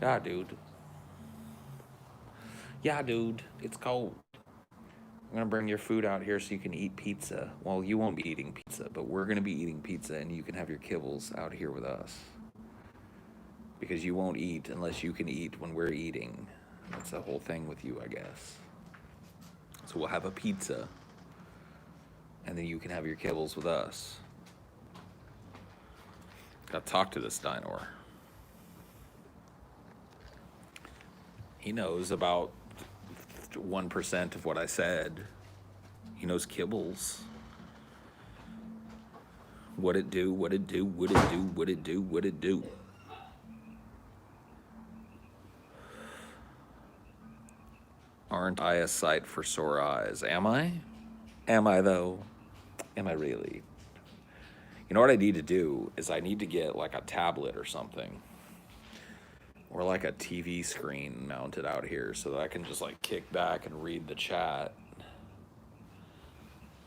Yeah, dude. Yeah, dude. It's cold. I'm gonna bring your food out here so you can eat pizza. Well, you won't be eating pizza, but we're gonna be eating pizza, and you can have your kibbles out here with us. Because you won't eat unless you can eat when we're eating. That's the whole thing with you, I guess. So we'll have a pizza, and then you can have your kibbles with us. Gotta talk to this dinosaur. He knows about 1% of what I said. He knows kibbles. What it do, what it do, what it do, what it do, what it do. Aren't I a sight for sore eyes? Am I? Am I though? Am I really? You know what I need to do is I need to get like a tablet or something. Or like a TV screen mounted out here so that I can just like kick back and read the chat.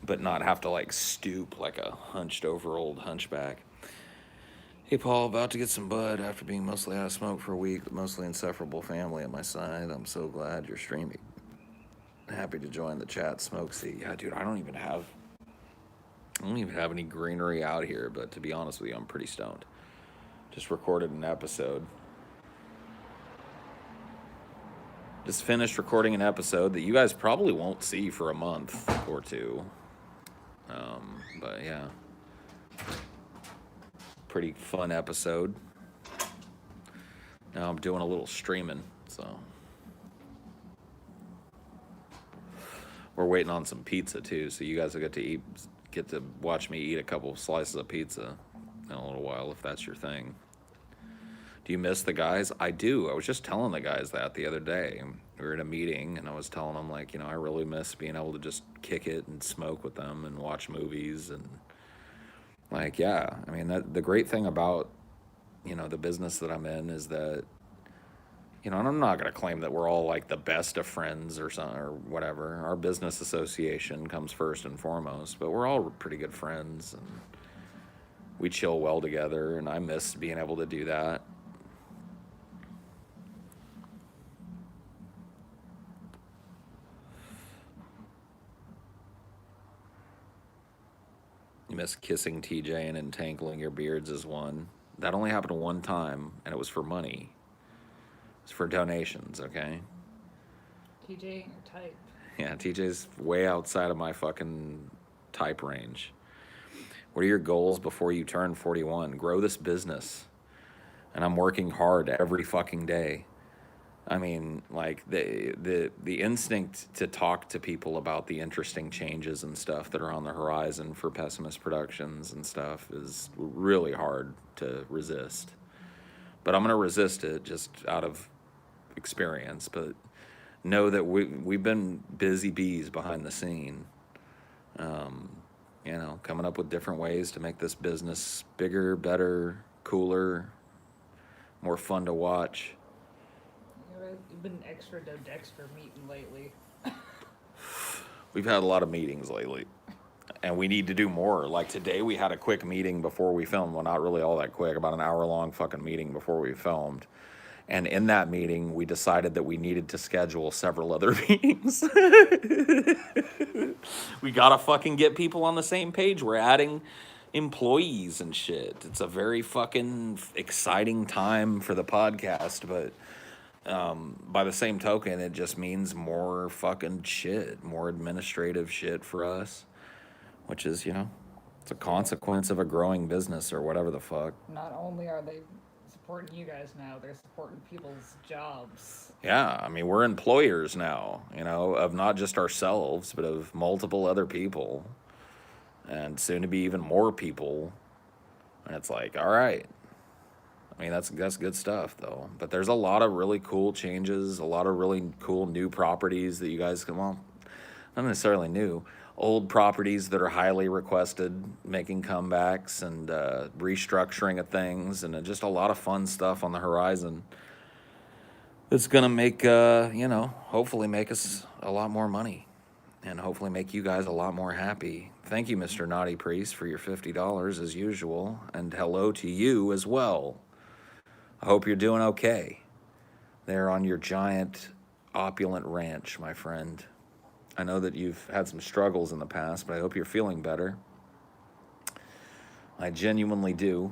But not have to like stoop like a hunched over old hunchback. Hey Paul, about to get some bud after being mostly out of smoke for a week with mostly insufferable family at my side. I'm so glad you're streaming. Happy to join the chat, Smoke Sea. Yeah, dude, I don't even have any greenery out here, but to be honest with you, I'm pretty stoned. Just recorded an episode. Just finished recording an episode that you guys probably won't see for a month or two. But yeah. Pretty fun episode. Now I'm doing a little streaming, so. We're waiting on some pizza too, so you guys will get to watch me eat a couple of slices of pizza in a little while if that's your thing. Do you miss the guys? I do. I was just telling the guys that the other day. We were at a meeting, and I was telling them, like, I really miss being able to just kick it and smoke with them and watch movies. And, like, yeah. I mean, the great thing about, the business that I'm in is that, and I'm not going to claim that we're all, like, the best of friends or something or whatever. Our business association comes first and foremost, but we're all pretty good friends, and we chill well together, and I miss being able to do that. You miss kissing TJ and entangling your beards as one. That only happened one time, and it was for money. It's for donations, okay? TJ ain't your type. Yeah, TJ's way outside of my fucking type range. What are your goals before you turn 41? Grow this business. And I'm working hard every fucking day. I mean, like the instinct to talk to people about the interesting changes and stuff that are on the horizon for Pessimist Productions and stuff is really hard to resist. But I'm gonna resist it just out of experience. But know that we've been busy bees behind the scene. Coming up with different ways to make this business bigger, better, cooler, more fun to watch. You've been extra Dexter meeting lately. We've had a lot of meetings lately, and we need to do more. Like today, we had a quick meeting before we filmed. Well, not really all that quick, about an hour-long fucking meeting before we filmed. And in that meeting, we decided that we needed to schedule several other meetings. We gotta fucking get people on the same page. We're adding employees and shit. It's a very fucking exciting time for the podcast, but by the same token, it just means more fucking shit, more administrative shit for us, which is, it's a consequence of a growing business or whatever the fuck. Not only are they supporting you guys now, they're supporting people's jobs. Yeah, I mean, we're employers now, of not just ourselves, but of multiple other people, and soon to be even more people. And it's like, all right. I mean, that's good stuff, though. But there's a lot of really cool changes, a lot of really cool new properties that you guys can, well, not necessarily new, old properties that are highly requested, making comebacks and restructuring of things, and just a lot of fun stuff on the horizon. It's going to make, hopefully make us a lot more money and hopefully make you guys a lot more happy. Thank you, Mr. Naughty Priest, for your $50 as usual, and hello to you as well. I hope you're doing okay. there on your giant, opulent ranch, my friend. I know that you've had some struggles in the past, but I hope you're feeling better. I genuinely do.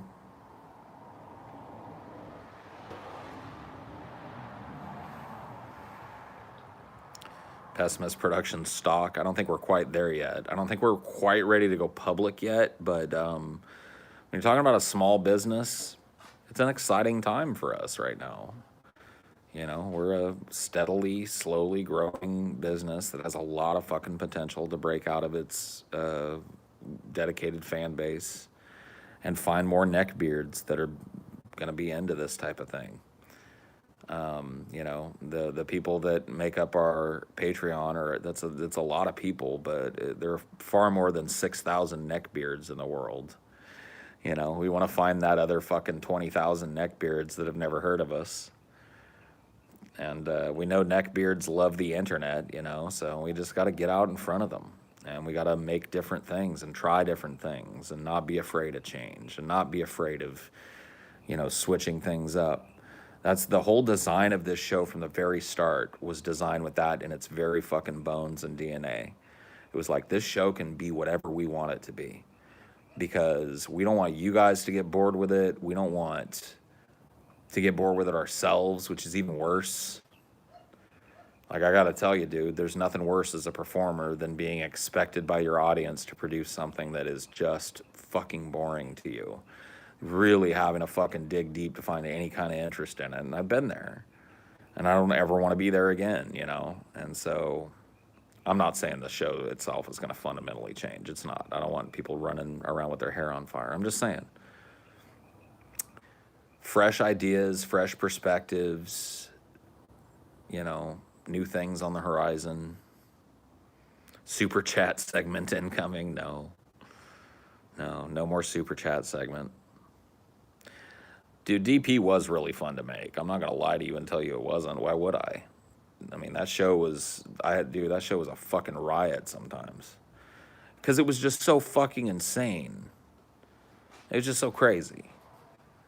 Pessimist Productions stock. I don't think we're quite there yet. I don't think we're quite ready to go public yet, but when you're talking about a small business, it's an exciting time for us right now. You know, we're a steadily, slowly growing business that has a lot of fucking potential to break out of its dedicated fan base and find more neckbeards that are going to be into this type of thing. You know, the people that make up our Patreon are that's a lot of people, but there are far more than 6,000 neckbeards in the world. You know, we want to find that other fucking 20,000 neckbeards that have never heard of us. And we know neckbeards love the internet, you know, so we just got to get out in front of them. And we got to make different things and try different things and not be afraid of change and not be afraid of, you know, switching things up. That's the whole design of this show from the very start was designed with that in its very fucking bones and DNA. It was like, this show can be whatever we want it to be because we don't want you guys to get bored with it. We don't want to get bored with it ourselves, which is even worse. Like, I gotta tell you, dude, there's nothing worse as a performer than being expected by your audience to produce something that is just fucking boring to you. Really having to fucking dig deep to find any kind of interest in it. And I've been there. And I don't ever want to be there again, you know? And so I'm not saying the show itself is going to fundamentally change. It's not. I don't want people running around with their hair on fire. I'm just saying. Fresh ideas, fresh perspectives, you know, new things on the horizon. Super chat segment incoming. No more super chat segment. Dude, DP was really fun to make. I'm not gonna lie to you and tell you it wasn't. Why would I? I mean, that show was that show was a fucking riot sometimes. Cause it was just so fucking insane. It was just so crazy.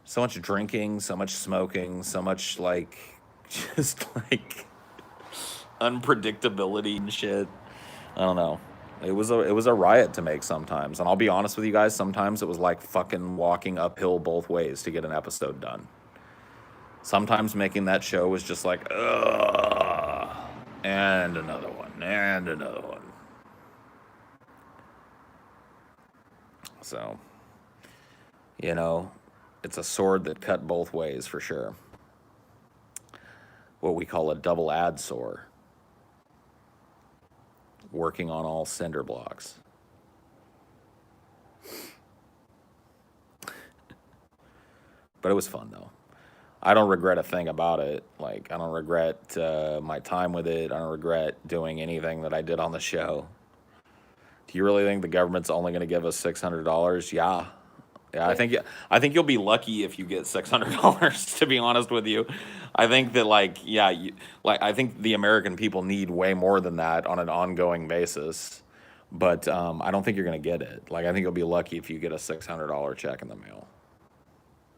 So much drinking, so much smoking, so much like just like unpredictability and shit. I don't know. It was a riot to make sometimes. And I'll be honest with you guys, sometimes it was like fucking walking uphill both ways to get an episode done. Sometimes making that show was just like, ugh, and another one, and another one. So, you know, it's a sword that cut both ways for sure. What we call a double ad sore. Working on all cinder blocks. But it was fun though. I don't regret a thing about it. Like, I don't regret my time with it. I don't regret doing anything that I did on the show. Do you really think the government's only going to give us $600? Yeah. Yeah, I think you'll be lucky if you get $600. To be honest with you, I think that I think the American people need way more than that on an ongoing basis. But I don't think you're gonna get it. Like, I think you'll be lucky if you get a $600 check in the mail.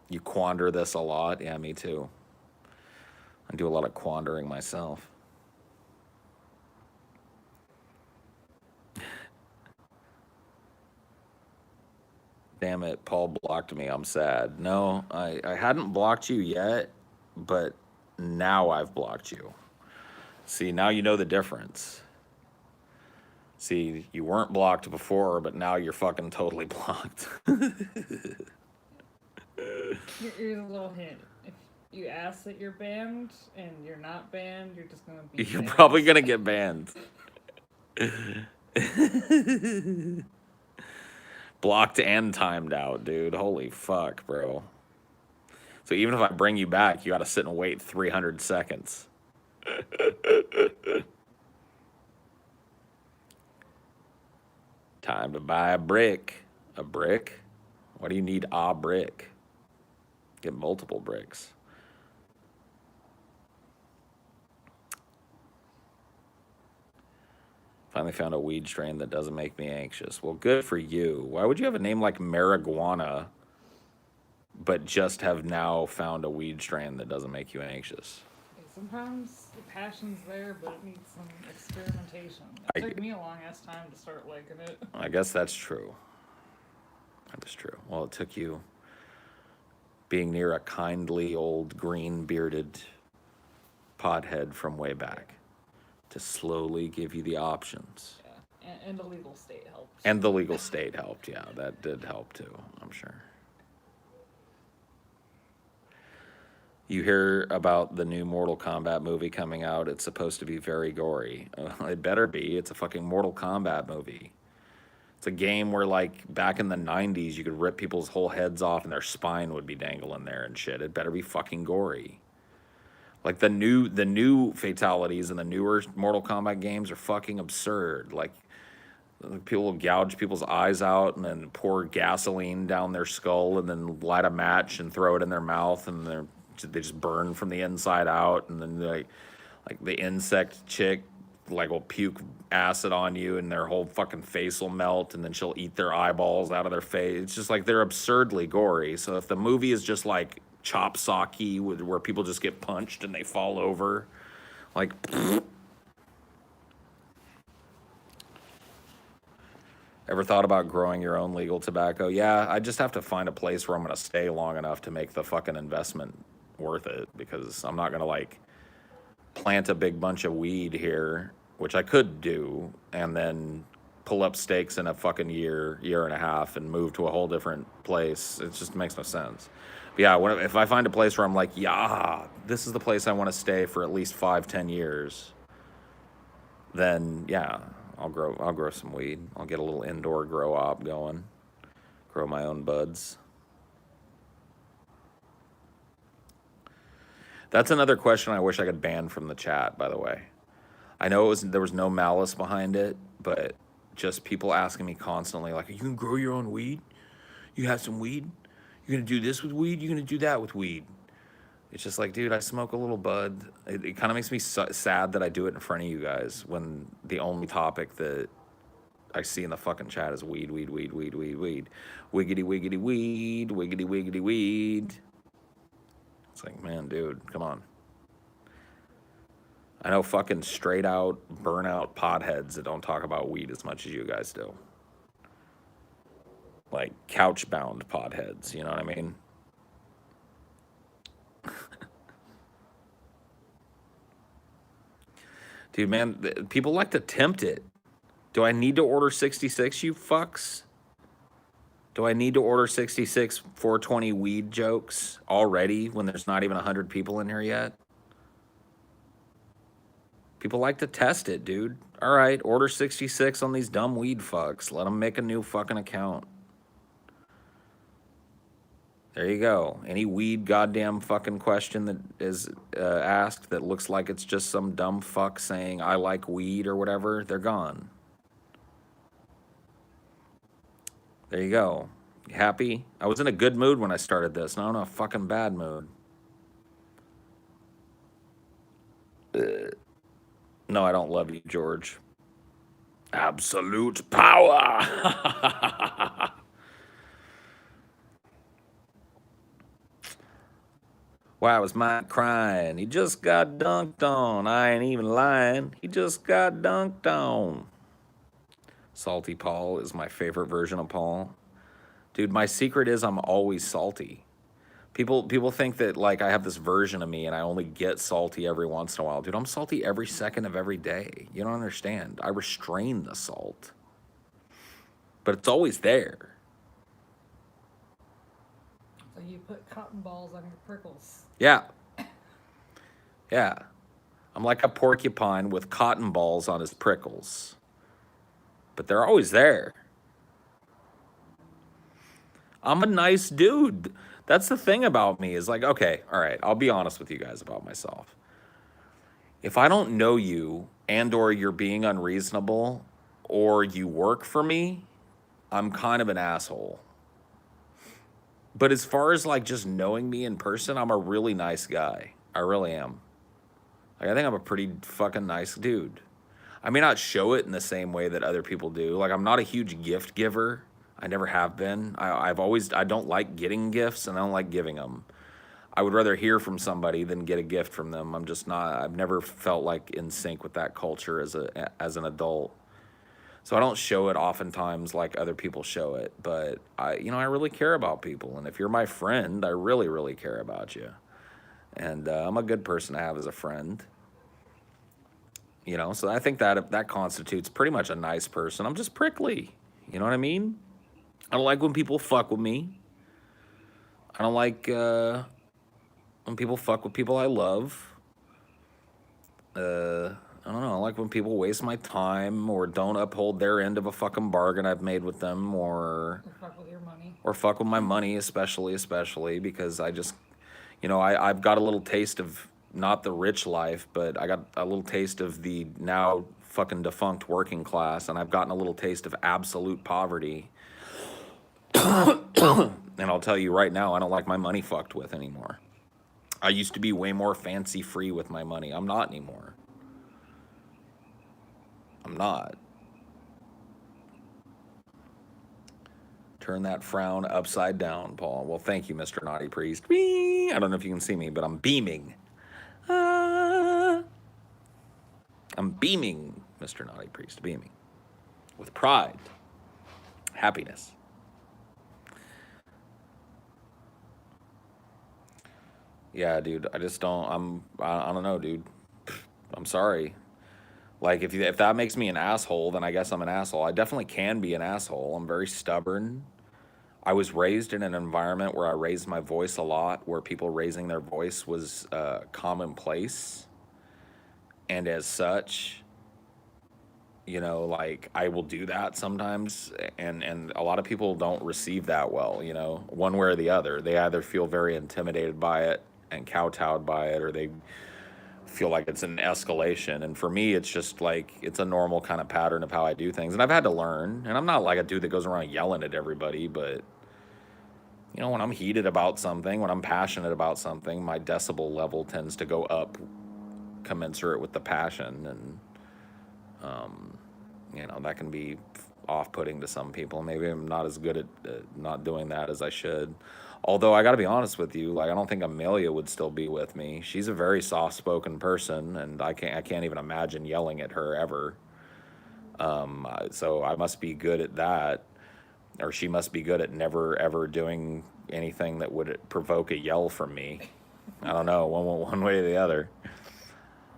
You quander this a lot, yeah, me too. I do a lot of quandering myself. Damn it, Paul blocked me. I'm sad. No, I hadn't blocked you yet, but now I've blocked you. See, now you know the difference. See, you weren't blocked before, but now you're fucking totally blocked. Here's a little hint. If you ask that you're banned and you're not banned, you're just gonna be You're banned. probably gonna get banned. Blocked and timed out, dude. Holy fuck, bro. So even if I bring you back, you gotta sit and wait 300 seconds. Time to buy a brick. A brick? Why do you need a brick? Get multiple bricks. Finally found a weed strain that doesn't make me anxious. Well, good for you. Why would you have a name like marijuana, but just have now found a weed strain that doesn't make you anxious? sometimes the passion's there, but it needs some experimentation. It took me a long ass time to start liking it. I guess that's true. That's true. Well, it took you being near a kindly old green bearded pothead from way back to slowly give you the options. Yeah, and the legal state helped. And the legal state helped, yeah. That did help too, I'm sure. You hear about the new Mortal Kombat movie coming out. It's supposed to be very gory. It better be. It's a fucking Mortal Kombat movie. It's a game where, like, back in the 90s, you could rip people's whole heads off and their spine would be dangling there and shit. It better be fucking gory. Like, the new fatalities in the newer Mortal Kombat games are fucking absurd. Like, people will gouge people's eyes out and then pour gasoline down their skull and then light a match and throw it in their mouth and they just burn from the inside out. And then like the insect chick will puke acid on you and their whole fucking face will melt and then she'll eat their eyeballs out of their face. It's just like they're absurdly gory. So if the movie is just like chop socky where people just get punched and they fall over, like ever thought about growing your own legal tobacco? Yeah, I just have to find a place where I'm going to stay long enough to make the fucking investment worth it, because I'm not going to like plant a big bunch of weed here, which I could do, and then pull up stakes in a fucking year and a half and move to a whole different place. It just makes no sense. But yeah, if I find a place where I'm like, yeah, this is the place I want to stay for at least 5-10 years, then yeah, I'll grow some weed. I'll get a little indoor grow op going. Grow my own buds. That's another question I wish I could ban from the chat, by the way. I know there was no malice behind it, but just people asking me constantly, like, are you gonna grow your own weed? You have some weed? You're gonna do this with weed? You're gonna do that with weed? It's just like, dude, I smoke a little bud. It kind of makes me sad that I do it in front of you guys when the only topic that I see in the fucking chat is weed, weed, weed, weed, weed, weed. Wiggity, wiggity, weed, wiggity, wiggity, weed. It's like, man, dude, come on. I know fucking straight out, burnout potheads that don't talk about weed as much as you guys do. Like couch-bound potheads, you know what I mean? Dude, man, people like to tempt it. Do I need to order 66, you fucks? Do I need to order 66 420 weed jokes already when there's not even 100 people in here yet? People like to test it, dude. All right, order 66 on these dumb weed fucks. Let them make a new fucking account. There you go. Any weed goddamn fucking question that is asked that looks like it's just some dumb fuck saying, I like weed or whatever, they're gone. There you go. You happy? I was in a good mood when I started this. Now I'm in a fucking bad mood. No, I don't love you, George. Absolute power. Why was Mike crying? He just got dunked on. I ain't even lying. He just got dunked on. Salty Paul is my favorite version of Paul. Dude, my secret is I'm always salty. People think that, like, I have this version of me and I only get salty every once in a while. Dude, I'm salty every second of every day. You don't understand. I restrain the salt. But it's always there. So you put cotton balls on your prickles. Yeah. Yeah. I'm like a porcupine with cotton balls on his prickles. But they're always there. I'm a nice dude. That's the thing about me is like, okay, all right, I'll be honest with you guys about myself. If I don't know you and or you're being unreasonable or you work for me, I'm kind of an asshole. But as far as like just knowing me in person, I'm a really nice guy. I really am. Like, I think I'm a pretty fucking nice dude. I may not show it in the same way that other people do. Like, I'm not a huge gift giver. I never have been. I don't like getting gifts and I don't like giving them. I would rather hear from somebody than get a gift from them. I'm just not. I've never felt like in sync with that culture as an adult. So I don't show it oftentimes like other people show it, but I really care about people, and if you're my friend, I really, really care about you, and I'm a good person to have as a friend. So I think that constitutes pretty much a nice person. I'm just prickly. You know what I mean? I don't like when people fuck with me. I don't like when people fuck with people I love. I don't know. I like when people waste my time or don't uphold their end of a fucking bargain I've made with them, Or fuck with your money. or fuck with my money, especially because I've got a little taste of not the rich life, but I got a little taste of the now fucking defunct working class, and I've gotten a little taste of absolute poverty. And I'll tell you right now, I don't like my money fucked with anymore. I used to be way more fancy free with my money. I'm not anymore. I'm not. Turn that frown upside down, Paul. Well, thank you, Mr. Naughty Priest. Whee! I don't know if you can see me, but I'm beaming. I'm beaming, Mr. Naughty Priest, beaming. With pride. Happiness. Yeah, dude, I just don't, I don't know, dude. I'm sorry. Like, if that makes me an asshole, then I guess I'm an asshole. I definitely can be an asshole. I'm very stubborn. I was raised in an environment where I raised my voice a lot, where people raising their voice was commonplace. And as such, like I will do that sometimes. And a lot of people don't receive that well, one way or the other. They either feel very intimidated by it and kowtowed by it, or they feel like it's an escalation. And for me, it's just like it's a normal kind of pattern of how I do things, and I've had to learn. And I'm not like a dude that goes around yelling at everybody, but when I'm heated about something, when I'm passionate about something, my decibel level tends to go up commensurate with the passion. And that can be off-putting to some people. Maybe I'm not as good at not doing that as I should. Although I got to be honest with you, like I don't think Amelia would still be with me. She's a very soft-spoken person, and I can't even imagine yelling at her ever. So I must be good at that, or she must be good at never ever doing anything that would provoke a yell from me. I don't know, one way or the other.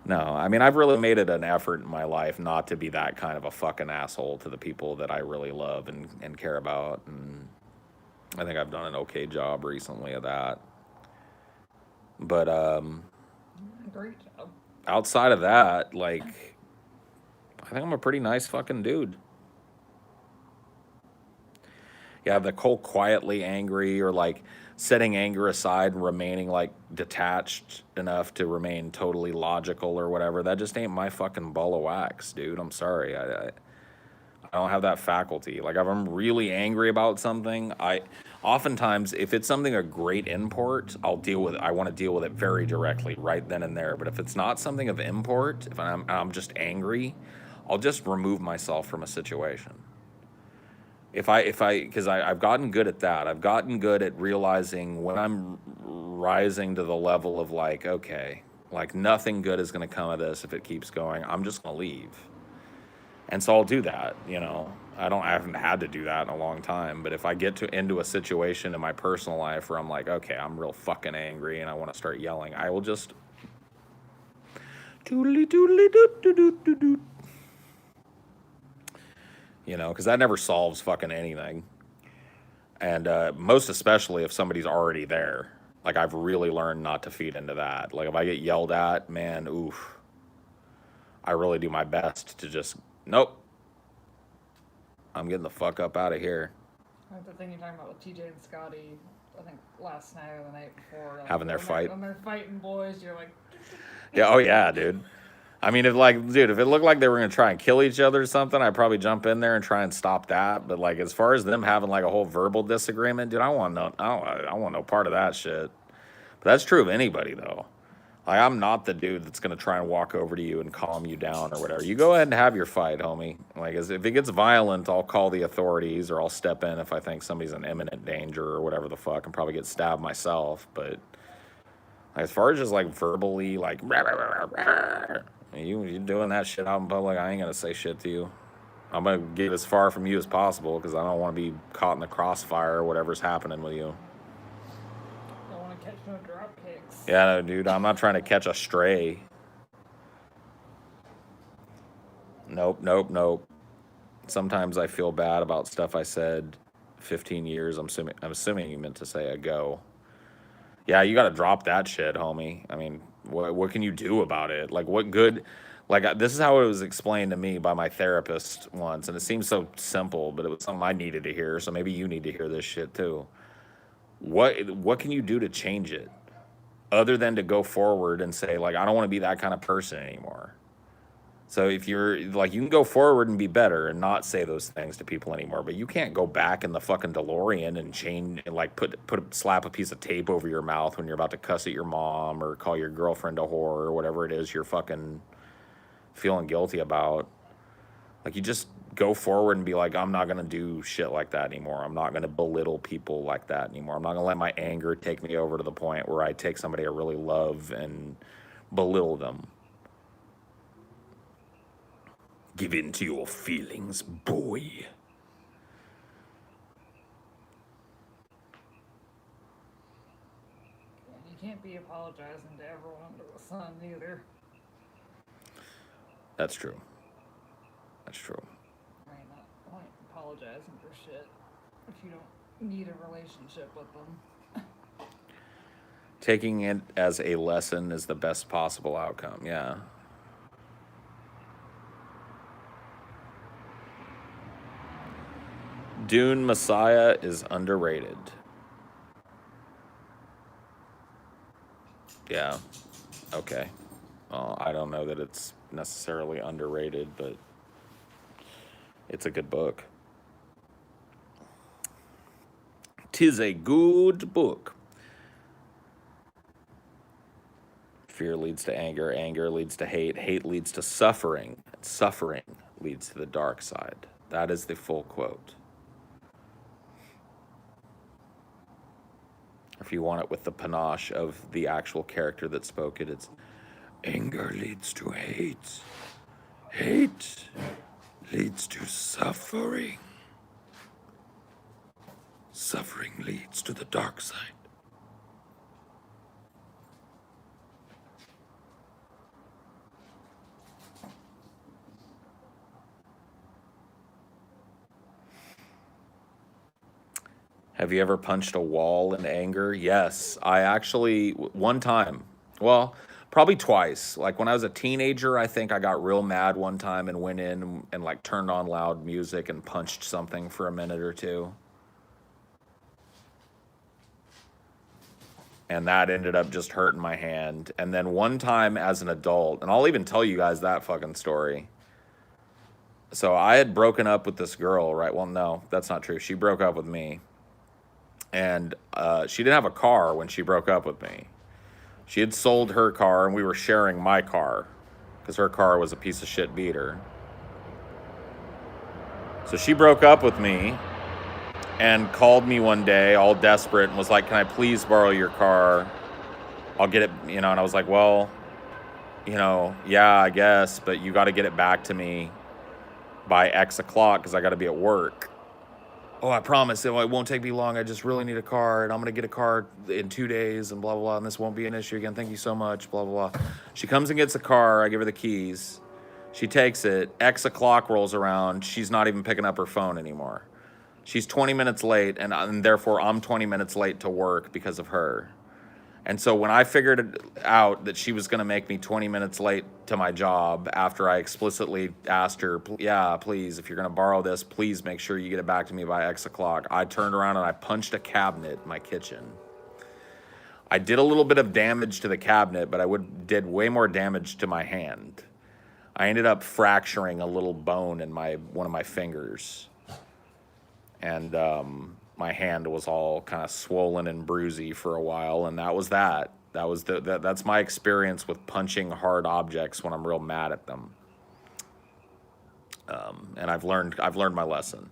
No, I mean, I've really made it an effort in my life not to be that kind of a fucking asshole to the people that I really love and care about. And I think I've done an okay job recently of that. But Great job. outside of that, like, I think I'm a pretty nice fucking dude. Yeah, the whole quietly angry, or like setting anger aside and remaining like detached enough to remain totally logical or whatever, that just ain't my fucking ball of wax, dude. I'm sorry. I don't have that faculty. Like, if I'm really angry about something, oftentimes, if it's something of great import, I'll deal with it. I want to deal with it very directly right then and there. But if it's not something of import, if I'm just angry, I'll just remove myself from a situation. Because I've gotten good at that. I've gotten good at realizing when I'm rising to the level of like, okay, like nothing good is going to come of this if it keeps going. I'm just going to leave. And so I'll do that, I haven't had to do that in a long time, but if I get into a situation in my personal life where I'm like, okay, I'm real fucking angry and I want to start yelling, I will just toodly toodly doot doot doot doot doot. Because that never solves fucking anything. And most especially if somebody's already there. Like, I've really learned not to feed into that. Like, if I get yelled at, man, oof. I really do my best to just, nope. I'm getting the fuck up out of here. Like the thing you're talking about with TJ and Scotty, I think last night or the night before. Like, having their fight. When they're fighting boys, you're like... Yeah, oh yeah, dude. I mean, if it looked like they were going to try and kill each other or something, I'd probably jump in there and try and stop that. But, like, as far as them having, like, a whole verbal disagreement, dude, I want no part of that shit. But that's true of anybody, though. Like, I'm not the dude that's going to try and walk over to you and calm you down or whatever. You go ahead and have your fight, homie. Like, if it gets violent, I'll call the authorities, or I'll step in if I think somebody's in imminent danger or whatever the fuck, and probably get stabbed myself. But As far as just like verbally, like, you doing that shit out in public, I ain't gonna say shit to you. I'm gonna get as far from you as possible because I don't want to be caught in the crossfire or whatever's happening with you. Don't want to catch no drop kicks. Yeah, no, dude, I'm not trying to catch a stray. Nope, nope, nope. Sometimes I feel bad about stuff I said 15 years. I'm assuming you meant to say ago. Yeah, you got to drop that shit, homie. I mean, what can you do about it? Like, what good? Like, this is how it was explained to me by my therapist once, and it seems so simple, but it was something I needed to hear. So maybe you need to hear this shit too. What can you do to change it, other than to go forward and say, like, I don't want to be that kind of person anymore. So if you're like, you can go forward and be better and not say those things to people anymore, but you can't go back in the fucking DeLorean and change and like slap a piece of tape over your mouth when you're about to cuss at your mom or call your girlfriend a whore or whatever it is you're fucking feeling guilty about. Like, you just go forward and be like, I'm not gonna do shit like that anymore. I'm not gonna belittle people like that anymore. I'm not gonna let my anger take me over to the point where I take somebody I really love and belittle them. Give in to your feelings, boy. You can't be apologizing to everyone under the sun either. That's true. That's true. I ain't not point apologizing for shit if you don't need a relationship with them. Taking it as a lesson is the best possible outcome. Yeah. Dune Messiah is underrated. Yeah. Okay. I don't know that it's necessarily underrated, but it's a good book. 'Tis a good book. Fear leads to anger. Anger leads to hate. Hate leads to suffering. And suffering leads to the dark side. That is the full quote. If you want it with the panache of the actual character that spoke it, it's anger leads to hate. Hate leads to suffering. Suffering leads to the dark side. Have you ever punched a wall in anger? Yes, I actually, one time. Well, probably twice. Like when I was a teenager, I think I got real mad one time and went in and like turned on loud music and punched something for a minute or two. And that ended up just hurting my hand. And then one time as an adult, and I'll even tell you guys that fucking story. So I had broken up with this girl, right? Well, no, that's not true. She broke up with me. And she didn't have a car when she broke up with me. She had sold her car, and we were sharing my car because her car was a piece of shit beater. So she broke up with me and called me one day all desperate and was like, can I please borrow your car? I'll get it, And I was like, well, yeah, I guess, but you got to get it back to me by X o'clock because I got to be at work. Oh, I promise it won't take me long. I just really need a car, and I'm going to get a car in 2 days, and blah, blah, blah, and this won't be an issue again. Thank you so much, blah, blah, blah. She comes and gets the car. I give her the keys. She takes it. X o'clock rolls around. She's not even picking up her phone anymore. She's 20 minutes late, and therefore I'm 20 minutes late to work because of her. And so when I figured out that she was going to make me 20 minutes late to my job after I explicitly asked her, yeah, please, if you're going to borrow this, please make sure you get it back to me by X o'clock, I turned around and I punched a cabinet in my kitchen. I did a little bit of damage to the cabinet, but I did way more damage to my hand. I ended up fracturing a little bone in one of my fingers. And my hand was all kind of swollen and bruisey for a while, and that was that. That's my experience with punching hard objects when I'm real mad at them. And I've learned my lesson.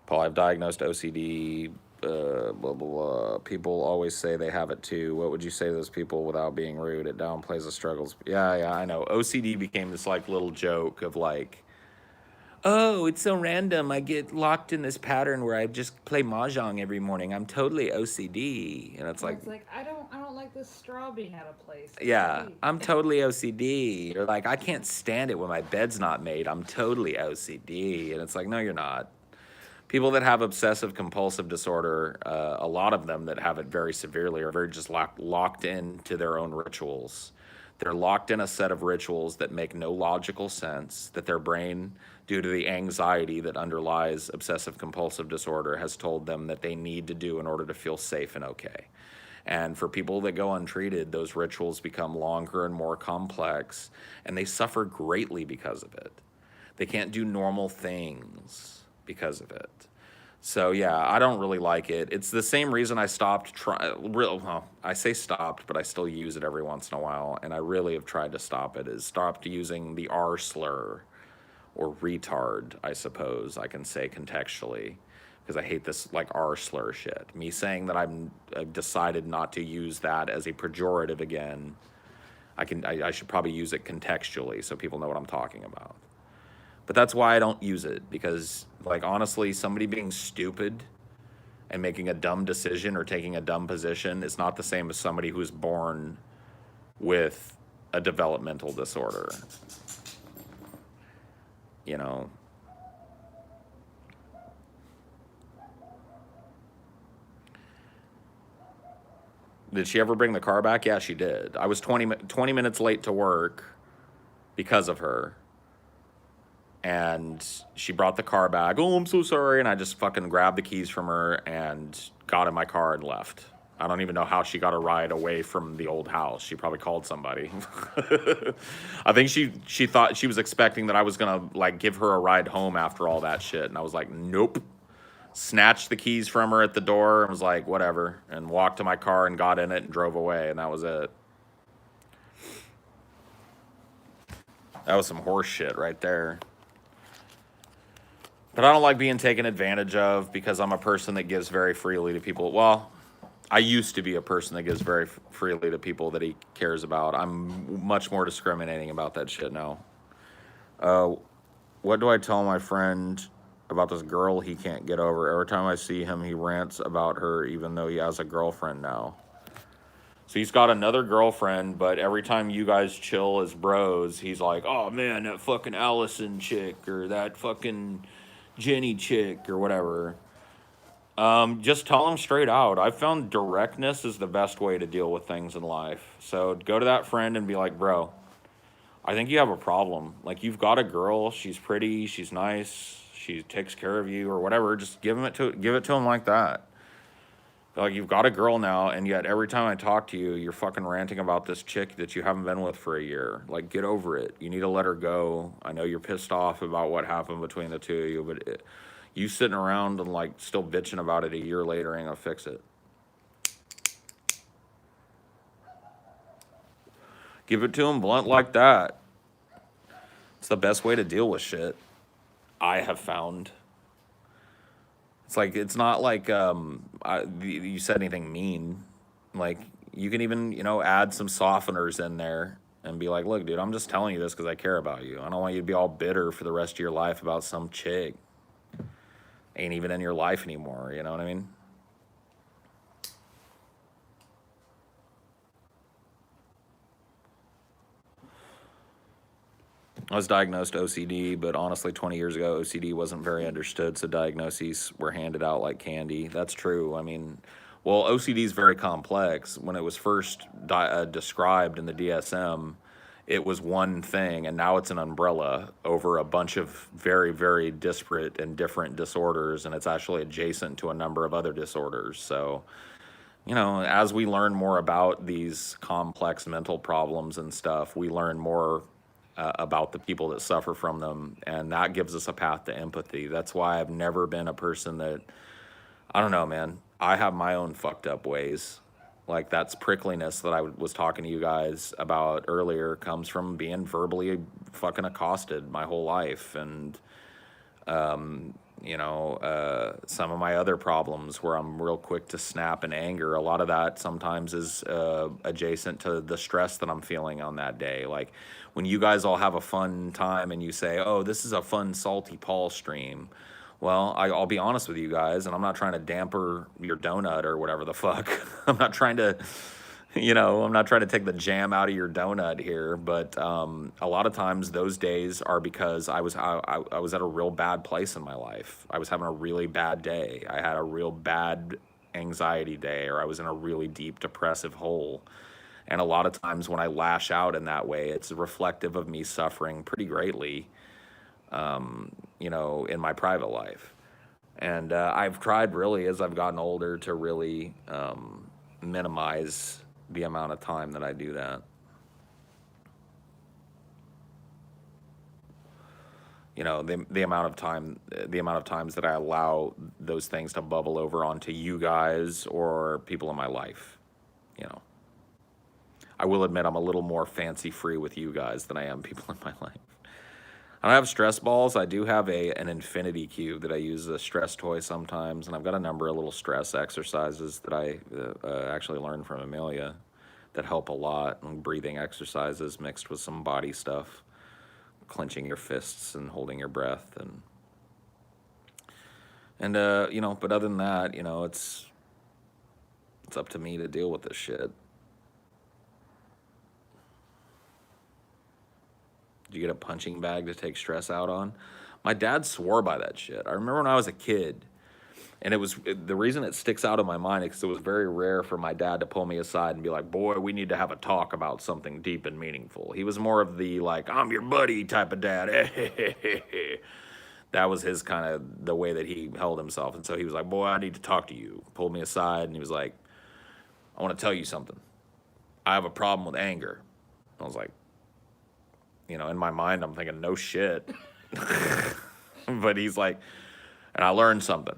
Paul, I've diagnosed OCD blah, blah, blah. People always say they have it too. What would you say to those people without being rude? It downplays the struggles. Yeah, I know. OCD became this like little joke of like, oh, it's so random. I get locked in this pattern where I just play mahjong every morning. I'm totally OCD. And it's Or like, it's like I don't like this straw being out of place. yeah, Okay. I'm totally OCD. Or like, I can't stand it when my bed's not made. I'm totally OCD. And it's like, no, you're not. People that have obsessive compulsive disorder, a lot of them that have it very severely are very just locked into their own rituals. They're locked in a set of rituals that make no logical sense, that their brain, due to the anxiety that underlies obsessive compulsive disorder, has told them that they need to do in order to feel safe and okay. And for people that go untreated, those rituals become longer and more complex, and they suffer greatly because of it. They can't do normal things because of it. So yeah, I don't really like it. It's the same reason I stopped trying. Well, I say stopped, but I still use it every once in a while, and I really have tried to stop it. Is stopped using the R slur or retard, I suppose I can say contextually, because I hate this like R slur shit. Me saying that I've decided not to use that as a pejorative again. I should probably use it contextually so people know what I'm talking about. But that's why I don't use it, because like honestly, somebody being stupid and making a dumb decision or taking a dumb position is not the same as somebody who's born with a developmental disorder. You know. Did she ever bring the car back? Yeah, she did. I was 20 minutes late to work because of her. And she brought the car back. Oh, I'm so sorry. And I just fucking grabbed the keys from her and got in my car and left. I don't even know how she got a ride away from the old house. She probably called somebody. I think she thought she was expecting that I was gonna like give her a ride home after all that shit. And I was like, nope. Snatched the keys from her at the door and was like, whatever. And walked to my car and got in it and drove away. And that was it. That was some horse shit right there. But I don't like being taken advantage of because I'm a person that gives very freely to people. Well, I used to be a person that gives very freely to people that he cares about. I'm much more discriminating about that shit now. What do I tell my friend about this girl he can't get over? Every time I see him, he rants about her, even though he has a girlfriend now. So he's got another girlfriend, but every time you guys chill as bros, he's like, oh man, that fucking Allison chick, or that fucking Jenny chick, or whatever. Just tell him straight out. I've found directness is the best way to deal with things in life. So go to that friend and be like, bro, I think you have a problem. Like, you've got a girl, she's pretty, she's nice, she takes care of you, or whatever. Just give it to him like that. Like, you've got a girl now, and yet every time I talk to you, you're fucking ranting about this chick that you haven't been with for a year. Like, get over it. You need to let her go. I know you're pissed off about what happened between the two of you, but you sitting around and, like, still bitching about it a year later ain't gonna fix it. Give it to him blunt like that. It's the best way to deal with shit, I have found. It's like, it's not like you said anything mean. Like, you can even, add some softeners in there and be like, look, dude, I'm just telling you this because I care about you. I don't want you to be all bitter for the rest of your life about some chick. Ain't even in your life anymore, you know what I mean? I was diagnosed OCD, but honestly, 20 years ago, OCD wasn't very understood, so diagnoses were handed out like candy. That's true. I mean, well, OCD is very complex. When it was first described in the DSM, it was one thing, and now it's an umbrella over a bunch of very, very disparate and different disorders, and it's actually adjacent to a number of other disorders. So, as we learn more about these complex mental problems and stuff, we learn more about the people that suffer from them, and that gives us a path to empathy. That's why I've never been a person that, I don't know, man. I have my own fucked up ways. Like, that's prickliness that I was talking to you guys about earlier comes from being verbally fucking accosted my whole life, and some of my other problems where I'm real quick to snap and anger, a lot of that sometimes is adjacent to the stress that I'm feeling on that day. Like when you guys all have a fun time and you say, oh, this is a fun Salty Paul stream. Well, I'll be honest with you guys, and I'm not trying to damper your donut or whatever the fuck. I'm not trying to, I'm not trying to take the jam out of your donut here, but a lot of times those days are because I was at a real bad place in my life. I was having a really bad day. I had a real bad anxiety day, or I was in a really deep depressive hole. And a lot of times when I lash out in that way, it's reflective of me suffering pretty greatly, in my private life. And I've tried really as I've gotten older to really minimize the amount of time that I do that. The amount of times that I allow those things to bubble over onto you guys or people in my life. I will admit I'm a little more fancy free with you guys than I am people in my life. I don't have stress balls. I do have an infinity cube that I use as a stress toy sometimes, and I've got a number of little stress exercises that I actually learned from Amelia that help a lot, and breathing exercises mixed with some body stuff, clenching your fists and holding your breath, but other than that, it's up to me to deal with this shit. Did you get a punching bag to take stress out on? My dad swore by that shit. I remember when I was a kid, and the reason it sticks out in my mind is because it was very rare for my dad to pull me aside and be like, boy, we need to have a talk about something deep and meaningful. He was more of the, like, I'm your buddy type of dad. That was his kind of the way that he held himself. And so he was like, boy, I need to talk to you. Pulled me aside, and he was like, I want to tell you something. I have a problem with anger. I was like, in my mind, I'm thinking, no shit. But he's like, and I learned something.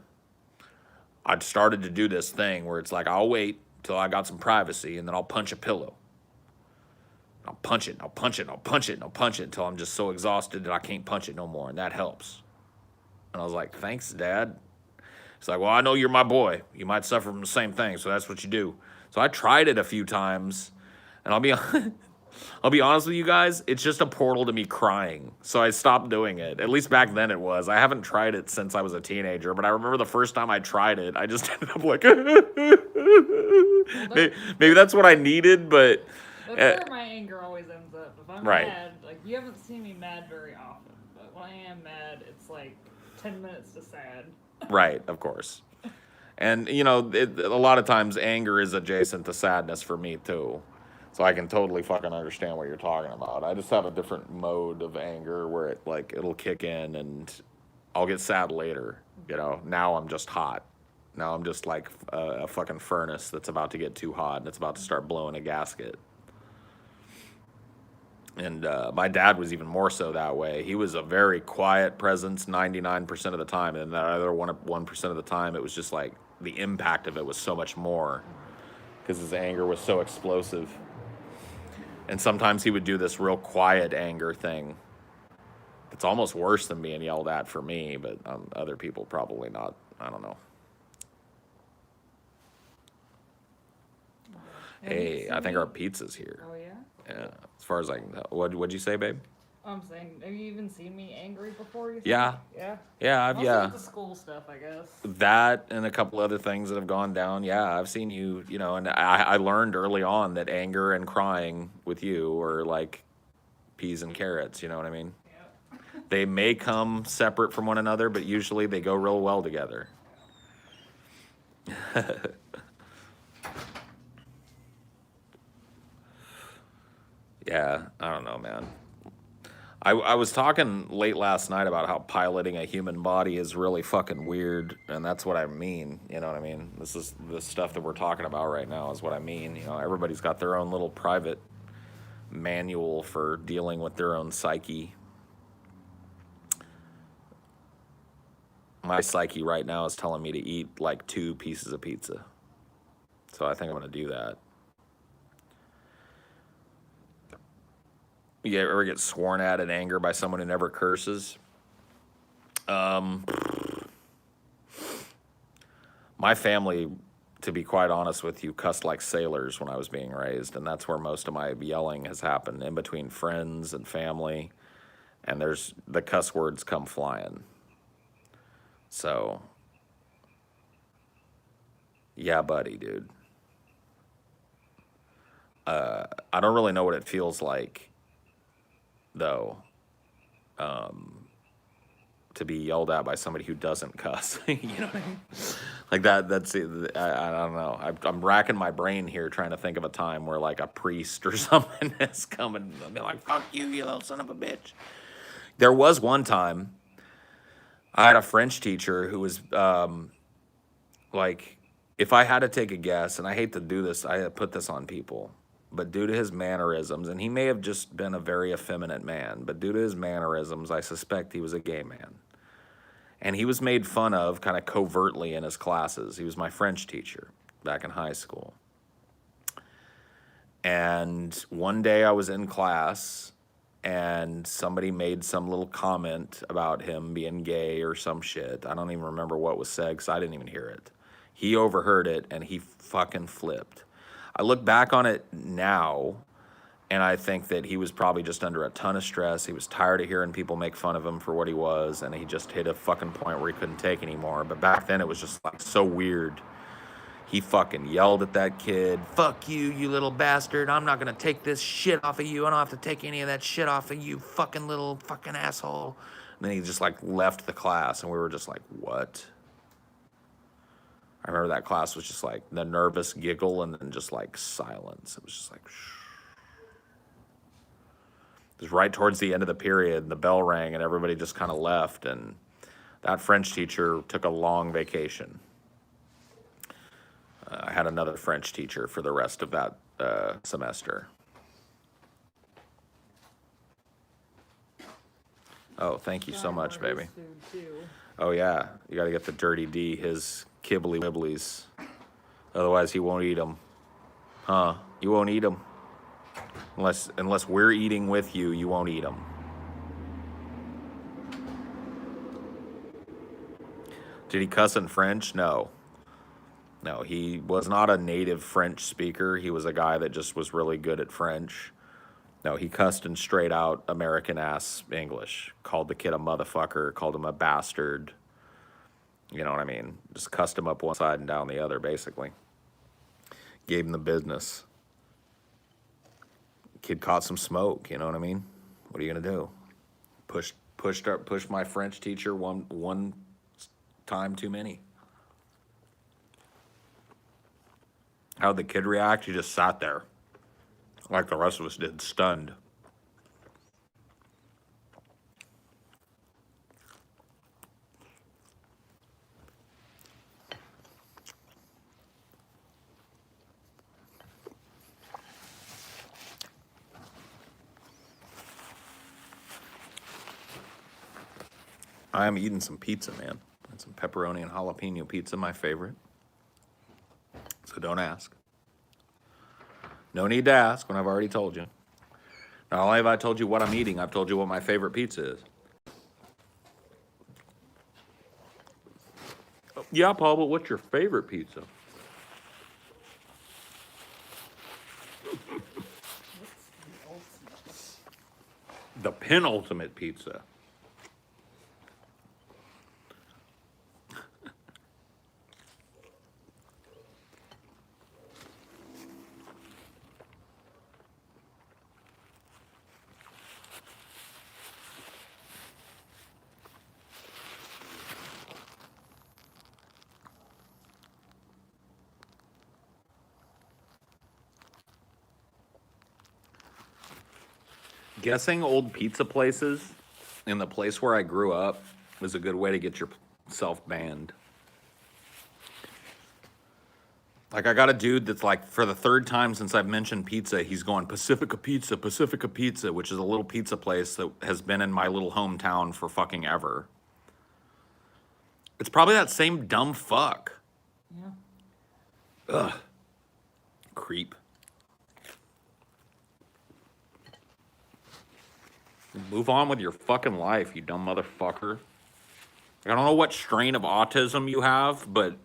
I'd started to do this thing where it's like, I'll wait till I got some privacy, and then I'll punch a pillow. I'll punch it, and I'll punch it, and I'll punch it, and I'll punch it until I'm just so exhausted that I can't punch it no more, and that helps. And I was like, thanks, Dad. He's like, well, I know you're my boy. You might suffer from the same thing, so that's what you do. So I tried it a few times, and I'll be honest with you guys, it's just a portal to me crying. So I stopped doing it. At least back then it was. I haven't tried it since I was a teenager, but I remember the first time I tried it, I just ended up like, maybe that's what I needed, but... That's where my anger always ends up. If I'm right. mad, like, you haven't seen me mad very often, but when I am mad, it's like 10 minutes to sad. Right, of course. And, a lot of times anger is adjacent to sadness for me, too. So I can totally fucking understand what you're talking about. I just have a different mode of anger where it'll kick in and I'll get sad later. Now I'm just hot. Now I'm just like a fucking furnace that's about to get too hot and it's about to start blowing a gasket. And my dad was even more so that way. He was a very quiet presence 99% of the time. And that other 1% of the time, it was just like the impact of it was so much more because his anger was so explosive. And sometimes he would do this real quiet anger thing. It's almost worse than being yelled at for me, but other people probably not. I don't know. Hey, I think our pizza's here. Oh, yeah? Yeah, as far as I can tell. What'd you say, babe? I'm saying, have you even seen me angry before? You Yeah. Yeah? Yeah, Mostly with the school stuff, I guess. That and a couple other things that have gone down. Yeah, I've seen you, and I learned early on that anger and crying with you are like peas and carrots, you know what I mean? Yep. They may come separate from one another, but usually they go real well together. Yeah, I don't know, man. I was talking late last night about how piloting a human body is really fucking weird, and that's what I mean. You know what I mean? This is the stuff that we're talking about right now is what I mean. Everybody's got their own little private manual for dealing with their own psyche. My psyche right now is telling me to eat like 2 pieces of pizza. So I think I'm going to do that. You ever get sworn at in anger by someone who never curses? My family, to be quite honest with you, cussed like sailors when I was being raised, and that's where most of my yelling has happened, in between friends and family, and there's the cuss words come flying. So, yeah, buddy, dude. I don't really know what it feels like, though, to be yelled at by somebody who doesn't cuss. You know what I mean? Like that's it. I don't know. I'm racking my brain here trying to think of a time where like a priest or something is coming and be like, fuck you, you little son of a bitch. There was one time I had a French teacher who was like, if I had to take a guess, and I hate to do this, I put this on people, but due to his mannerisms, and he may have just been a very effeminate man, but due to his mannerisms, I suspect he was a gay man. And he was made fun of kind of covertly in his classes. He was my French teacher back in high school. And one day I was in class and somebody made some little comment about him being gay or some shit. I don't even remember what was said because I didn't even hear it. He overheard it and he fucking flipped. I look back on it now and I think that he was probably just under a ton of stress. He was tired of hearing people make fun of him for what he was, and he just hit a fucking point where he couldn't take anymore. But back then it was just like so weird. He fucking yelled at that kid, fuck you, you little bastard. I'm not gonna take this shit off of you. I don't have to take any of that shit off of you, fucking little fucking asshole. And then he just like left the class and we were just like, what? I remember that class was just like the nervous giggle and then just like silence. It was just like, shh. It was right towards the end of the period and the bell rang and everybody just kind of left, and that French teacher took a long vacation. I had another French teacher for the rest of that semester. Oh, thank you so much, baby. Oh yeah, you got to get the Dirty D, his kibbly wibblies. Otherwise he won't eat them. Huh? You won't eat them. Unless we're eating with you, you won't eat them. Did he cuss in French? No. No, he was not a native French speaker. He was a guy that just was really good at French. No, he cussed in straight out American ass English. Called the kid a motherfucker, called him a bastard. You know what I mean? Just cussed him up one side and down the other, basically. Gave him the business. Kid caught some smoke, you know what I mean? What are you gonna do? Pushed my French teacher one time too many. How'd the kid react? He just sat there, like the rest of us did, stunned. I am eating some pizza, man. And some pepperoni and jalapeno pizza, my favorite. So don't ask. No need to ask when I've already told you. Not only have I told you what I'm eating, I've told you what my favorite pizza is. Yeah, Paul, but what's your favorite pizza? The penultimate pizza. Guessing old pizza places in the place where I grew up is a good way to get yourself banned. Like, I got a dude that's like, for the third time since I've mentioned pizza, he's going Pacifica Pizza, which is a little pizza place that has been in my little hometown for fucking ever. It's probably that same dumb fuck. Yeah. Ugh. Creep. Move on with your fucking life, you dumb motherfucker. I don't know what strain of autism you have, but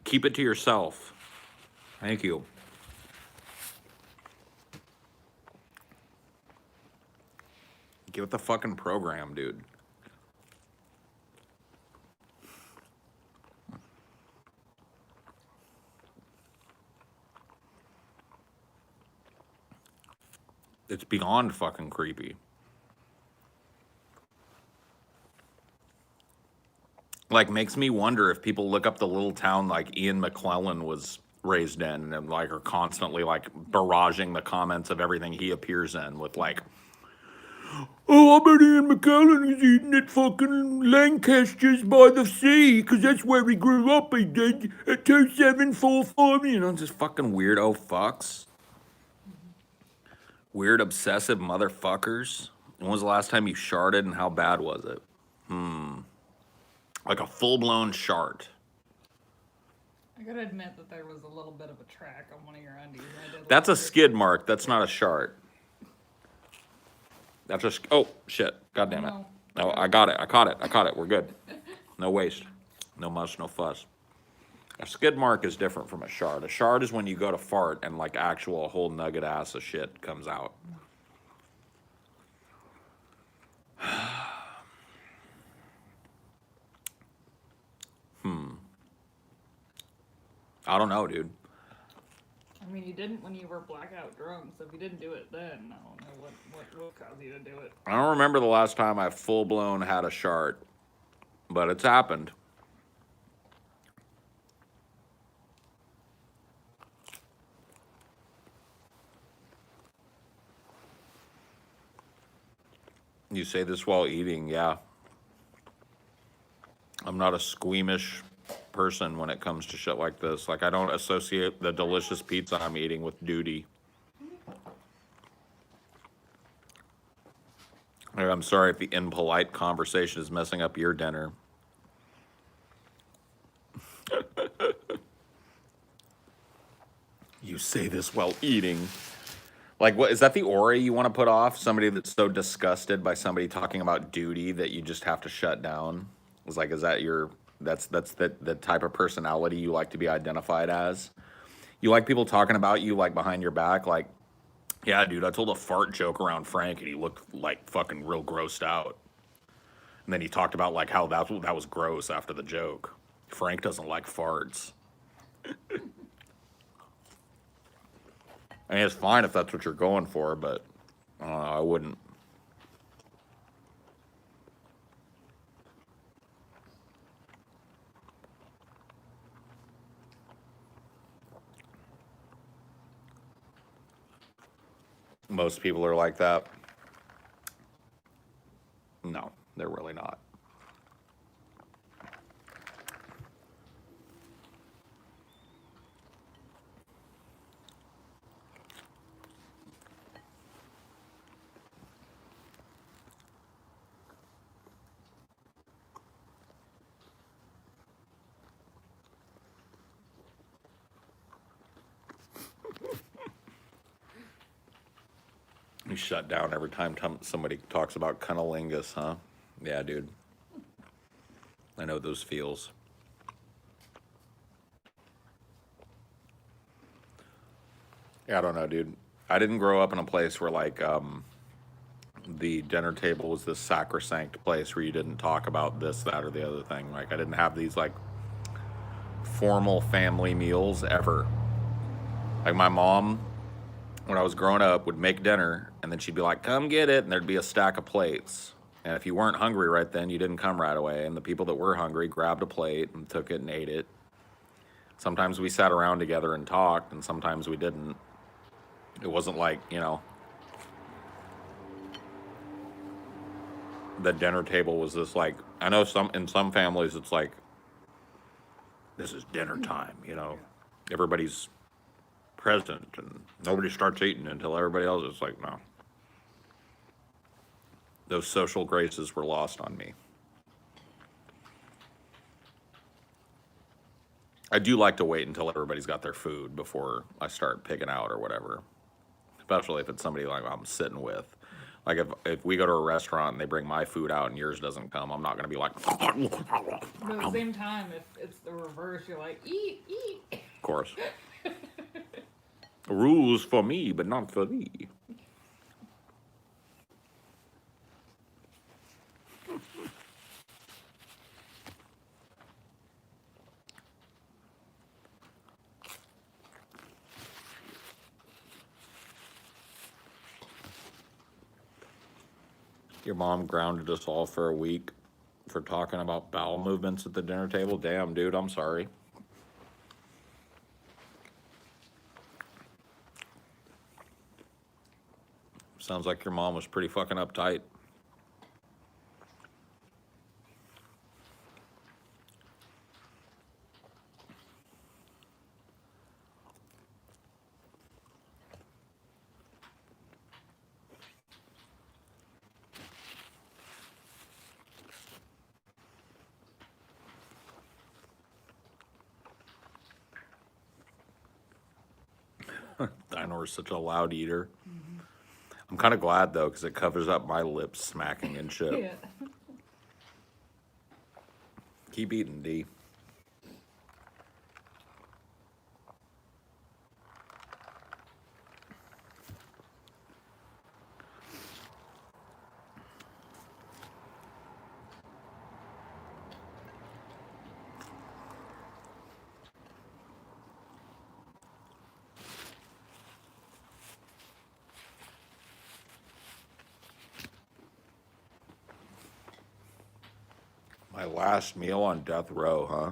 Keep it to yourself. Thank you. Get with the fucking program, dude. It's beyond fucking creepy. Like, makes me wonder if people look up the little town like Ian McClellan was raised in and like are constantly like barraging the comments of everything he appears in with like, oh, I bet Ian McClellan is eating at fucking Lancaster's by the sea, because that's where he grew up, he did, at 2745, you know, just fucking weirdo fucks. Weird obsessive motherfuckers. When was the last time you sharted and how bad was it? Like a full-blown shart. I gotta admit that there was a little bit of a track on one of your undies. And I did That's like a your- skid mark. That's not a shart. That's just, oh, shit. God damn it. No. No, I got it. I caught it. I caught it. We're good. No waste. No muss, no fuss. A skid mark is different from a shard. A shard is when you go to fart and like actual a whole nugget ass of shit comes out. I don't know, dude. I mean, you didn't when you were blackout drunk, so if you didn't do it then, I don't know what caused you to do it. I don't remember the last time I full blown had a shart, but it's happened. You say this while eating, yeah. I'm not a squeamish person when it comes to shit like this. Like, I don't associate the delicious pizza I'm eating with duty. Like, I'm sorry if the impolite conversation is messing up your dinner. You say this while eating. Like, what is that the aura you want to put off? Somebody that's so disgusted by somebody talking about duty that you just have to shut down? It's like, is that your, that's the type of personality you like to be identified as? You like people talking about you like behind your back, like, yeah, dude, I told a fart joke around Frank and he looked like fucking real grossed out. And then he talked about like how that was gross after the joke. Frank doesn't like farts. I mean, it's fine if that's what you're going for, but I wouldn't. Most people are like that. No, they're really not. You shut down every time somebody talks about cunnilingus, huh? Yeah, dude. I know those feels. Yeah, I don't know, dude. I didn't grow up in a place where like the dinner table was this sacrosanct place where you didn't talk about this, that, or the other thing. Like, I didn't have these like formal family meals ever. Like, my mom, when I was growing up, would make dinner and then she'd be like, come get it, and there'd be a stack of plates. And if you weren't hungry right then, you didn't come right away, and the people that were hungry grabbed a plate and took it and ate it. Sometimes we sat around together and talked, and sometimes we didn't. It wasn't like, you know, the dinner table was this like, I know in some families it's like, this is dinner time, you know. Everybody's present and nobody starts eating until everybody else is like, no. Those social graces were lost on me. I do like to wait until everybody's got their food before I start picking out or whatever. Especially if it's somebody like I'm sitting with. Like if we go to a restaurant and they bring my food out and yours doesn't come, I'm not gonna be like. But at the same time, if it's the reverse, you're like, eat, eat. Of course. Rules for me, but not for thee. Your mom grounded us all for a week for talking about bowel movements at the dinner table. Damn, dude, I'm sorry. Sounds like your mom was pretty fucking uptight. Dinor's such a loud eater. Mm-hmm. I'm kind of glad though, because it covers up my lips smacking and shit. Yeah. Keep eating, D. My last meal on death row, huh?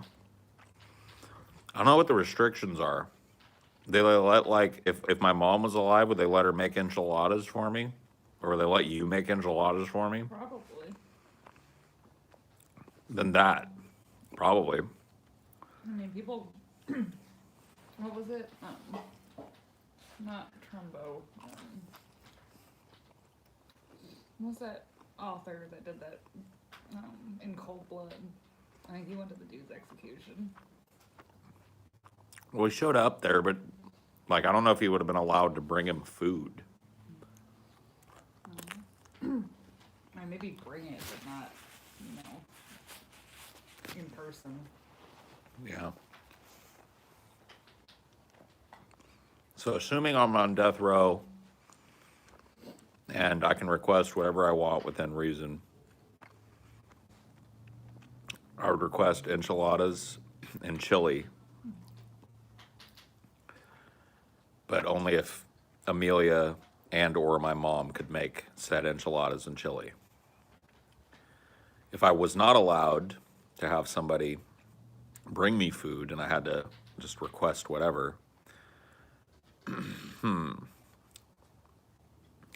I don't know what the restrictions are. They let, like, if my mom was alive, would they let her make enchiladas for me? Or would they let you make enchiladas for me? Probably. Then that. Probably. I mean, people. What was it? Not Trumbo. What was that author that did that in Cold Blood? I think he went to the dude's execution. Well, he showed up there, but, like, I don't know if he would have been allowed to bring him food. I maybe bring it, but not, in person. Yeah. So, assuming I'm on death row and I can request whatever I want within reason, I would request enchiladas and chili, but only if Amelia and or my mom could make said enchiladas and chili. If I was not allowed to have somebody bring me food and I had to just request whatever,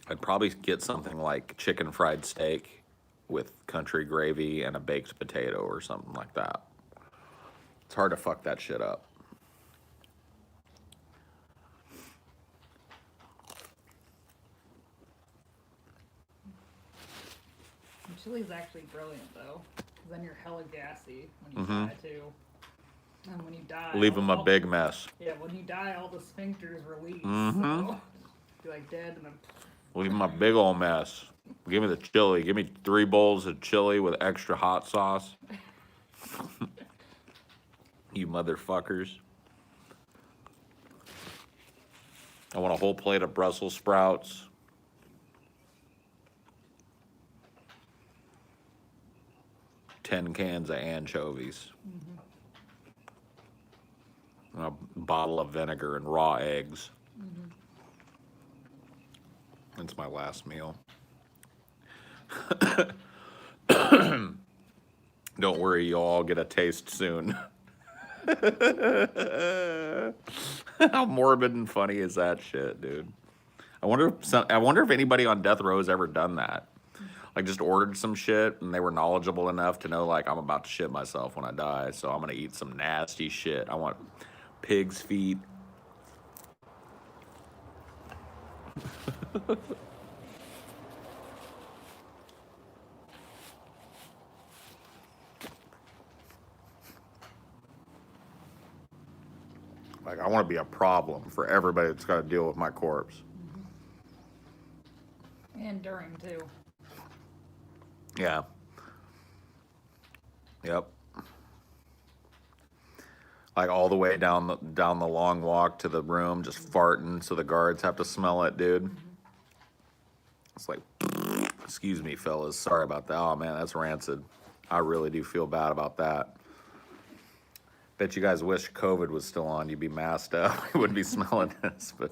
I'd probably get something like chicken fried steak with country gravy and a baked potato or something like that. It's hard to fuck that shit up. Chili's actually brilliant though, because then you're hella gassy when you die too. And when you die, Leave them a big mess. Yeah, when you die, all the sphincters release. So you're like dead, and then Leave them a big old mess. Give me the chili. Give me 3 bowls of chili with extra hot sauce. You motherfuckers. I want a whole plate of Brussels sprouts. Ten cans of anchovies. And a bottle of vinegar and raw eggs. That's my last meal. Don't worry, you'll all get a taste soon. How morbid and funny is that shit, dude? I wonder if anybody on death row has ever done that. Like, just ordered some shit and they were knowledgeable enough to know, like, I'm about to shit myself when I die, so I'm gonna eat some nasty shit. I want pig's feet. Like, I want to be a problem for everybody that's got to deal with my corpse. And during too. Yeah. Yep. Like all the way down the long walk to the room, just farting, so the guards have to smell it, dude. It's like, excuse me, fellas, sorry about that. Oh man, that's rancid. I really do feel bad about that. Bet you guys wish COVID was still on. You'd be masked up. You wouldn't be smelling this, but.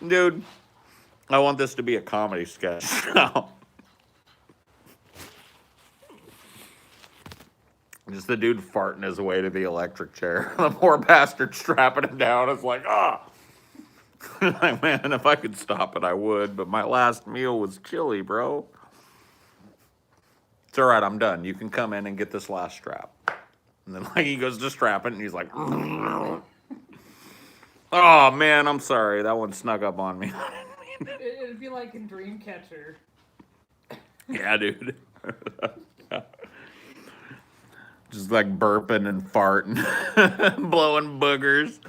Dude, I want this to be a comedy sketch now. Just the dude farting his way to the electric chair. The poor bastard strapping him down is like, ah. Like, man, if I could stop it, I would. But my last meal was chili, bro. It's all right, I'm done. You can come in and get this last strap. And then like he goes to strap it, and he's like, oh man, I'm sorry. That one snuck up on me. It'd be like in Dreamcatcher. Yeah, dude. Just like burping and farting, blowing boogers.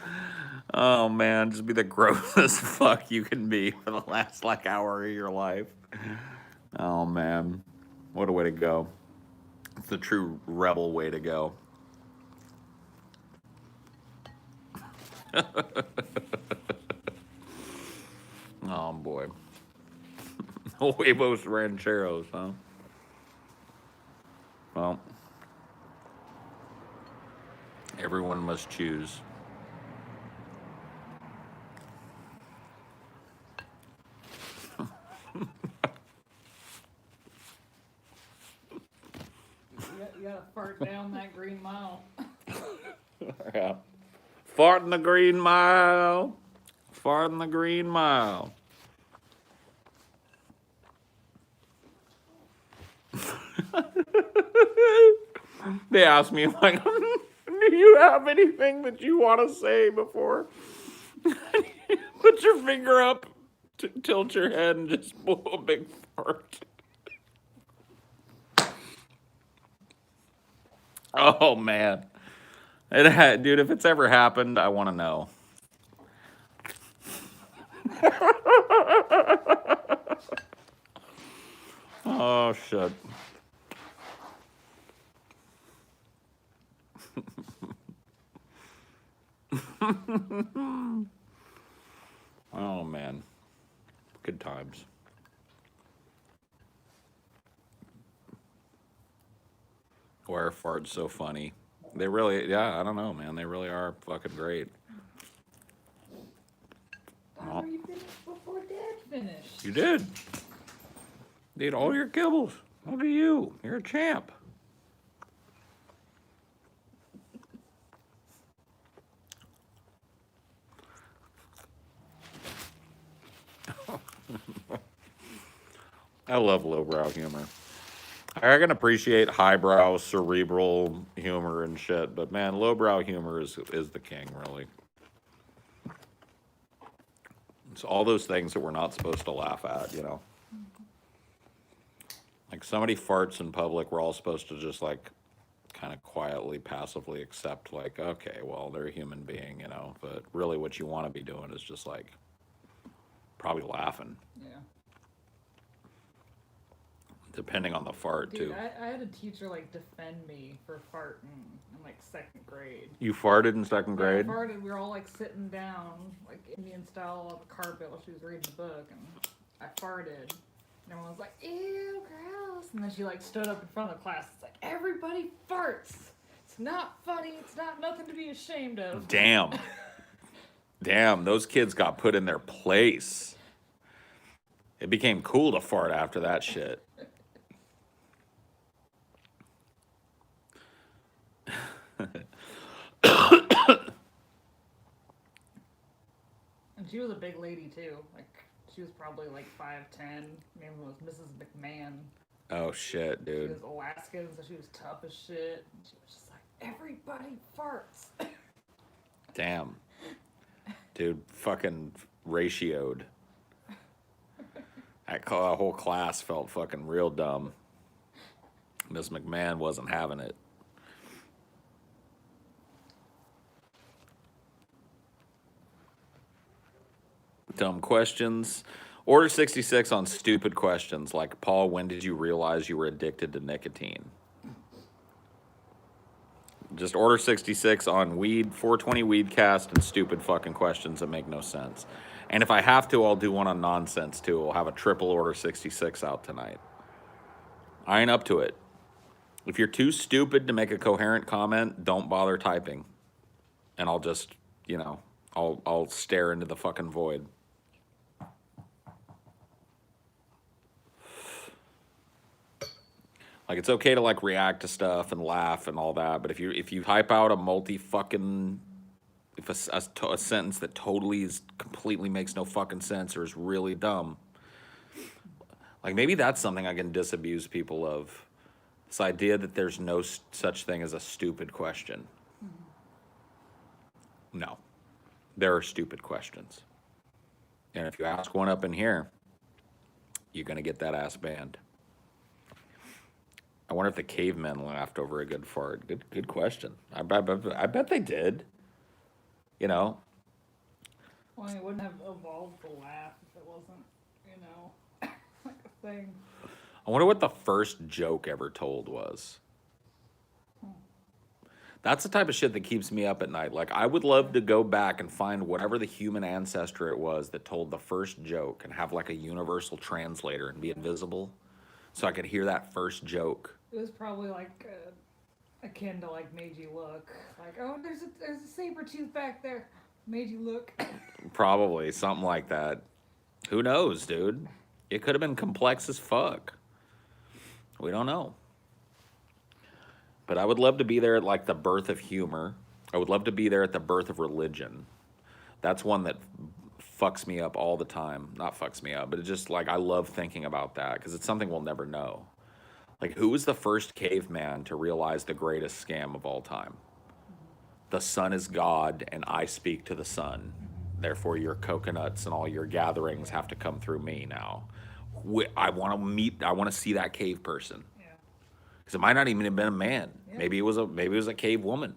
Oh man, just be the grossest fuck you can be for the last like hour of your life. Oh man, what a way to go. It's the true rebel way to go. Oh boy. Huevos rancheros, huh? Well, everyone must choose. You gotta fart down that Green Mile. Yeah. Fart in the Green Mile. Fart in the Green Mile. They asked me, like, do you have anything that you want to say before? Put your finger up, tilt your head, and just blow a big fart. Oh, man. Dude, if it's ever happened, I want to know. Oh, shit. Oh, man. Good times. Why are farts so funny? They really, yeah, I don't know, man. They really are fucking great. Bobber, you finished before Dad finished. You did. Did all your kibbles. Look at you. You're a champ. I love lowbrow humor. I can appreciate highbrow, cerebral humor and shit, but man, lowbrow humor is the king, really. It's all those things that we're not supposed to laugh at, you know. Like somebody farts in public, we're all supposed to just like kind of quietly, passively accept, like, okay, well, they're a human being, you know. But really, what you want to be doing is just like probably laughing. Yeah. Depending on the fart, Dude, too. I had a teacher like defend me for farting in like second grade. You farted in second grade? Yeah, I farted. We were all like sitting down, like Indian style, on the carpet while she was reading the book, and I farted. And everyone was like, "Ew, gross!" And then she like stood up in front of the class. It's like, everybody farts. It's not funny. It's not nothing to be ashamed of. Damn. Damn, those kids got put in their place. It became cool to fart after that shit. And she was a big lady too. Like she was probably like 5'10". Her name was Mrs. McMahon. Oh shit, She dude. was Alaskan, so she was tough as shit. And she was just like, everybody farts. Damn. Dude, fucking ratioed. That whole class felt fucking real dumb. Miss McMahon wasn't having it. Dumb questions. Order 66 on stupid questions like, Paul, when did you realize you were addicted to nicotine? Just order 66 on weed, 420 Weedcast, and stupid fucking questions that make no sense. And if I have to, I'll do one on nonsense too. We'll have a triple order 66 out tonight. I ain't up to it. If you're too stupid to make a coherent comment, don't bother typing. And I'll just, I'll stare into the fucking void. Like, it's okay to like react to stuff and laugh and all that, but if you type out a a sentence that totally is completely makes no fucking sense or is really dumb, like maybe that's something I can disabuse people of. This idea that there's no such thing as a stupid question. No, there are stupid questions, and if you ask one up in here, you're gonna get that ass banned. I wonder if the cavemen laughed over a good fart. Good question. I bet they did. Well, it wouldn't have evolved the laugh if it wasn't, like a thing. I wonder what the first joke ever told was. That's the type of shit that keeps me up at night. Like, I would love to go back and find whatever the human ancestor it was that told the first joke and have like a universal translator and be invisible so I could hear that first joke. It was probably like akin to like Made You Look. Like, oh, there's a saber tooth back there. Made you look. Probably something like that. Who knows, dude? It could have been complex as fuck. We don't know. But I would love to be there at like the birth of humor. I would love to be there at the birth of religion. That's one that fucks me up all the time. Not fucks me up, but it's just like I love thinking about that because it's something we'll never know. Like, who was the first caveman to realize the greatest scam of all time? The sun is God, and I speak to the sun. Therefore, your coconuts and all your gatherings have to come through me now. I want to see that cave person. Yeah. Because it might not even have been a man. Yeah. Maybe it was a cave woman.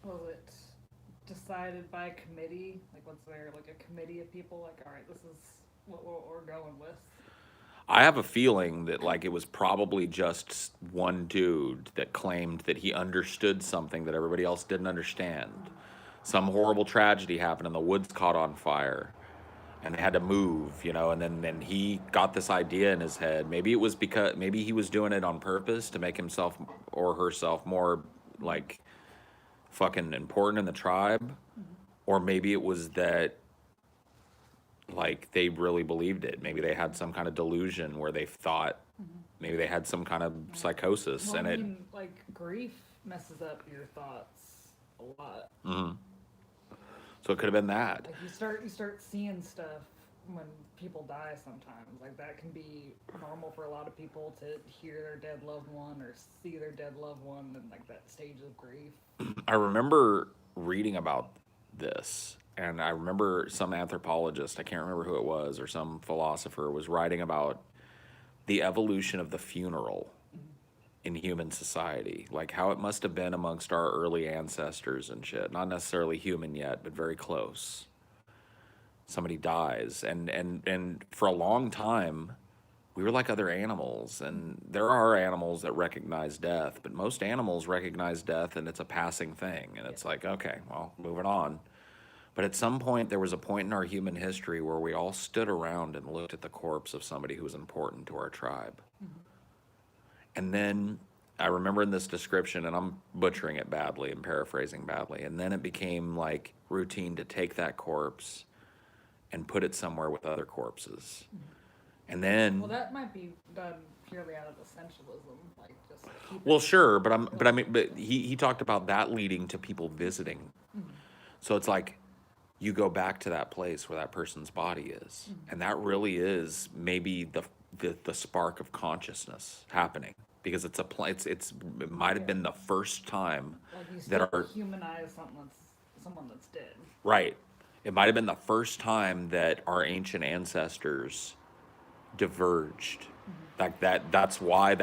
Was it decided by a committee? Like, was there like a committee of people? Like, all right, this is what we're going with. I have a feeling that like it was probably just one dude that claimed that he understood something that everybody else didn't understand. Some horrible tragedy happened and the woods caught on fire and they had to move, and then he got this idea in his head. Maybe it was because maybe he was doing it on purpose to make himself or herself more like fucking important in the tribe, or maybe it was that like they really believed it. Maybe they had some kind of delusion where they thought maybe they had some kind of psychosis, Well, and I mean, like grief messes up your thoughts a lot. So it could have been that. Like you start seeing stuff when people die sometimes. Like that can be normal for a lot of people to hear their dead loved one or see their dead loved one in like that stage of grief. I remember reading about this, and I remember some anthropologist, I can't remember who it was, or some philosopher was writing about the evolution of the funeral in human society, like how it must have been amongst our early ancestors and shit. Not necessarily human yet, but very close. Somebody dies, and for a long time, we were like other animals, and there are animals that recognize death, but most animals recognize death and it's a passing thing, and it's like, okay, well, moving on. But at some point, there was a point in our human history where we all stood around and looked at the corpse of somebody who was important to our tribe. And then I remember in this description, and I'm butchering it badly and paraphrasing badly, and then it became like routine to take that corpse and put it somewhere with other corpses. And then, Well, that might be done purely out of essentialism, like just keep well, it- sure, but he talked about that leading to people visiting. So it's like you go back to that place where that person's body is, and that really is maybe the spark of consciousness happening, because it's it might have been the first time like you that still our humanize someone that's dead. right. It might have been the first time that our ancient ancestors diverged. Like that. That's why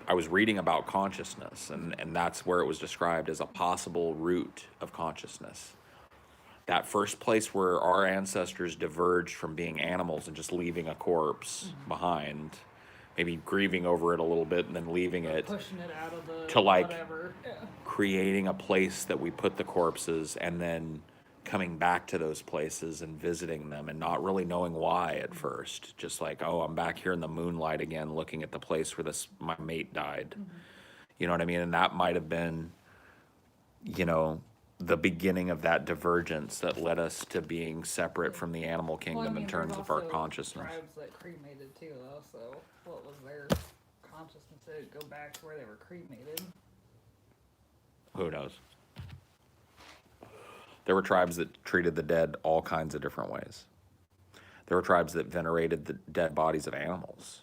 I was reading about consciousness, and that's where it was described as a possible root of consciousness. That first place where our ancestors diverged from being animals and just leaving a corpse behind, maybe grieving over it a little bit and then leaving it, Pushing it out of the to like whatever. Yeah. creating a place that we put the corpses and then coming back to those places and visiting them and not really knowing why at first. Just like, oh, I'm back here in the moonlight again, looking at the place where my mate died. You know what I mean? And that might have been, you know, the beginning of that divergence that led us to being separate from the animal kingdom Well, I mean, in terms there's of our also consciousness. Tribes that cremated too, though. So what was their consciousness? Did it go back to where they were cremated? Who knows? There were tribes that treated the dead all kinds of different ways. There were tribes that venerated the dead bodies of animals.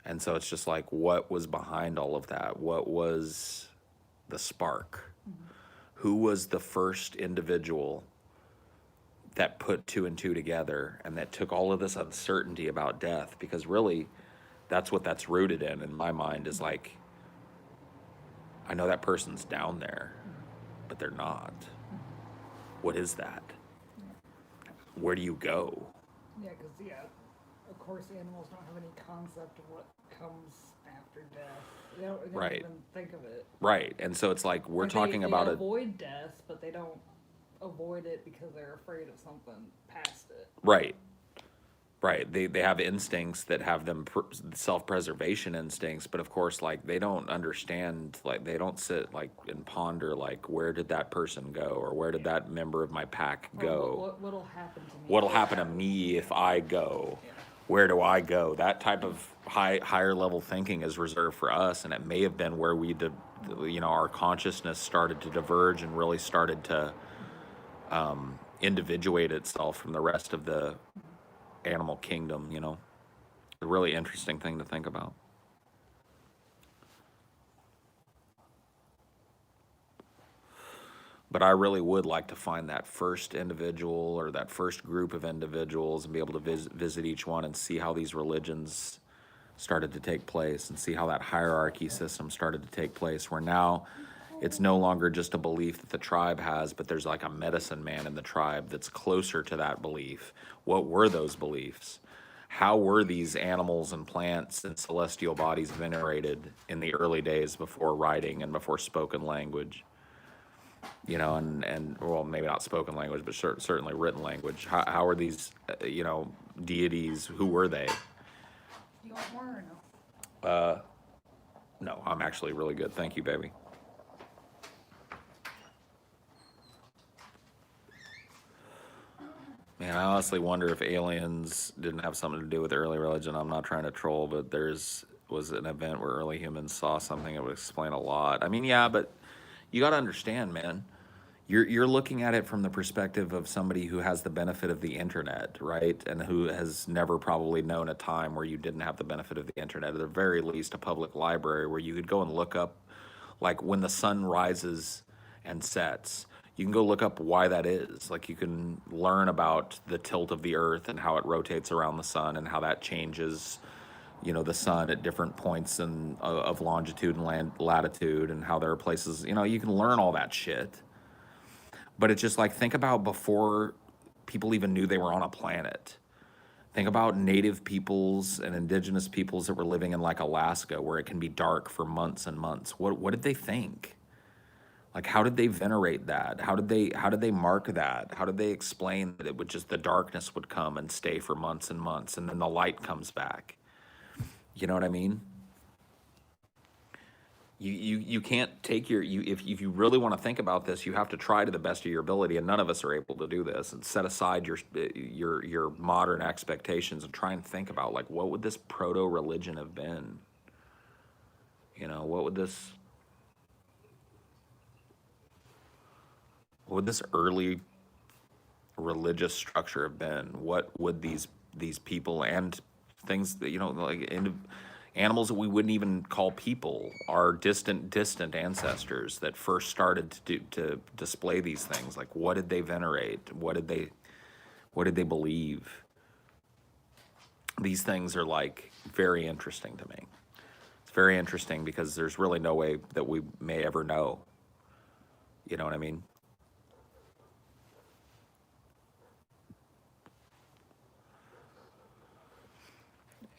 And so it's just like, what was behind all of that? What was the spark? Who was the first individual that put two and two together and that took all of this uncertainty about death? Because really, that's what that's rooted in my mind, is like, I know that person's down there, but they're not. What is that? Where do you go? Yeah, because of course, animals don't have any concept of what comes after death. They don't Right. even think of it. Right. And so it's like, we're Like, talking they about it. avoid death, but they don't avoid it because they're afraid of something past it. Right. Right. They have instincts that have them self-preservation instincts, but of course, like, they don't understand, like, they don't sit like and ponder like, where did that person go, or where did that member of my pack Or go? what'll happen to me? What'll happen to me if I go? Yeah. Where do I go? That type of higher level thinking is reserved for us, and it may have been where our consciousness started to diverge and really started to individuate itself from the rest of the animal kingdom. A really interesting thing to think about. But I really would like to find that first individual or that first group of individuals and be able to visit each one and see how these religions started to take place and see how that hierarchy system started to take place, where now it's no longer just a belief that the tribe has, but there's like a medicine man in the tribe that's closer to that belief. What were those beliefs? How were these animals and plants and celestial bodies venerated in the early days before writing and before spoken language? And well, maybe not spoken language, but certainly written language. How are these, deities, who were they? You want more or no? No, I'm actually really good. Thank you, baby. Man, I honestly wonder if aliens didn't have something to do with early religion. I'm not trying to troll, but was an event where early humans saw something that would explain a lot. I mean, yeah, but you got to understand, man. You're looking at it from the perspective of somebody who has the benefit of the internet, right? And who has never probably known a time where you didn't have the benefit of the internet. At the very least, a public library where you could go and look up, like, when the sun rises and sets. You can go look up why that is. Like, you can learn about the tilt of the earth and how it rotates around the sun and how that changes, the sun at different points of longitude and latitude, and how there are places, you can learn all that shit. But it's just like, think about before people even knew they were on a planet. Think about native peoples and indigenous peoples that were living in, like, Alaska, where it can be dark for months and months. What did they think? Like, how did they venerate that? How did they mark that? How did they explain that the darkness would come and stay for months and months, and then the light comes back? You know what I mean? You can't take if you really want to think about this, you have to try to the best of your ability, and none of us are able to do this, and set aside your modern expectations and try and think about, like, what would this proto-religion have been? What would this early religious structure have been? What would these people and things that, like, animals that we wouldn't even call people, our distant ancestors that first started to display these things? Like, what did they venerate? What did they believe? These things are, like, very interesting to me. It's very interesting because there's really no way that we may ever know. You know what I mean?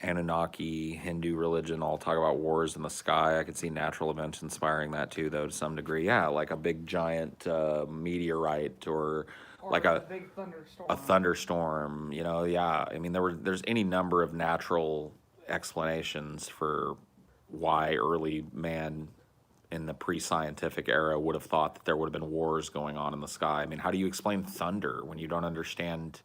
Anunnaki, Hindu religion all talk about wars in the sky. I could see natural events inspiring that too, though, to some degree. Yeah, like a big giant meteorite or like a big thunderstorm. a thunderstorm. You know, yeah. I mean, there's any number of natural explanations for why early man in the pre-scientific era would have thought that there would have been wars going on in the sky. I mean, how do you explain thunder when you don't understand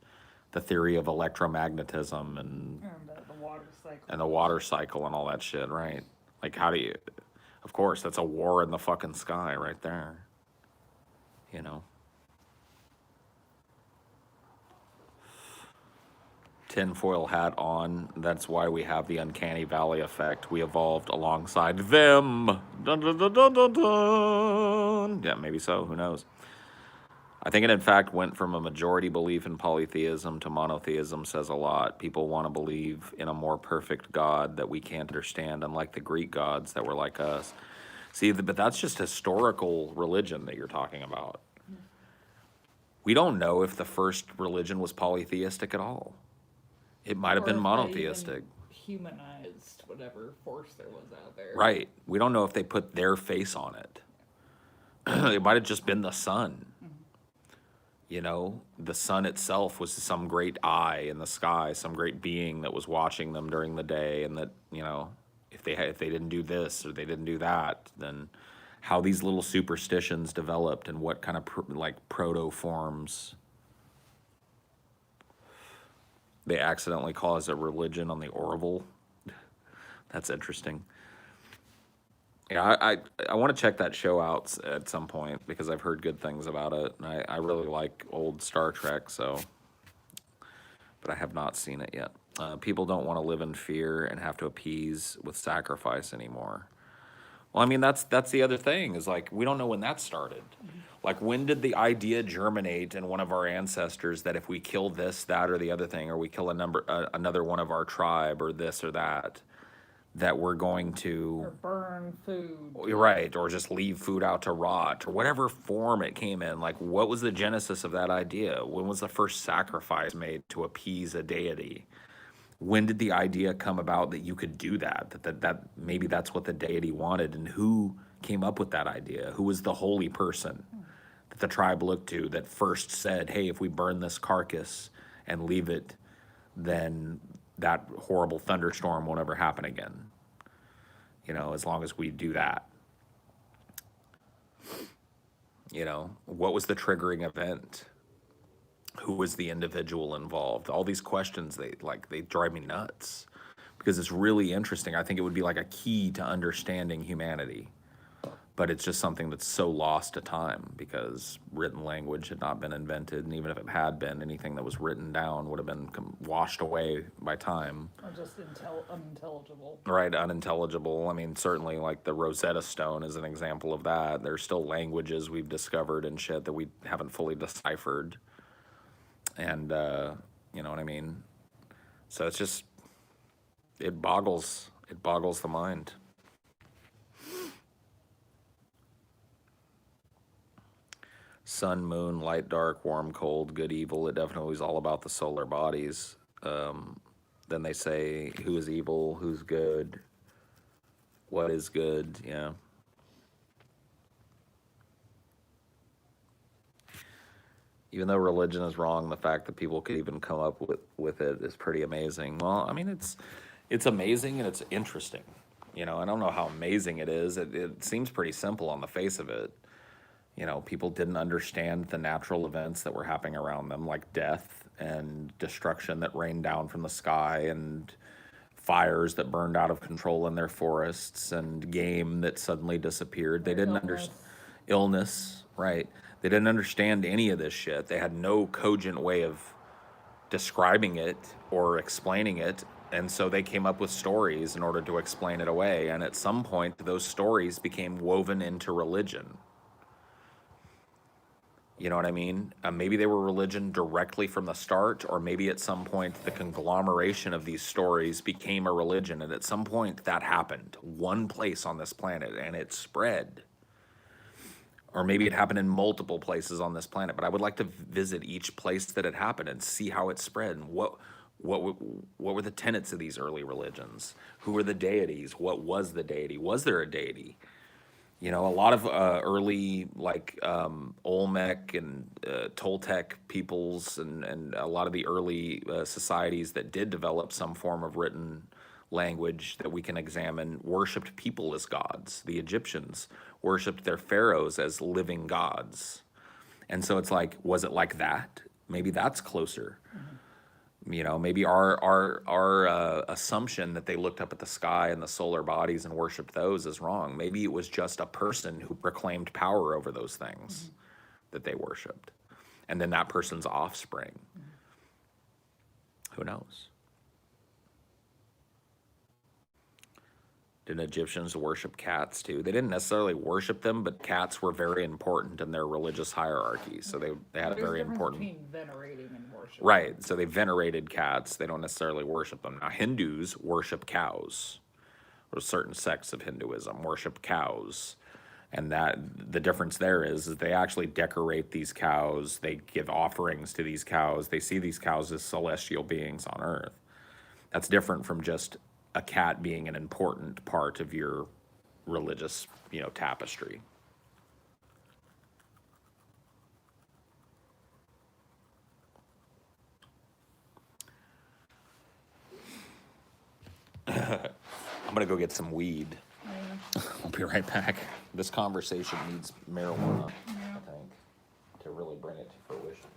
the theory of electromagnetism and the water cycle and the water cycle and all that shit, right? Like, how do you? Of course, that's a war in the fucking sky right there. You know. Tinfoil hat on. That's why we have the uncanny valley effect. We evolved alongside them. Dun, dun, dun, dun, dun, dun. Yeah, maybe so. Who knows? I think it, in fact, went from a majority belief in polytheism to monotheism says a lot. People want to believe in a more perfect God that we can't understand, unlike the Greek gods that were like us. See, but that's just historical religion that you're talking about. We don't know if the first religion was polytheistic at all. It might have been monotheistic. Humanized whatever force there was out there. Right. We don't know if they put their face on it. It might have just been the sun. You know, the sun itself was some great eye in the sky, some great being that was watching them during the day, and that, you know, if they didn't do this or they didn't do that, then how these little superstitions developed and what kind of proto forms they accidentally cause a religion on the Orville. That's interesting. Yeah, I want to check that show out at some point because I've heard good things about it. And I really like old Star Trek, but I have not seen it yet. People don't want to live in fear and have to appease with sacrifice anymore. Well, I mean, that's the other thing is like, we don't know when that started. Like, when did the idea germinate in one of our ancestors that if we kill this, that, or the other thing, or we kill another one of our tribe or this or that we're going to... Or burn food. Right, or just leave food out to rot, or whatever form it came in. Like, what was the genesis of that idea? When was the first sacrifice made to appease a deity? When did the idea come about that you could do that? That maybe that's what the deity wanted, and who came up with that idea? Who was the holy person that the tribe looked to that first said, hey, if we burn this carcass and leave it, then that horrible thunderstorm won't ever happen again. You know, as long as we do that. You know, what was the triggering event? Who was the individual involved? All these questions, they drive me nuts because it's really interesting. I think it would be like a key to understanding humanity, but it's just something that's so lost to time because written language had not been invented, and even if it had been, anything that was written down would have been washed away by time. Or just unintelligible. Right, unintelligible. I mean, certainly like the Rosetta Stone is an example of that. There's still languages we've discovered and shit that we haven't fully deciphered. And, you know what I mean? So it's just, it boggles the mind. Sun, moon, light, dark, warm, cold, good, evil. It definitely is all about the solar bodies. Then they say who is evil, who's good, what is good, yeah. Even though religion is wrong, the fact that people could even come up with it is pretty amazing. Well, I mean, it's amazing and it's interesting. You know, I don't know how amazing it is. It seems pretty simple on the face of it. You know, people didn't understand the natural events that were happening around them, like death and destruction that rained down from the sky and fires that burned out of control in their forests and game that suddenly disappeared. They didn't understand illness, right? They didn't understand any of this shit. They had no cogent way of describing it or explaining it. And so they came up with stories in order to explain it away. And at some point, those stories became woven into religion. You know what I mean? Maybe they were religion directly from the start, or maybe at some point the conglomeration of these stories became a religion, and at some point that happened, one place on this planet, and it spread. Or maybe it happened in multiple places on this planet. But I would like to visit each place that it happened and see how it spread and what were the tenets of these early religions? Who were the deities? What was the deity? Was there a deity? You know, a lot of early, like Olmec and Toltec peoples, and a lot of the early societies that did develop some form of written language that we can examine, worshipped people as gods. The Egyptians worshipped their pharaohs as living gods. And so it's like, was it like that? Maybe that's closer. You know, maybe our assumption that they looked up at the sky and the solar bodies and worshipped those is wrong. Maybe it was just a person who proclaimed power over those things that they worshipped, and then that person's offspring. Who knows? Did Egyptians worship cats too? They didn't necessarily worship them, but cats were very important in their religious hierarchy. So they had a There's very difference important. between venerating and worship. Right. So they venerated cats. They don't necessarily worship them. Now, Hindus worship cows. Or certain sects of Hinduism worship cows. And that the difference there is they actually decorate these cows. They give offerings to these cows. They see these cows as celestial beings on earth. That's different from just a cat being an important part of your religious, tapestry. I'm gonna go get some weed. Yeah. I'll be right back. This conversation needs marijuana, Yeah. I think, to really bring it to fruition.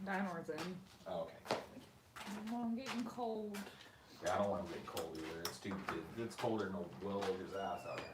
Dinor's in. Oh, okay. Well, I'm getting cold. Yeah, I don't want to get cold either. It's colder than a Will Oger's ass out here.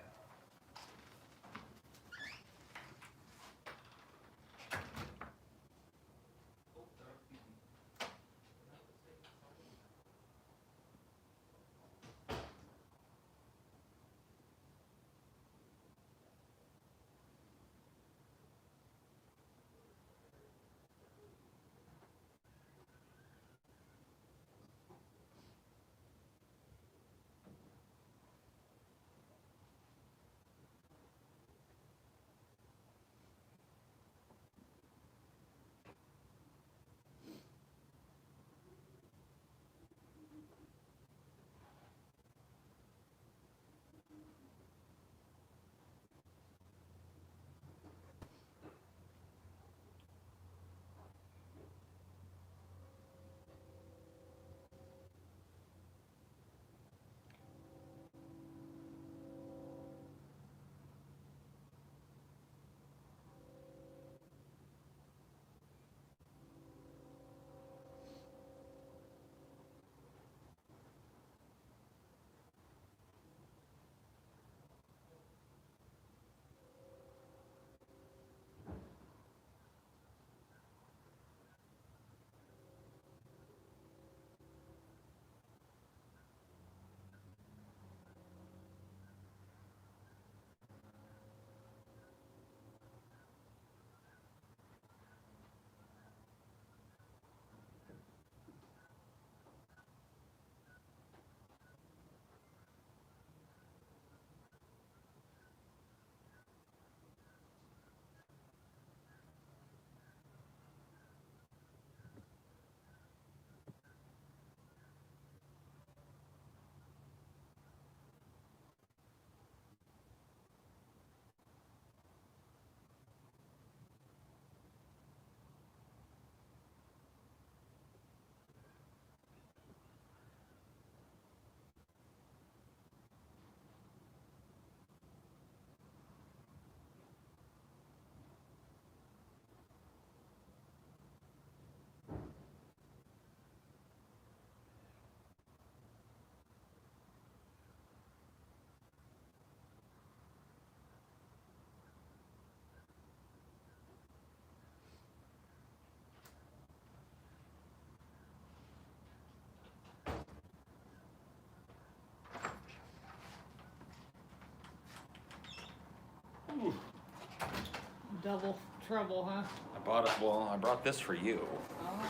Double trouble, huh? I brought this for you. Oh.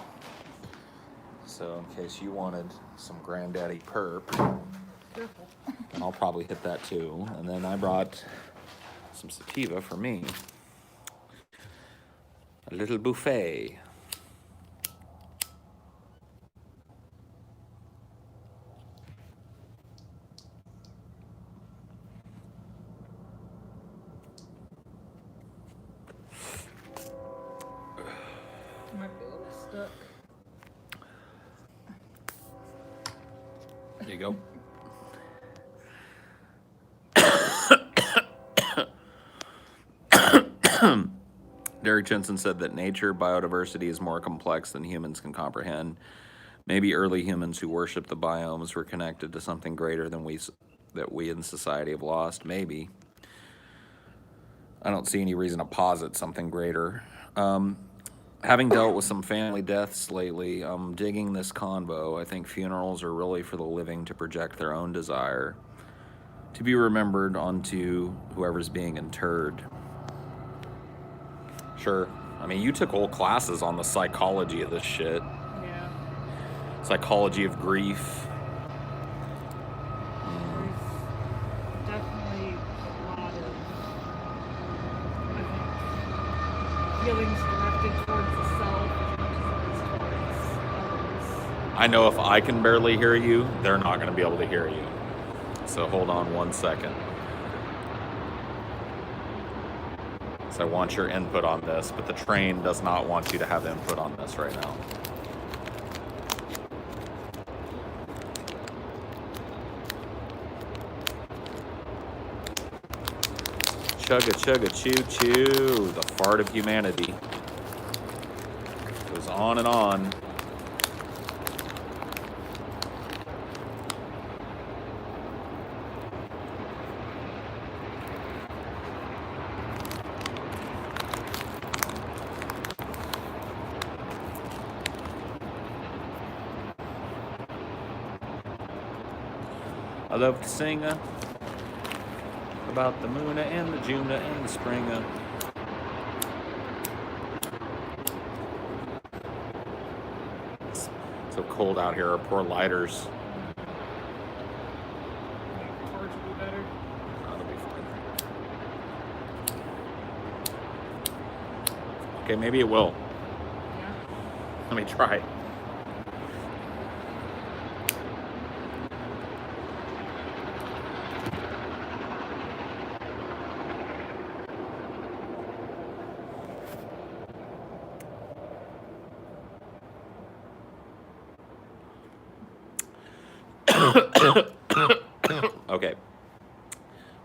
So in case you wanted some granddaddy perp, Careful. and I'll probably hit that too. And then I brought some sativa for me. A little buffet. Might be a little stuck. There you go. Derek Jensen said that nature biodiversity is more complex than humans can comprehend. Maybe early humans who worship the biomes were connected to something greater than that we in society have lost. Maybe. I don't see any reason to posit something greater. Having dealt with some family deaths lately, I'm digging this convo. I think funerals are really for the living to project their own desire to be remembered onto whoever's being interred. Sure. I mean, you took whole classes on the psychology of this shit. Yeah. Psychology of grief. There's definitely a lot of, I think, feelings directed towards the self as much as it is towards others. I know if I can barely hear you, they're not going to be able to hear you. So hold on 1 second. So I want your input on this, but the train does not want you to have input on this right now. Chugga chugga choo choo, the fart of humanity. Goes on and on. I love to sing about the Moona and the Juna and the Springa. It's so cold out here. Our poor lighters. Torch would be better. That'll be fine. Okay, maybe it will. Yeah. Let me try. Okay.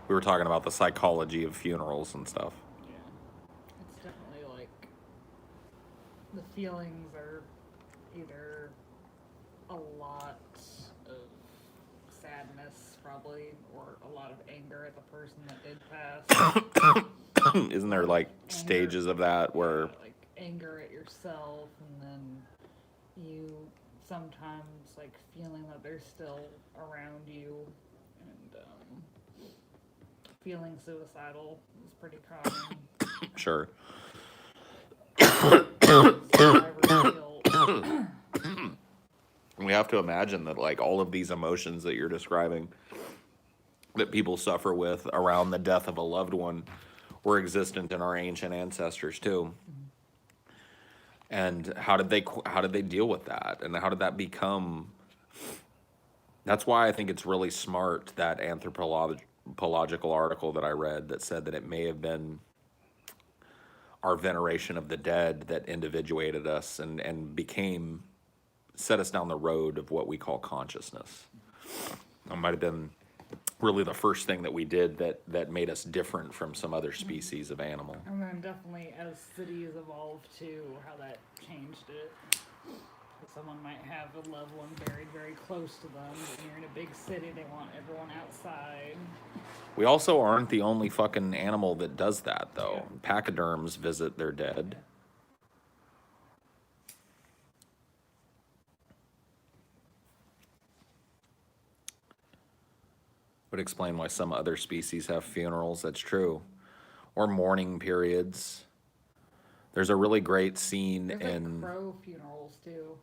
We were talking about the psychology of funerals and stuff. Yeah. It's definitely like the feelings are either a lot of sadness, probably, or a lot of anger at the person that did pass. Isn't there like stages of that where Yeah, like anger at yourself, and then you sometimes like feeling that they're still around you, and feeling suicidal is pretty common. sure. Survivor's guilt. We have to imagine that like all of these emotions that you're describing that people suffer with around the death of a loved one were existent in our ancient ancestors too. And how did they deal with that? And how did that become? That's why I think it's really smart, that anthropological article that I read that said that it may have been our veneration of the dead that individuated us and set us down the road of what we call consciousness. That might have been really the first thing that we did that made us different from some other species of animal. And then definitely as cities evolved too, how that changed it. Someone might have a loved one buried very close to them, but when you're in a big city, they want everyone outside. We also aren't the only fucking animal that does that, though. Yeah. Pachyderms visit their dead. Would explain why some other species have funerals. That's true. Or mourning periods There's a really great scene There's in, crow funerals too.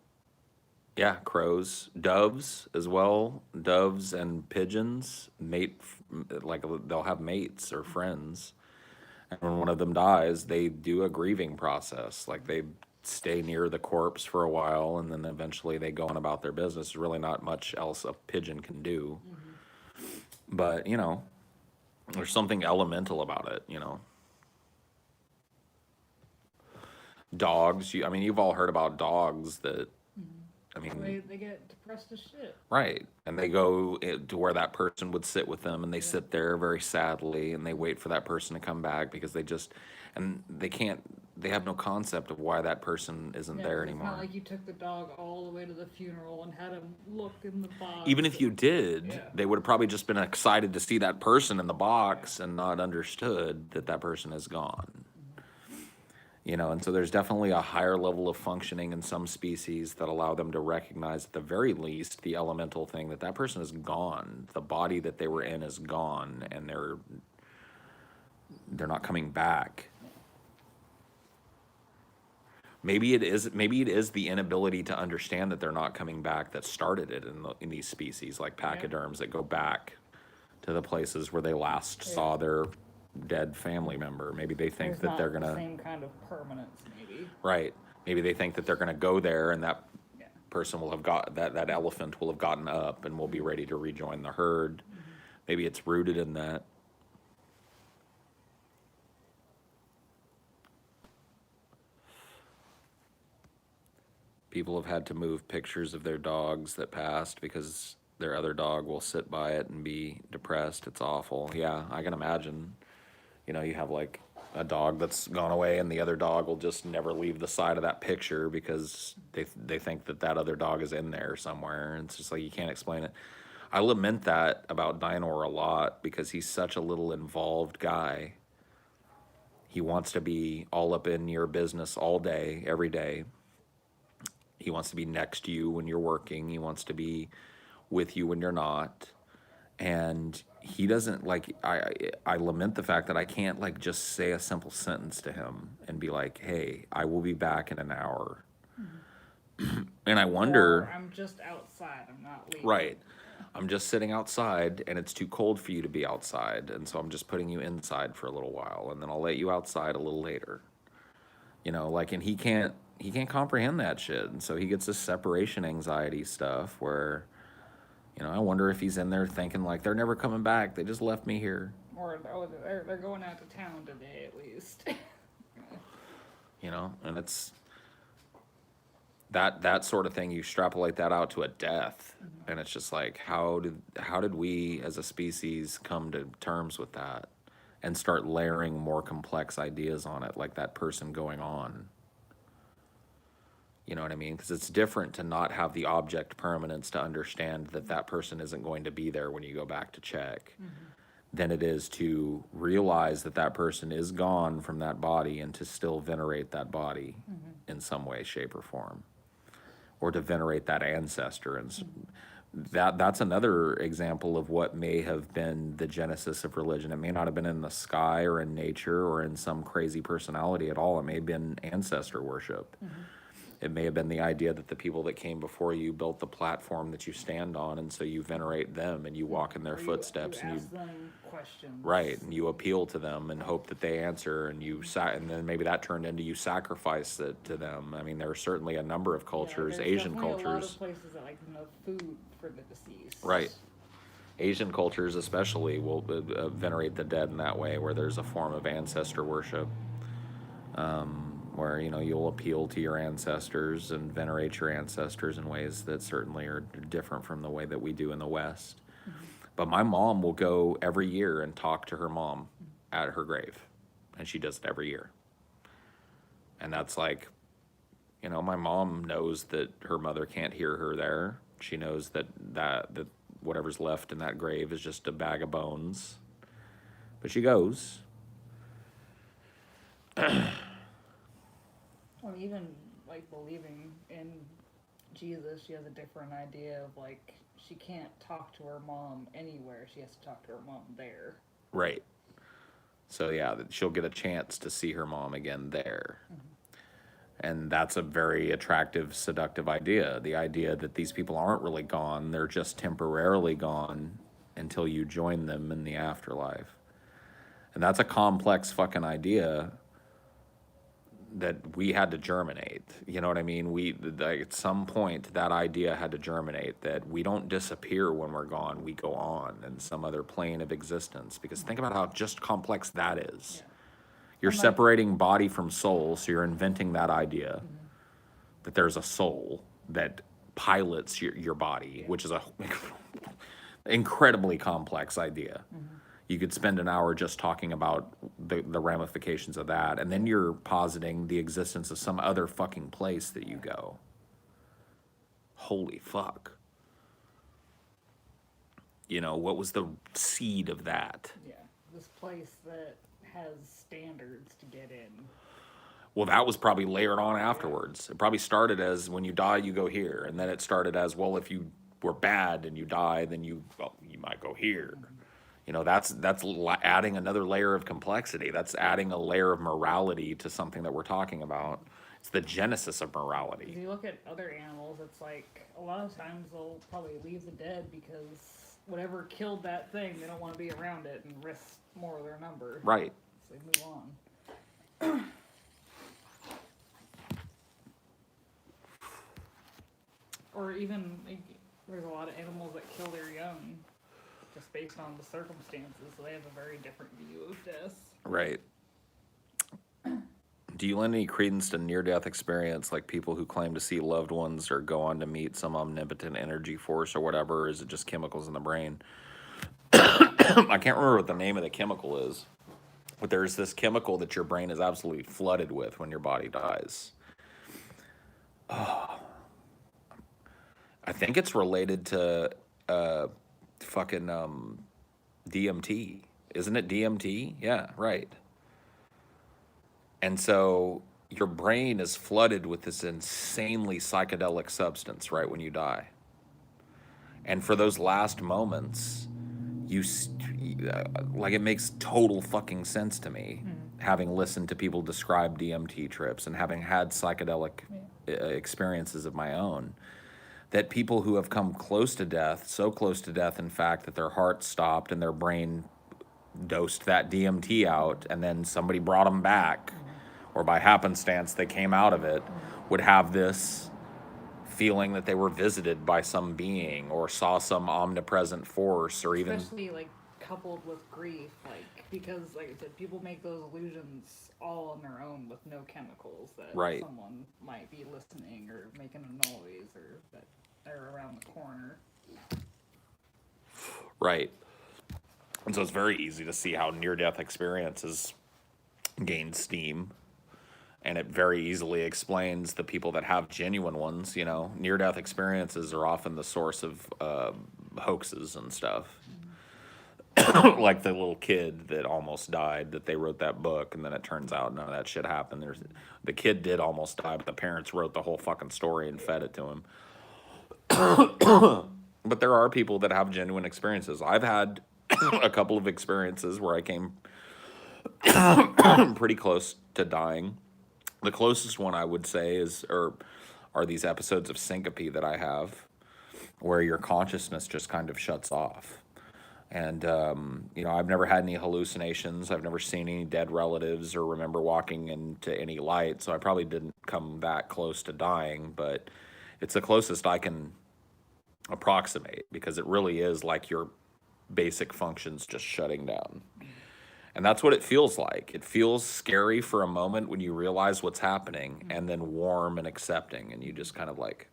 yeah, crows, doves as well. Doves and pigeons like they'll have mates or friends. And when one of them dies, they do a grieving process. Like they stay near the corpse for a while and then eventually they go on about their business. There's really not much else a pigeon can do. But, there's something elemental about it. Dogs, I mean, you've all heard about dogs that, I mean, They get depressed as shit. right. And they go to where that person would sit with them and they sit there very sadly and they wait for that person to come back because and they have no concept of why that person isn't Yeah, there it's anymore. not like you took the dog all the way to the funeral and had him look in the box. Even if you did, Yeah. they would have probably just been excited to see that person in the box and not understood that that person is gone. And so there's definitely a higher level of functioning in some species that allow them to recognize at the very least the elemental thing that that person is gone. The body that they were in is gone and they're not coming back. Maybe it is the inability to understand that they're not coming back that started it in these species like pachyderms that go back to the places where they last saw their dead family member. Maybe they think There's that not they're the gonna same kind of permanence, maybe. right. Maybe they think that they're gonna go there and that Yeah. person will have got that elephant will have gotten up and will be ready to rejoin the herd. Maybe it's rooted in that. People have had to move pictures of their dogs that passed because their other dog will sit by it and be depressed. It's awful. Yeah, I can imagine. You have like a dog that's gone away and the other dog will just never leave the side of that picture because they think that other dog is in there somewhere. And it's just like you can't explain it. I lament that about Dinor a lot because he's such a little involved guy. He wants to be all up in your business all day, every day. He wants to be next to you when you're working. He wants to be with you when you're not. And he doesn't like I lament the fact that I can't like just say a simple sentence to him and be like, "Hey, I will be back in an hour." And I wonder, Or I'm just outside. I'm not leaving. right. I'm just sitting outside and it's too cold for you to be outside, and so I'm just putting you inside for a little while and then I'll let you outside a little later. And he can't comprehend that shit. And so he gets this separation anxiety stuff where, I wonder if he's in there thinking like they're never coming back. They just left me here. Or they're going out to town today at least. And it's that sort of thing. You extrapolate that out to a death, and it's just like how did we as a species come to terms with that and start layering more complex ideas on it, like that person going on? You know what I mean? Because it's different to not have the object permanence to understand that that person isn't going to be there when you go back to check, than it is to realize that that person is gone from that body and to still venerate that body in some way, shape, or form, or to venerate that ancestor. And that's another example of what may have been the genesis of religion. It may not have been in the sky or in nature or in some crazy personality at all. It may have been ancestor worship. It may have been the idea that the people that came before you built the platform that you stand on, and so you venerate them and you walk in their footsteps you and ask them questions. right, and you appeal to them and hope that they answer, and and then maybe that turned into you sacrifice it to them. I mean, there are certainly a number of cultures, there's Asian definitely cultures, a lot of places that food for the deceased. right? Asian cultures especially will venerate the dead in that way, where there's a form of ancestor worship. Where you'll appeal to your ancestors and venerate your ancestors in ways that certainly are different from the way that we do in the West. But my mom will go every year and talk to her mom at her grave, and she does it every year. And that's like, my mom knows that her mother can't hear her there. She knows that whatever's left in that grave is just a bag of bones. But she goes. Well, even like believing in Jesus, she has a different idea of like she can't talk to her mom anywhere. She has to talk to her mom there. Right. So yeah, she'll get a chance to see her mom again there. And that's a very attractive, seductive idea. The idea that these people aren't really gone, they're just temporarily gone until you join them in the afterlife. And that's a complex fucking idea that we had to germinate. You know what I mean? At some point, that idea had to germinate that we don't disappear when we're gone. We go on in some other plane of existence. Because think about how just complex that is. Yeah. You're And, like, separating body from soul, so you're inventing that idea that there's a soul that pilots your body, which is a incredibly complex idea. You could spend an hour just talking about the ramifications of that, and then you're positing the existence of some other fucking place that you go. Holy fuck. You know, what was the seed of that? Yeah, this place that has standards to get in. Well, that was probably layered on afterwards. It probably started as when you die, you go here. And then it started as, well, if you were bad and you die, then you might go here. You know, that's adding another layer of complexity. That's adding a layer of morality to something that we're talking about. It's the genesis of If morality. you look at other animals, it's like a lot of times they'll probably leave the dead because whatever killed that thing, they don't want to be around it and risk more of their number. Right. So they move on. Or even, like, there's a lot of animals that kill their young just based on the circumstances, so they have a very different view of death. Right. Do you lend any credence to near-death experience, like people who claim to see loved ones or go on to meet some omnipotent energy force or whatever, or is it just chemicals in the brain? I can't remember what the name of the chemical is, but there's this chemical that your brain is absolutely flooded with when your body dies. I think it's related to fucking DMT. Isn't it DMT? Yeah, right. And so your brain is flooded with this insanely psychedelic substance right when you die. And for those last moments, like, it makes total fucking sense to me, having listened to people describe DMT trips and having had psychedelic experiences of my own, that people who have come close to death, so close to death, in fact, that their heart stopped and their brain dosed that DMT out, and then somebody brought them back, or by happenstance they came out of it, would have this feeling that they were visited by some being or saw some omnipresent force, or even Especially, like, coupled with grief, like, because, like I said, people make those illusions all on their own with no chemicals, that Right. someone might be listening or making a noise or that they're around the corner. right. And so it's very easy to see how near-death experiences gain steam, and it very easily explains the people that have genuine ones. You know, near-death experiences are often the source of hoaxes and stuff. Like the little kid that almost died, that they wrote that book, and then it turns out none of that shit happened. The kid did almost die, but the parents wrote the whole fucking story and fed it to him. But there are people that have genuine experiences. I've had a couple of experiences where I came pretty close to dying. The closest one I would say are these episodes of syncope that I have, where your consciousness just kind of shuts off. And, you know, I've never had any hallucinations. I've never seen any dead relatives or remember walking into any light. So I probably didn't come that close to dying, but it's the closest I can approximate, because it really is like your basic functions just shutting down. And that's what it feels like. It feels scary for a moment when you realize what's happening, and then warm and accepting, and you just kind of like...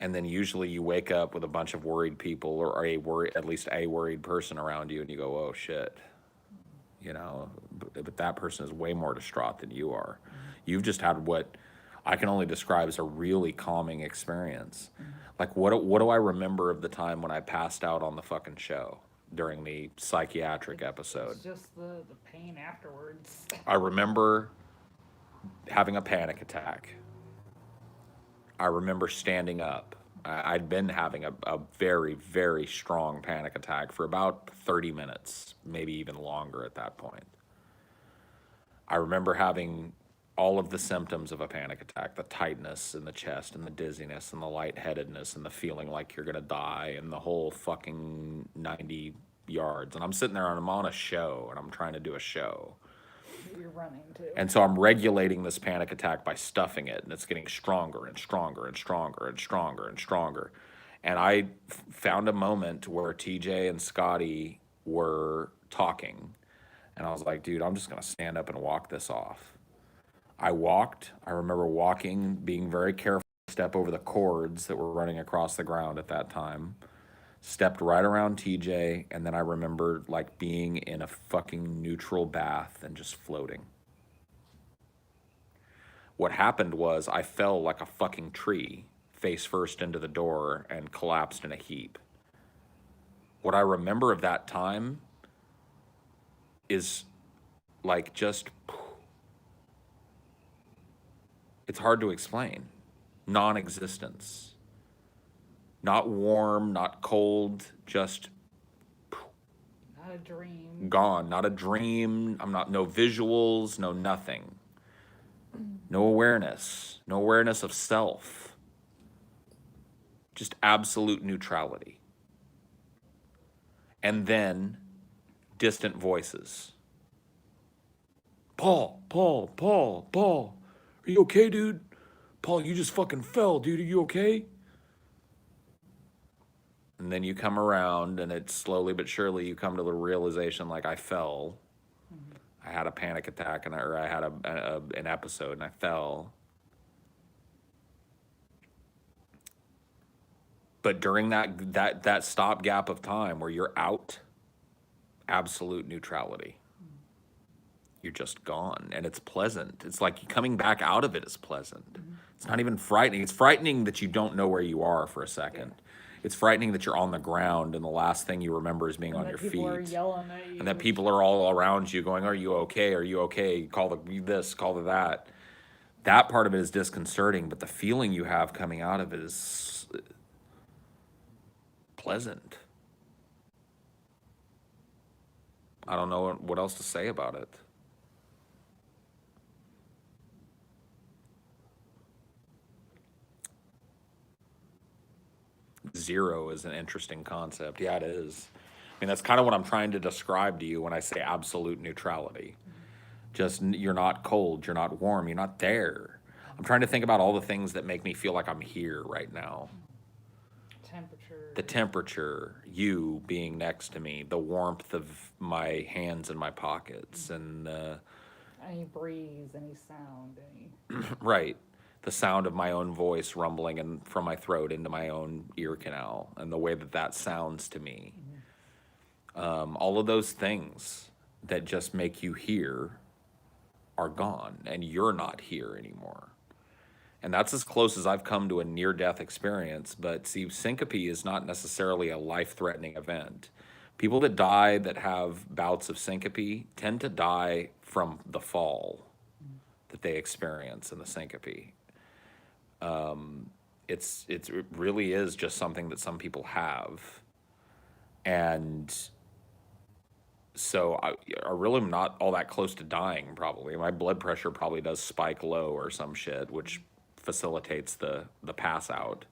And then usually you wake up with a bunch of worried people, or at least a worried person around you, and you go, oh shit. You know, but that person is way more distraught than you are. You've just had what I can only describe as a really calming experience. Like, what do I remember of the time when I passed out on the fucking show during the psychiatric episode? It's just the pain afterwards. I remember having a panic attack. I remember standing up. I'd been having a very, very strong panic attack for about 30 minutes, maybe even longer at that point. I remember having all of the symptoms of a panic attack, the tightness in the chest and the dizziness and the lightheadedness and the feeling like you're going to die and the whole fucking 90 yards. And I'm sitting there and I'm on a show and I'm trying to do a show. You're running too. And so I'm regulating this panic attack by stuffing it, and it's getting stronger and stronger and stronger and stronger and stronger. And I found a moment where TJ and Scotty were talking, and I was like, dude, I'm just going to stand up and walk this off. I walked. I remember walking, being very careful to step over the cords that were running across the ground at that time. Stepped right around TJ, and then I remember like being in a fucking neutral bath and just floating. What happened was I fell like a fucking tree, face first into the door, and collapsed in a heap. What I remember of that time is like just, it's hard to explain. Non-existence. Not warm, not cold, just Not a dream. gone. Not a dream. No visuals, no nothing. No awareness. No awareness of self. Just absolute neutrality. And then distant voices. Paul, are you okay, dude? Paul, you just fucking fell, dude. Are you okay? And then you come around, and it's slowly but surely you come to the realization, like, I fell. I had a panic attack, or I had an episode, and I fell. But during that stopgap of time where you're out, absolute neutrality. You're just gone, and it's pleasant. It's like coming back out of it is pleasant. It's not even frightening. It's frightening that you don't know where you are for a second. It's frightening that you're on the ground and the last thing you remember is being on your feet. People are yelling at you. And that people are all around you going, are you okay? Are you okay? Call the this, call the that. That part of it is disconcerting, but the feeling you have coming out of it is pleasant. I don't know what else to say about it. Zero is an interesting concept. Yeah, it is. I mean, that's kind of what I'm trying to describe to you when I say absolute neutrality. Just you're not cold, you're not warm, you're not there. I'm trying to think about all the things that make me feel like I'm here right now. Temperature. The temperature, you being next to me, the warmth of my hands in my pockets, and any breeze, any sound, any. right. The sound of my own voice rumbling from my throat into my own ear canal, and the way that sounds to me. All of those things that just make you here are gone, and you're not here anymore. And that's as close as I've come to a near-death experience. But see, syncope is not necessarily a life-threatening event. People that die that have bouts of syncope tend to die from the fall that they experience in the syncope. It really is just something that some people have. And so I really am not all that close to dying, probably. My blood pressure probably does spike low or some shit, which facilitates the pass out.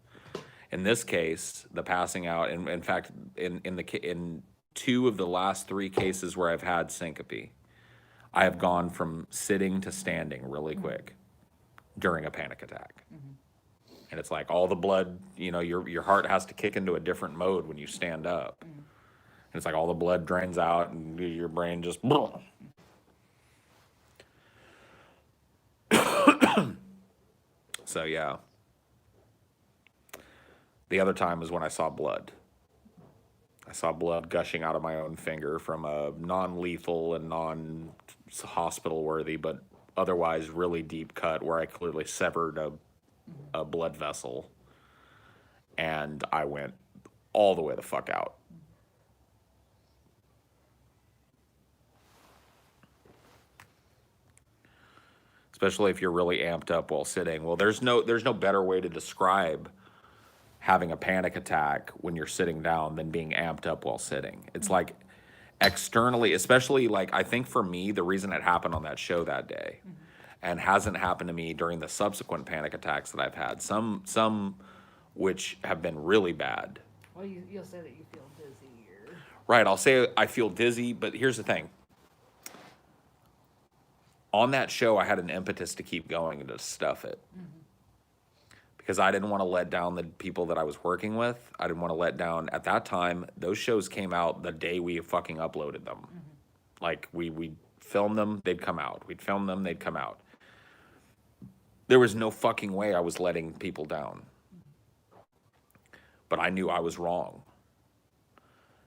In this case, the passing out, in fact, in 2 of the last 3 cases where I've had syncope, I have gone from sitting to standing really quick during a panic attack. And it's like all the blood, your heart has to kick into a different mode when you stand up. And it's like all the blood drains out and your brain just... So, yeah. The other time was when I saw blood. I saw blood gushing out of my own finger from a non-lethal and non-hospital worthy, but otherwise really deep cut where I clearly severed a blood vessel. And I went all the way the fuck out. Especially if you're really amped up while sitting. Well, there's no better way to describe having a panic attack when you're sitting down than being amped up while sitting. It's like externally, especially like I think for me, the reason it happened on that show that day and hasn't happened to me during the subsequent panic attacks that I've had, some which have been really bad. Well, you'll say that you feel dizzy or. Right, I'll say I feel dizzy, but here's the thing. On that show, I had an impetus to keep going and to stuff it. Because I didn't want to let down the people that I was working with. I didn't want to let down, at that time, those shows came out the day we fucking uploaded them. Like, we'd film them, they'd come out. We'd film them, they'd come out. There was no fucking way I was letting people down. But I knew I was wrong.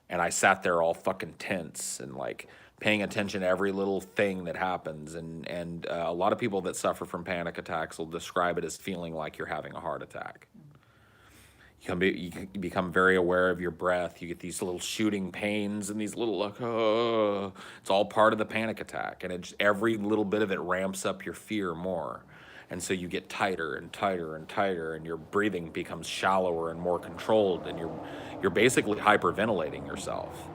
And I sat there all fucking tense and like paying attention to every little thing that happens. And a lot of people that suffer from panic attacks will describe it as feeling like you're having a heart attack. You become very aware of your breath. You get these little shooting pains and these little like, it's all part of the panic attack. And it's every little bit of it ramps up your fear more. And so you get tighter and tighter and tighter, and your breathing becomes shallower and more controlled, and you're basically hyperventilating yourself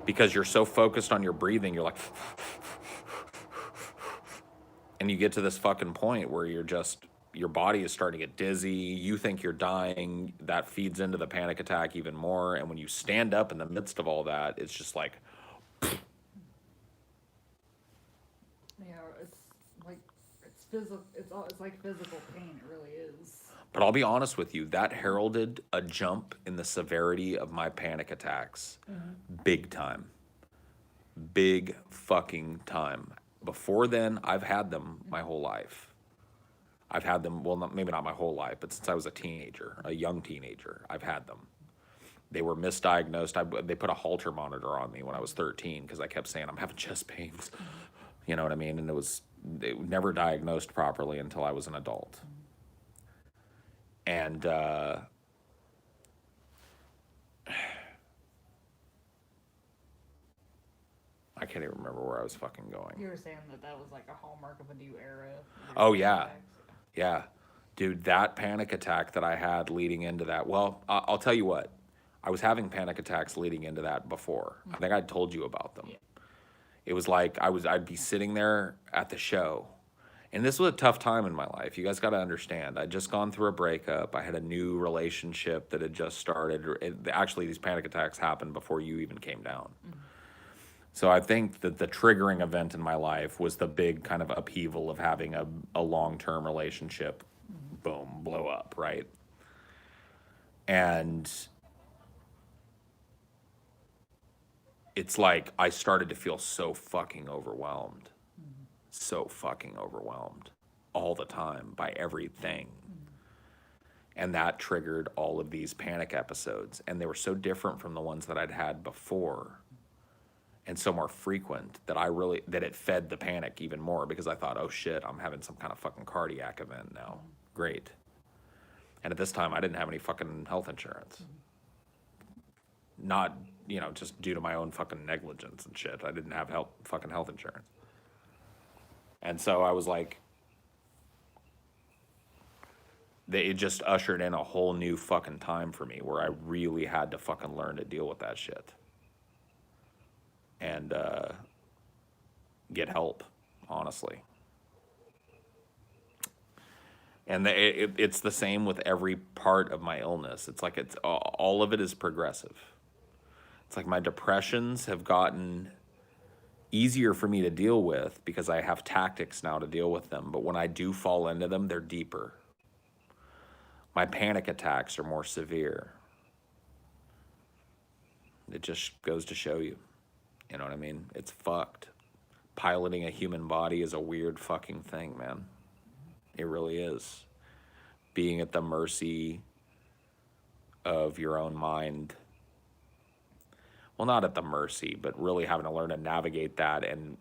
because you're so focused on your breathing. You're like, and you get to this fucking point where your body is starting to get dizzy. You think you're dying. That feeds into the panic attack even more. And when you stand up in the midst of all that, it's just like, It's like it's physical. It's like physical pain. It really is. but I'll be honest with you, that heralded a jump in the severity of my panic attacks. Big time. Big fucking time. Before then, I've had them my whole life. I've had them, well, maybe not my whole life, but since I was a young teenager, I've had them. They were misdiagnosed. They put a Holter monitor on me when I was 13 because I kept saying, I'm having chest pains. You know what I mean? And it was never diagnosed properly until I was an adult. And I can't even remember where I was fucking going. You were saying that was like a hallmark of a new era. Oh, yeah. Yeah. Dude, that panic attack that I had leading into that, well, I'll tell you what. I was having panic attacks leading into that before. I think I told you about them. Yeah. It was like I'd be sitting there at the show. And this was a tough time in my life. You guys got to understand. I'd just gone through a breakup. I had a new relationship that had just started. Actually, these panic attacks happened before you even came down. So I think that the triggering event in my life was the big kind of upheaval of having a long-term relationship, boom, blow up, right? And it's like I started to feel so fucking overwhelmed. So fucking overwhelmed all the time by everything. And that triggered all of these panic episodes. And they were so different from the ones that I'd had before and so more frequent that that it fed the panic even more because I thought, oh shit, I'm having some kind of fucking cardiac event now. Great. And at this time, I didn't have any fucking health insurance. Not, just due to my own fucking negligence and shit. I didn't have fucking health insurance. And so I was like, it just ushered in a whole new fucking time for me where I really had to fucking learn to deal with that shit. And get help, honestly. And it's the same with every part of my illness. It's like all of it is progressive. It's like my depressions have gotten easier for me to deal with because I have tactics now to deal with them. But when I do fall into them, they're deeper. My panic attacks are more severe. It just goes to show you. You know what I mean? It's fucked. Piloting a human body is a weird fucking thing, man. It really is. Being at the mercy of your own mind. Well, not at the mercy, but really having to learn to navigate that and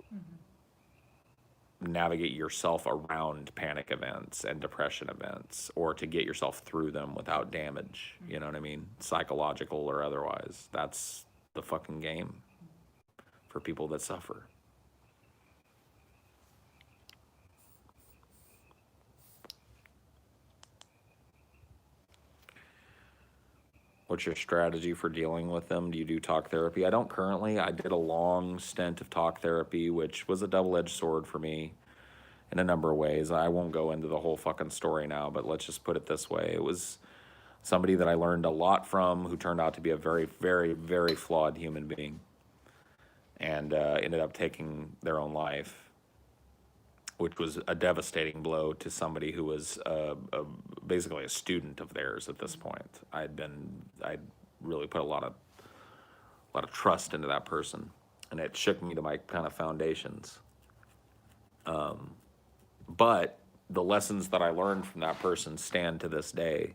navigate yourself around panic events and depression events, or to get yourself through them without damage. You know what I mean? Psychological or otherwise. That's the fucking game for people that suffer. What's your strategy for dealing with them? Do you do talk therapy? I don't currently. I did a long stint of talk therapy, which was a double-edged sword for me in a number of ways. I won't go into the whole fucking story now, but let's just put it this way. It was somebody that I learned a lot from who turned out to be a very, very, very flawed human being and ended up taking their own life, which was a devastating blow to somebody who was basically a student of theirs at this point. I'd really put a lot of trust into that person, and it shook me to my kind of foundations. But the lessons that I learned from that person stand to this day,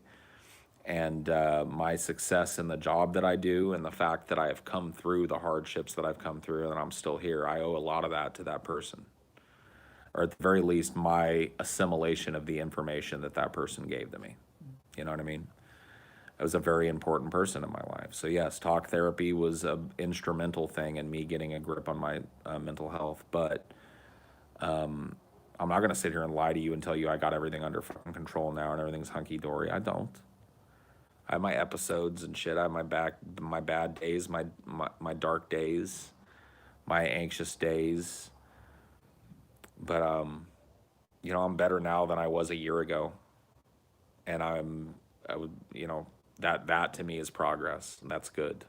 and my success in the job that I do, and the fact that I have come through the hardships that I've come through, and I'm still here, I owe a lot of that to that person. Or at the very least, my assimilation of the information that that person gave to me. You know what I mean? It was a very important person in my life. So yes, talk therapy was an instrumental thing in me getting a grip on my mental health. But I'm not going to sit here and lie to you and tell you I got everything under fucking control now and everything's hunky-dory. I don't. I have my episodes and shit. I have my bad days, my dark days, my anxious days. But you know, I'm better now than I was a year ago, and I would, you know, that to me is progress, and that's good.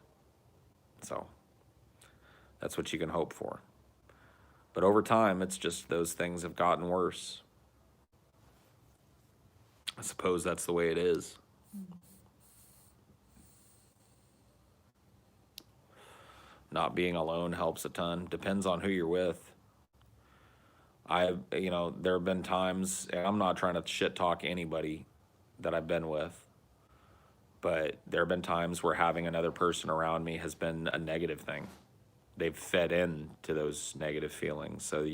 So that's what you can hope for. But over time, it's just those things have gotten worse. I suppose that's the way it is. Not being alone helps a ton. Depends on who you're with. You know, there have been times, and I'm not trying to shit talk anybody that I've been with, but there have been times where having another person around me has been a negative thing. They've fed into those negative feelings. So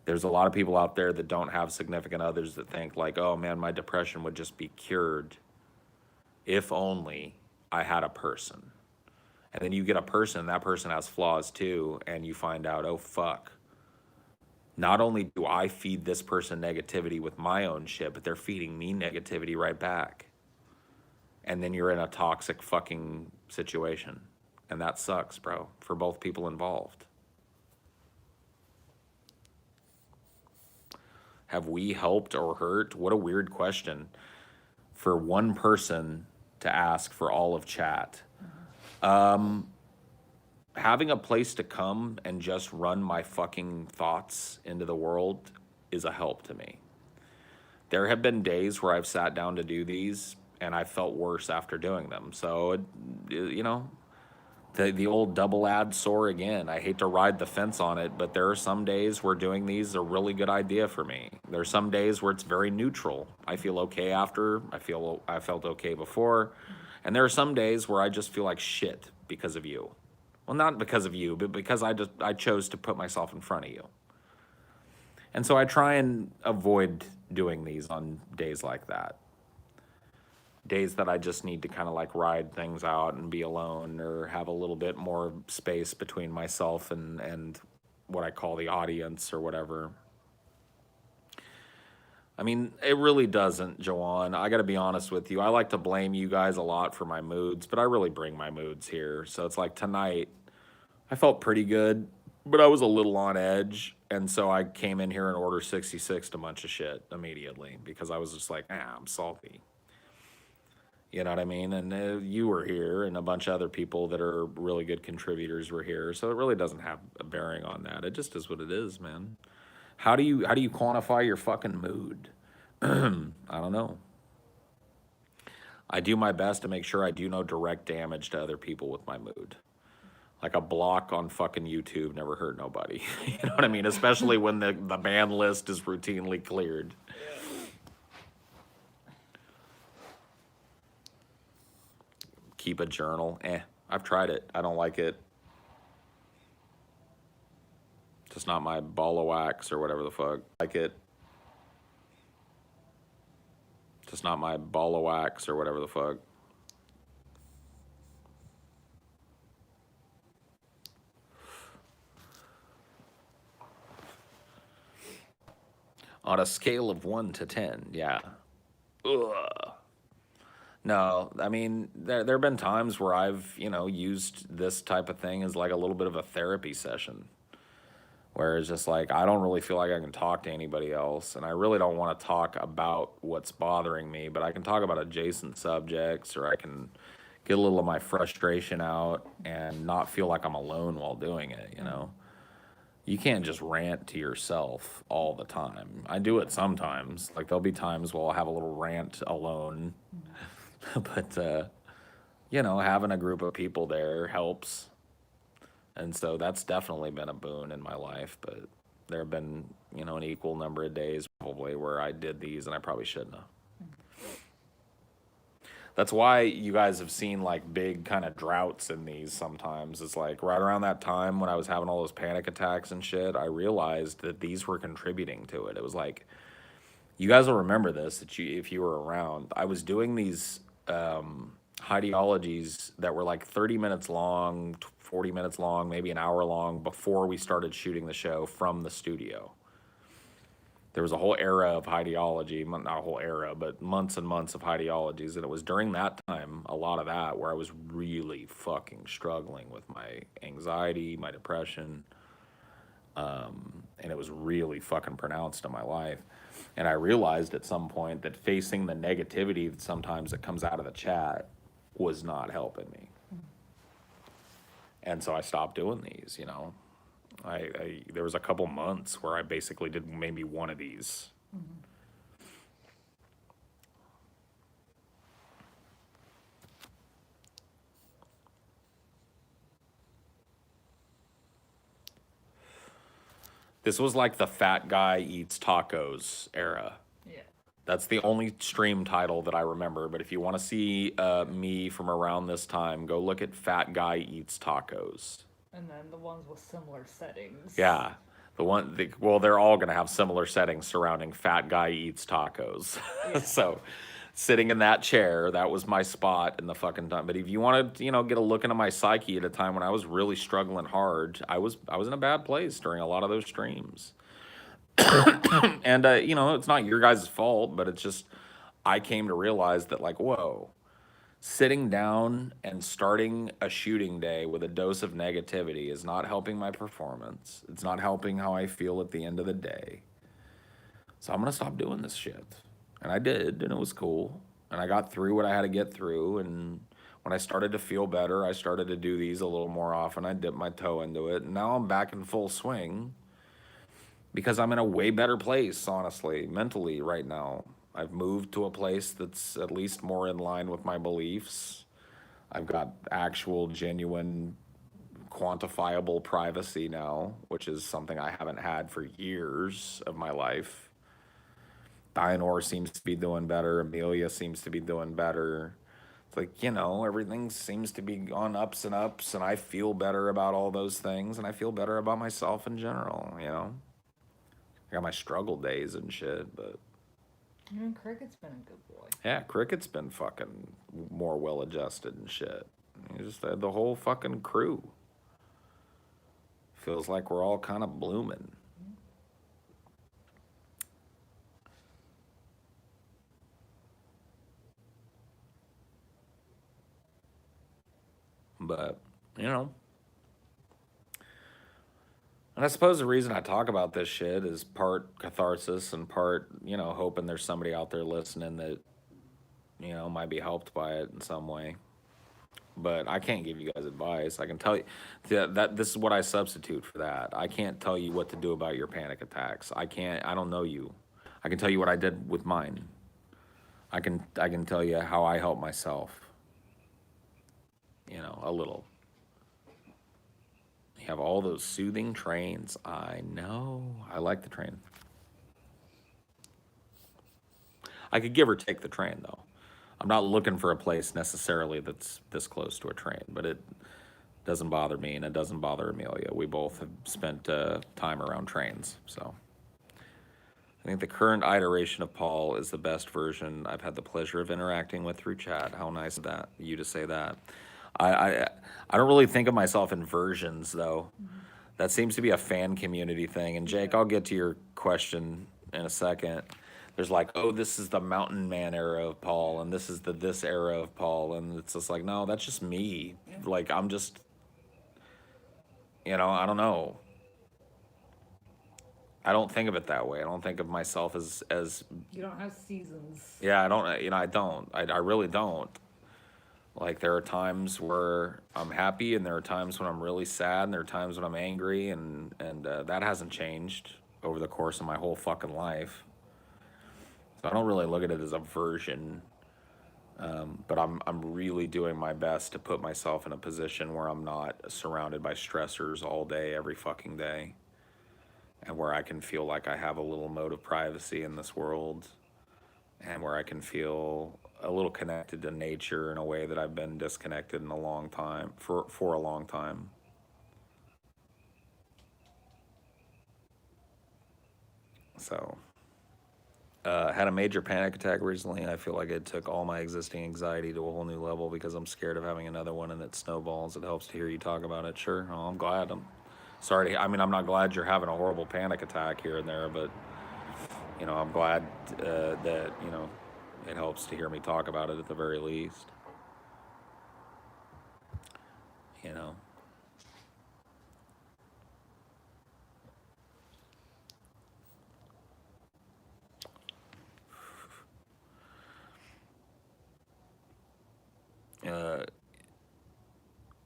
there's a lot of people out there that don't have significant others that think like, oh man, my depression would just be cured if only I had a person. And then you get a person, that person has flaws too, and you find out, oh fuck. Not only do I feed this person negativity with my own shit, but they're feeding me negativity right back. And then you're in a toxic fucking situation. And that sucks, bro, for both people involved. Have we helped or hurt? What a weird question for one person to ask for all of chat. Having a place to come and just run my fucking thoughts into the world is a help to me. There have been days where I've sat down to do these and I felt worse after doing them. So, you know, the old double ad sore again. I hate to ride the fence on it, but there are some days where doing these is a really good idea for me. There are some days where it's very neutral. I feel okay after, I felt okay before. And there are some days where I just feel like shit because of you. Well, not because of you, but because I chose to put myself in front of you. And so I try and avoid doing these on days like that. Days that I just need to kind of like ride things out and be alone or have a little bit more space between myself and what I call the audience or whatever. I mean, it really doesn't, Joanne. I got to be honest with you. I like to blame you guys a lot for my moods, but I really bring my moods here. So it's like tonight, I felt pretty good, but I was a little on edge. And so I came in here and ordered 66 a bunch of shit immediately because I was just like, I'm salty. You know what I mean? And you were here and a bunch of other people that are really good contributors were here. So it really doesn't have a bearing on that. It just is what it is, man. How do you quantify your fucking mood? I don't know. I do my best to make sure I do no direct damage to other people with my mood. Like a block on fucking YouTube never hurt nobody. You know what I mean? Especially when the ban list is routinely cleared. Keep a journal. I've tried it. I don't like it. Just not my ball of wax or whatever the fuck. Like it. Just not my ball of wax or whatever the fuck. On a scale of 1 to 10, yeah. Ugh. No, I mean there have been times where I've used this type of thing as like a little bit of a therapy session, where it's just like I don't really feel like I can talk to anybody else, and I really don't want to talk about what's bothering me, but I can talk about adjacent subjects, or I can get a little of my frustration out and not feel like I'm alone while doing it. You can't just rant to yourself all the time. I do it sometimes. Like there'll be times where I'll have a little rant alone, but having a group of people there helps. And so that's definitely been a boon in my life. But there have been, an equal number of days probably where I did these and I probably shouldn't have. That's why you guys have seen like big kind of droughts in these sometimes. It's like right around that time when I was having all those panic attacks and shit, I realized that these were contributing to it. It was like, you guys will remember this if you were around. I was doing these Highdeologies that were like 30 minutes long, 40 minutes long, maybe an hour long before we started shooting the show from the studio. There was a whole era of Highdeology, not a whole era, but months and months of Highdeologies. And it was during that time, a lot of that, where I was really fucking struggling with my anxiety, my depression. And it was really fucking pronounced in my life. And I realized at some point that facing the negativity that sometimes that comes out of the chat was not helping me. And so I stopped doing these. There was a couple months where I basically did maybe one of these. This was like the fat guy eats tacos era. Yeah. That's the only stream title that I remember. But if you want to see me from around this time, go look at Fat Guy Eats Tacos. And then the ones with similar settings. Yeah. Well, they're all going to have similar settings surrounding Fat Guy Eats Tacos. Yeah. So sitting in that chair, that was my spot in the fucking time. But if you want to, get a look into my psyche at a time when I was really struggling hard, I was in a bad place during a lot of those streams. And it's not your guys' fault, but it's just I came to realize that like, whoa, sitting down and starting a shooting day with a dose of negativity is not helping my performance. It's not helping how I feel at the end of the day. So I'm gonna stop doing this shit. And I did, and it was cool. And I got through what I had to get through, and when I started to feel better, I started to do these a little more often. I dipped my toe into it, and now I'm back in full swing because I'm in a way better place, honestly, mentally right now. I've moved to a place that's at least more in line with my beliefs. I've got actual, genuine, quantifiable privacy now, which is something I haven't had for years of my life. Dianor seems to be doing better. Amelia seems to be doing better. It's like, everything seems to be on ups and ups, and I feel better about all those things, and I feel better about myself in general. I got my struggle days and shit, but Cricket's been a good boy. yeah, Cricket's been fucking more well adjusted and shit. Just the whole fucking crew. Feels like we're all kind of blooming. But, and I suppose the reason I talk about this shit is part catharsis and part, hoping there's somebody out there listening that, might be helped by it in some way. But I can't give you guys advice. I can tell you that this is what I substitute for that. I can't tell you what to do about your panic attacks. I don't know you. I can tell you what I did with mine. I can tell you how I help myself. A little. You have all those soothing trains. I know. I like the train. I could give or take the train, though. I'm not looking for a place necessarily that's this close to a train, but it doesn't bother me and it doesn't bother Amelia. We both have spent time around trains, so. I think the current iteration of Paul is the best version I've had the pleasure of interacting with through chat. How nice of that, you to say that. I don't really think of myself in versions, though. Mm-hmm. That seems to be a fan community thing. And Jake, I'll get to your question in a second. there's like, oh, this is the mountain man era of Paul, and this is the this era of Paul, and it's just like, no, that's just me. Yeah. Like, I'm just, I don't know. I don't think of it that way. I don't think of myself as You don't have seasons. yeah. I don't. I don't. I really don't. Like, there are times where I'm happy, and there are times when I'm really sad, and there are times when I'm angry, and that hasn't changed over the course of my whole fucking life. So I don't really look at it as a version, but I'm really doing my best to put myself in a position where I'm not surrounded by stressors all day, every fucking day, and where I can feel like I have a little mode of privacy in this world, and where I can feel a little connected to nature in a way that I've been disconnected in a long time, for a long time. So, had a major panic attack recently. I feel like it took all my existing anxiety to a whole new level because I'm scared of having another one and it snowballs. It helps to hear you talk about it. Sure, oh, I'm glad. I'm sorry. I mean, I'm not glad you're having a horrible panic attack here and there, but I'm glad that it helps to hear me talk about it at the very least. You know.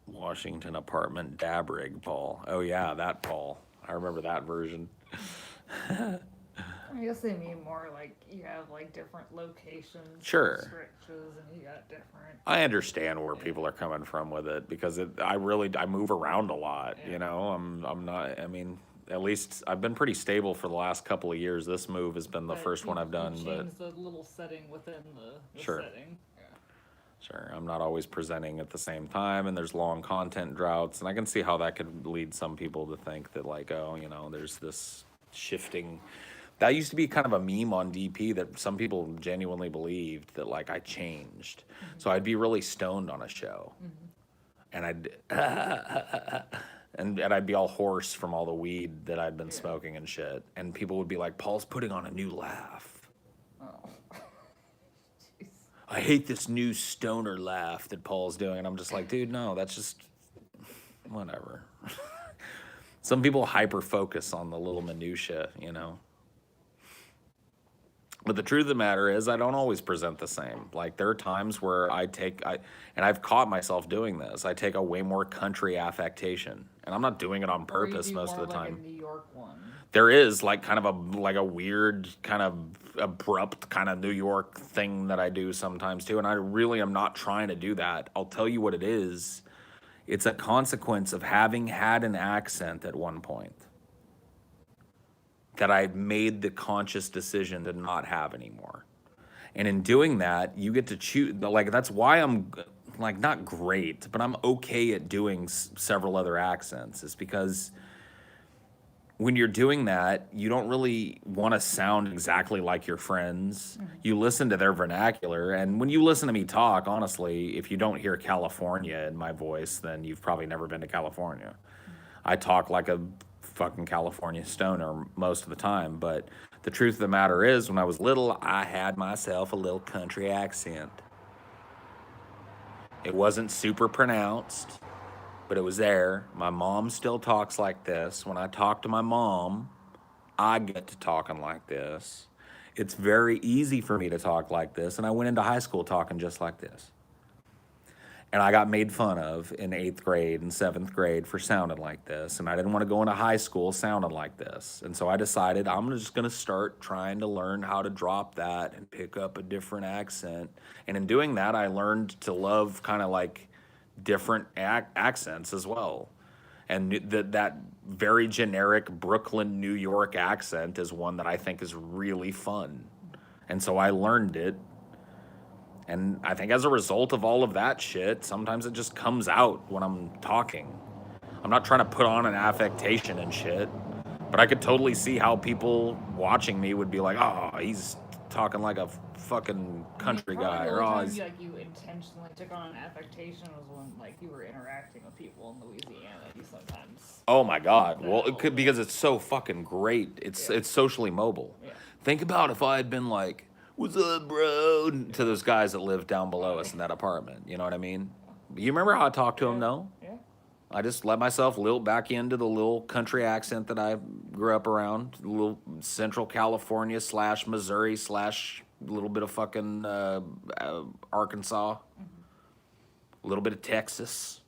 Washington apartment dab rig Paul. Oh yeah, that Paul. I remember that version. I guess they mean more like you have like different locations, Sure. restrictions, and you got different. I understand where people are coming from with it because I move around a lot. Yeah. I'm not. I mean, at least I've been pretty stable for the last couple of years. This move has been the But first one I've done, you but change the little setting within the Sure. setting. sure, I'm not always presenting at the same time, and there's long content droughts, and I can see how that could lead some people to think that like, oh, there's this shifting. That used to be kind of a meme on DP that some people genuinely believed that like I changed. So I'd be really stoned on a show, and and I'd be all hoarse from all the weed that I'd been smoking and shit, and people would be like, Paul's putting on a new laugh. Oh. Jeez. I hate this new stoner laugh that Paul's doing, and I'm just like, dude, no, that's just whatever. Some people hyper focus on the little minutia, But the truth of the matter is, I don't always present the same. Like, there are times where and I've caught myself doing this. I take a way more country affectation, and I'm not doing it on Or you purpose do most of more the like time. a New York one. There is like kind of a weird, kind of abrupt kind of New York thing that I do sometimes too, and I really am not trying to do that. I'll tell you what it is. It's a consequence of having had an accent at one point that I made the conscious decision to not have anymore. And in doing that, you get to choose. Like, that's why I'm like not great, but I'm okay at doing several other accents. Is because when you're doing that, you don't really want to sound exactly like your friends. You listen to their vernacular, and when you listen to me talk, honestly, if you don't hear California in my voice, then you've probably never been to California. I talk like a fucking California stoner most of the time, but the truth of the matter is, when I was little, I had myself a little country accent. It wasn't super pronounced, but it was there. My mom still talks like this. When I talk to my mom, I get to talking like this. It's very easy for me to talk like this, and I went into high school talking just like this. And I got made fun of in 8th grade and 7th grade for sounding like this. And I didn't want to go into high school sounding like this. And so I decided I'm just going to start trying to learn how to drop that and pick up a different accent. And in doing that, I learned to love kind of like different accents as well. And that very generic Brooklyn, New York accent is one that I think is really fun. And so I learned it. And I think as a result of all of that shit, sometimes it just comes out when I'm talking. I'm not trying to put on an affectation and shit, but I could totally see how people watching me would be like, oh, he's talking like a fucking country guy. Or, oh, he's... like you intentionally took on an affectation was when like you were interacting with people in Louisiana. You sometimes. Oh my God. Well, because it's so fucking great. It's socially mobile. Yeah. Think about if I had been like, "What's up, bro?" to those guys that live down below us in that apartment. You know what I mean? You remember how I talked to them, though? Yeah. I just let myself lilt back into the little country accent that I grew up around, a little Central California / Missouri / a little bit of fucking Arkansas, a little bit of Texas.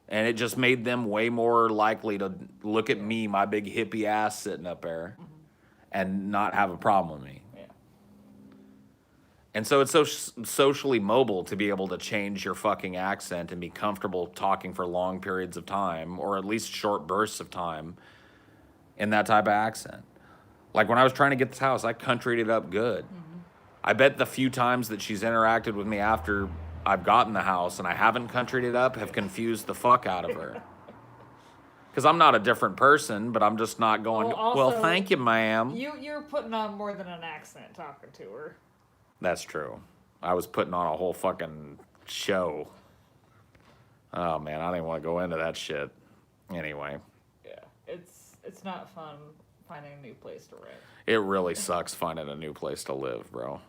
And it just made them way more likely to look at me, my big hippie ass sitting up there, and not have a problem with me. Yeah. And so it's so socially mobile to be able to change your fucking accent and be comfortable talking for long periods of time, or at least short bursts of time, in that type of accent. Like when I was trying to get this house, I countryed it up good. I bet the few times that she's interacted with me after I've gotten the house and I haven't countryed it up have confused the fuck out of her. Because I'm not a different person, but I'm just not going, well, thank you, ma'am. You're putting on more than an accent talking to her. That's true. I was putting on a whole fucking show. Oh, man, I didn't want to go into that shit. Anyway. Yeah, it's not fun finding a new place to rent. It really sucks finding a new place to live, bro.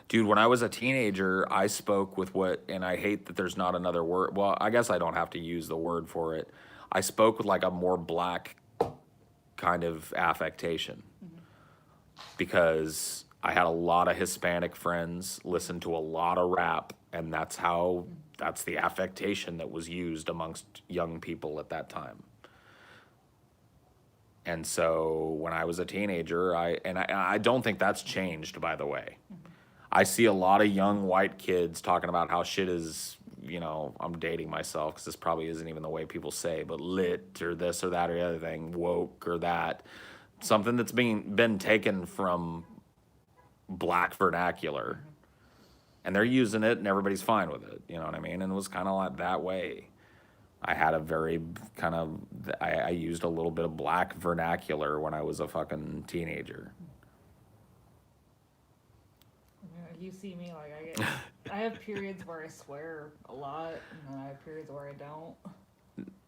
Dude, when I was a teenager, I spoke with and I hate that there's not another word. Well, I guess I don't have to use the word for it. I spoke with like a more black kind of affectation. Because I had a lot of Hispanic friends, listened to a lot of rap, and that's the affectation that was used amongst young people at that time. And so when I was a teenager, I don't think that's changed, by the way. I see a lot of young white kids talking about how shit is, I'm dating myself because this probably isn't even the way people say, but lit or this or that or the other thing, woke or that. Something that's been taken from black vernacular. And they're using it and everybody's fine with it. You know what I mean? And it was kind of like that way. I had a very kind of, I used a little bit of black vernacular when I was a fucking teenager. You see me, like, I have periods where I swear a lot, and then I have periods where I don't.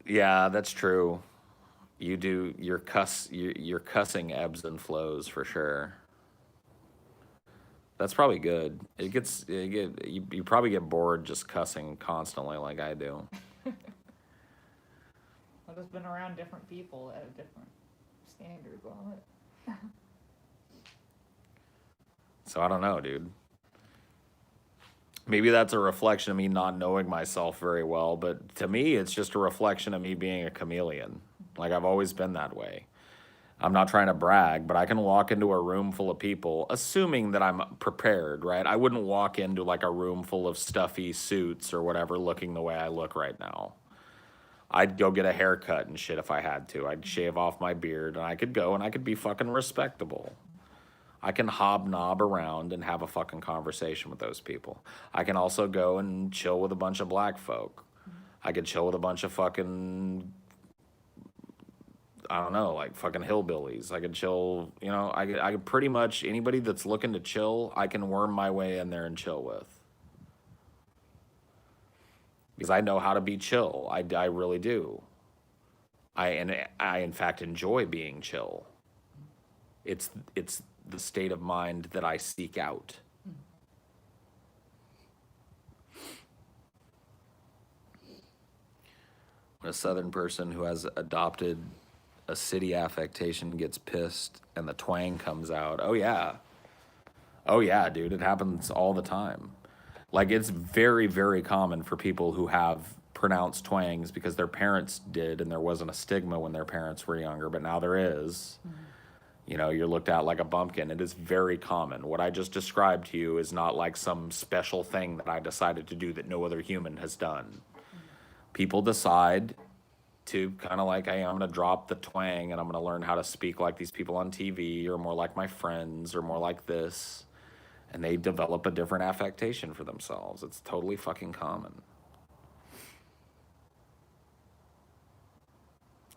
Yeah, that's true. You do, your cussing ebbs and flows for sure. That's probably good. You probably get bored just cussing constantly like I do. I've just been around different people that have different standards on it. So I don't know, dude. Maybe that's a reflection of me not knowing myself very well, but to me, it's just a reflection of me being a chameleon. Like, I've always been that way. I'm not trying to brag, but I can walk into a room full of people, assuming that I'm prepared, right? I wouldn't walk into, like, a room full of stuffy suits or whatever looking the way I look right now. I'd go get a haircut and shit if I had to. I'd shave off my beard, and I could go and I could be fucking respectable. I can hobnob around and have a fucking conversation with those people. I can also go and chill with a bunch of black folk. I could chill with a bunch of fucking, I don't know, like fucking hillbillies. I could chill, I could pretty much, anybody that's looking to chill, I can worm my way in there and chill with. Because I know how to be chill. I really do. I in fact enjoy being chill. It's the state of mind that I seek out. When a Southern person who has adopted a city affectation gets pissed and the twang comes out, oh yeah, dude, it happens all the time. Like, it's very, very common for people who have pronounced twangs because their parents did, and there wasn't a stigma when their parents were younger, but now there is. You're looked at like a bumpkin. It is very common. What I just described to you is not like some special thing that I decided to do that no other human has done. People decide to kind of like, hey, I'm going to drop the twang and I'm going to learn how to speak like these people on TV, or more like my friends, or more like this. And they develop a different affectation for themselves. It's totally fucking common.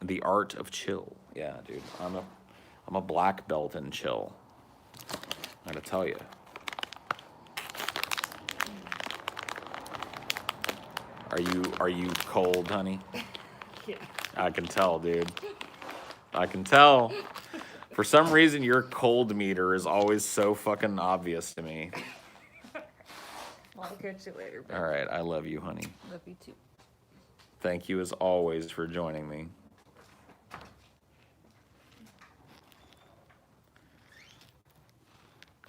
The art of chill. Yeah, dude. I'm a black belt in chill. I gotta tell you. Are you cold, honey? Yeah. I can tell, dude. I can tell. For some reason, your cold meter is always so fucking obvious to me. I'll catch you later, babe. All right, I love you, honey. Love you too. Thank you as always for joining me.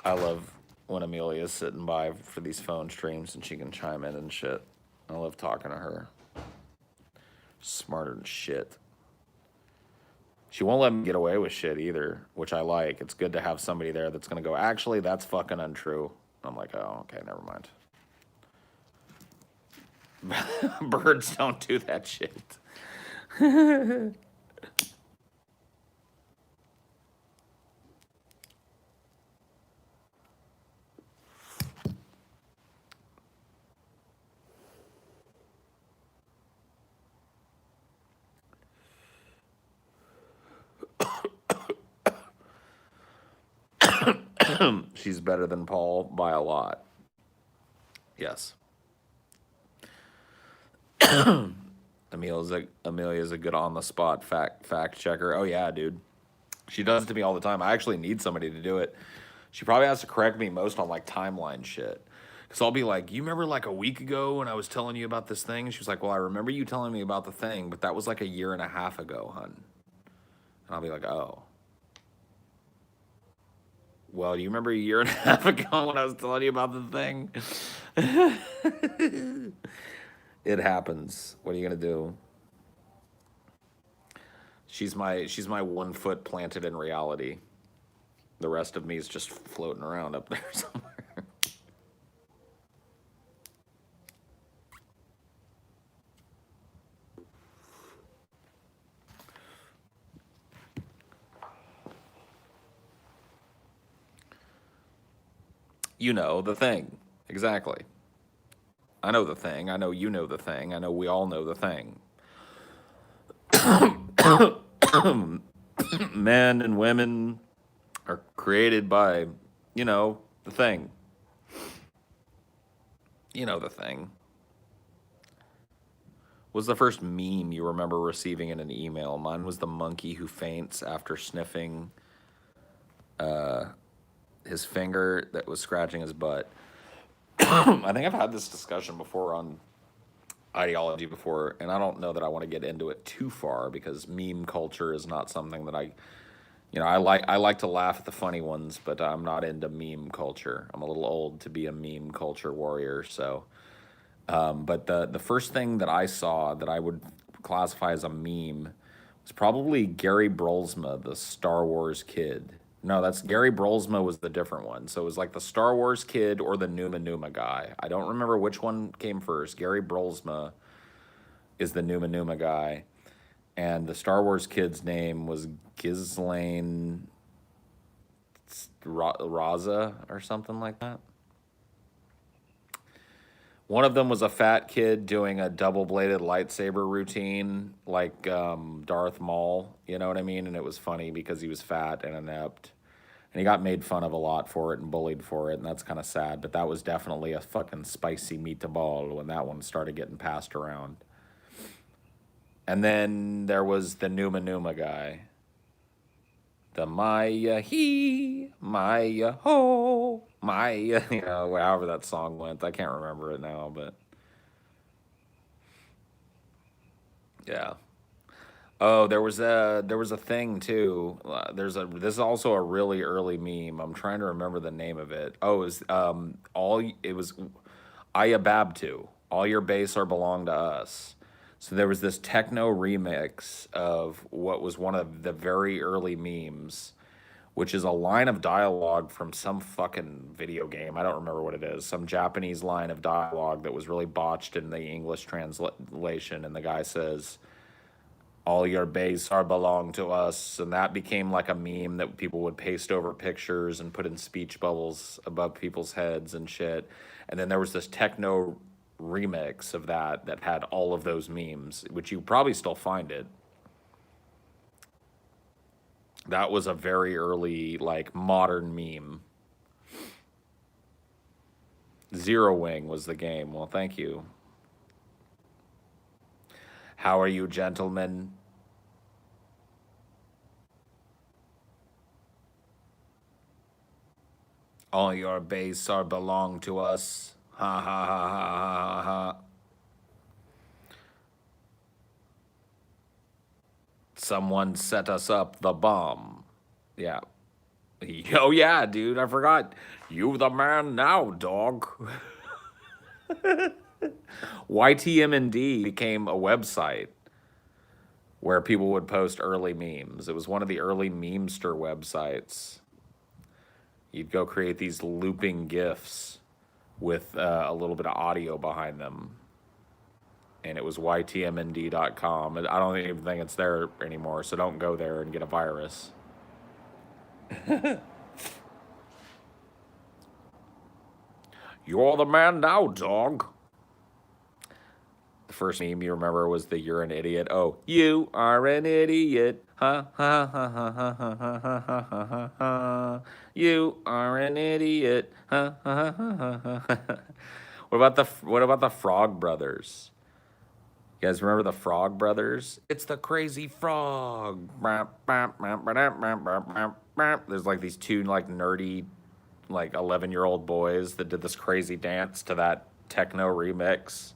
I love when Amelia's sitting by for these phone streams and she can chime in and shit. I love talking to her. Smarter than shit. She won't let me get away with shit either, which I like. It's good to have somebody there that's going to go, actually, that's fucking untrue. I'm like, oh, okay, never mind. Birds don't do that shit. She's better than Paul by a lot. Yes. Amelia's a good on the spot fact checker. Oh yeah, dude. She does it to me all the time. I actually need somebody to do it. She probably has to correct me most on like timeline shit. Cause I'll be like, you remember like a week ago when I was telling you about this thing? And she was like, well, I remember you telling me about the thing, but that was like a year and a half ago, hun. And I'll be like, oh. Well, do you remember a year and a half ago when I was telling you about the thing? It happens. What are you gonna do? She's my 1 foot planted in reality. The rest of me is just floating around up there somewhere. You know the thing. Exactly. I know the thing. I know you know the thing. I know we all know the thing. Men and women are created by, the thing. You know the thing. What's the first meme you remember receiving in an email? Mine was the monkey who faints after sniffing his finger that was scratching his butt. I think I've had this discussion before on Highdeology before, and I don't know that I want to get into it too far because meme culture is not something that I like to laugh at the funny ones, but I'm not into meme culture. I'm a little old to be a meme culture warrior, so. But the first thing that I saw that I would classify as a meme was probably Gary Brolsma, the Star Wars kid. No, that's Gary Brolsma was the different one. So it was like the Star Wars kid or the Numa Numa guy. I don't remember which one came first. Gary Brolsma is the Numa Numa guy. And the Star Wars kid's name was Ghislaine Raza or something like that. One of them was a fat kid doing a double-bladed lightsaber routine like Darth Maul, you know what I mean? And it was funny because he was fat and inept. And he got made fun of a lot for it and bullied for it, and that's kind of sad. But that was definitely a fucking spicy meatball when that one started getting passed around. And then there was the Numa Numa guy. The Maya he, Maya ho, Maya, however that song went. I can't remember it now, but yeah. Oh, there was a thing too. This is also a really early meme. I'm trying to remember the name of it. Oh, it was Ayababtu. All your base are belong to us. So there was this techno remix of what was one of the very early memes, which is a line of dialogue from some fucking video game. I don't remember what it is. Some Japanese line of dialogue that was really botched in the English translation. And the guy says, all your base are belong to us. And that became like a meme that people would paste over pictures and put in speech bubbles above people's heads and shit. And then there was this techno remix of that had all of those memes, which you probably still find it. That was a very early, like, modern meme. Zero Wing was the game. Well, thank you. How are you, gentlemen? All your base are belong to us. Ha ha ha ha ha ha. Someone set us up the bomb. Yeah. Oh yeah, dude, I forgot. You the man now, dog. YTMND became a website where people would post early memes. It was one of the early memester websites. You'd go create these looping GIFs with a little bit of audio behind them. And it was ytmnd.com. I don't even think it's there anymore, so don't go there and get a virus. You're the man now, dog. The first meme you remember was the "You're an idiot." Oh, you are an idiot. Ha ha ha ha ha ha ha ha ha ha ha. You are an idiot. Ha ha ha ha ha. What about the Frog Brothers? You guys remember the Frog Brothers? It's the crazy frog. There's like these two like nerdy like 11-year-old boys that did this crazy dance to that techno remix.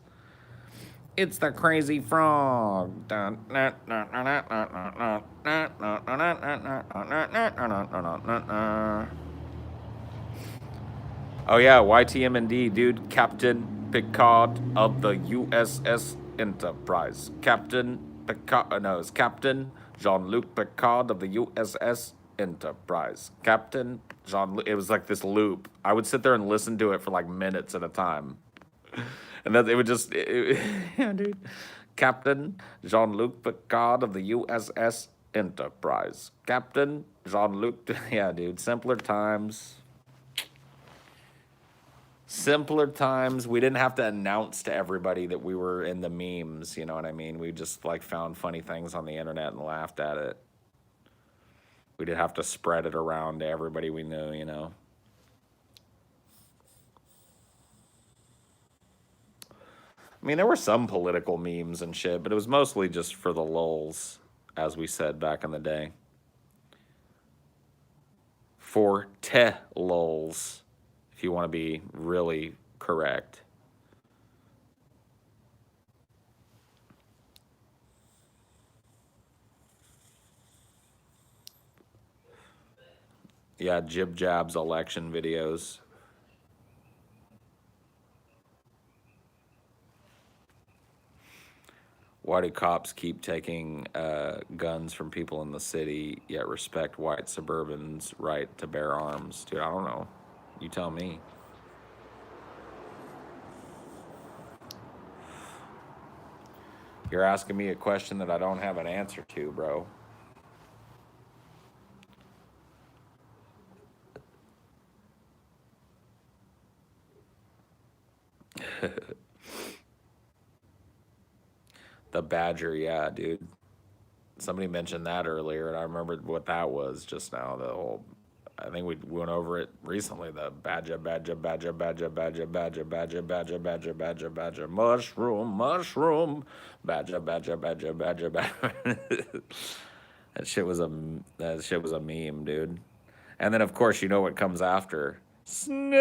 It's the crazy frog. Oh yeah, YTMND, dude. Captain Picard of the USS Enterprise. Captain Picard, no, it's Captain Jean-Luc Picard of the USS Enterprise. Captain Jean-Luc, it was like this loop. I would sit there and listen to it for like minutes at a time. And then it would just, yeah, dude. Captain Jean-Luc Picard of the USS Enterprise. Captain Jean-Luc, yeah, dude. Simpler times. Simpler times. We didn't have to announce to everybody that we were in the memes. You know what I mean? We just like found funny things on the internet and laughed at it. We didn't have to spread it around to everybody we knew, you know. I mean, there were some political memes and shit, but it was mostly just for the lulz, as we said back in the day. For te lulz, if you want to be really correct. Yeah, Jib Jab's election videos. Why do cops keep taking guns from people in the city, yet respect white suburbans' right to bear arms? Dude, I don't know. You tell me. You're asking me a question that I don't have an answer to, bro. The Badger, yeah, dude. Somebody mentioned that earlier, and I remembered what that was just now. The whole, I think we went over it recently. The badger, badger, badger, badger, badger, badger, badger, badger, badger, badger, badger, mushroom, mushroom, badger, badger, badger, badger, badger. That shit was a meme, dude. And then of course you know what comes after. Snake,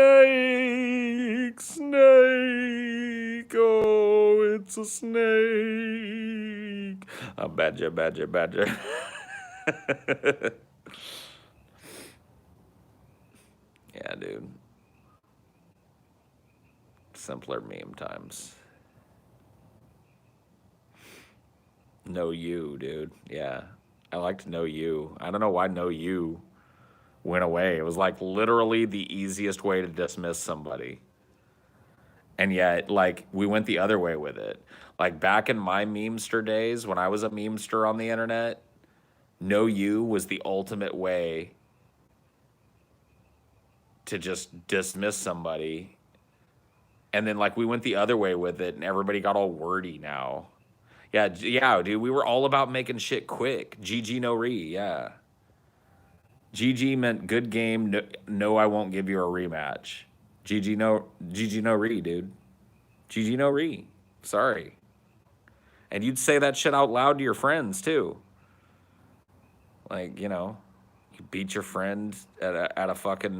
snake, oh, it's a snake. A badger, badger, badger. Yeah, dude. Simpler meme times. Know you, dude. Yeah. I like to know you. I don't know why know you went away. It was like literally the easiest way to dismiss somebody. And yet, like, we went the other way with it. Like, back in my memester days, when I was a memester on the internet, know you was the ultimate way to just dismiss somebody. And then, like, we went the other way with it, and everybody got all wordy now. Yeah, yeah, dude, we were all about making shit quick. GG no re, yeah. GG meant good game. No, no, I won't give you a rematch. GG no re, dude. GG no re. Sorry. And you'd say that shit out loud to your friends too. Like, you know, you beat your friend at a fucking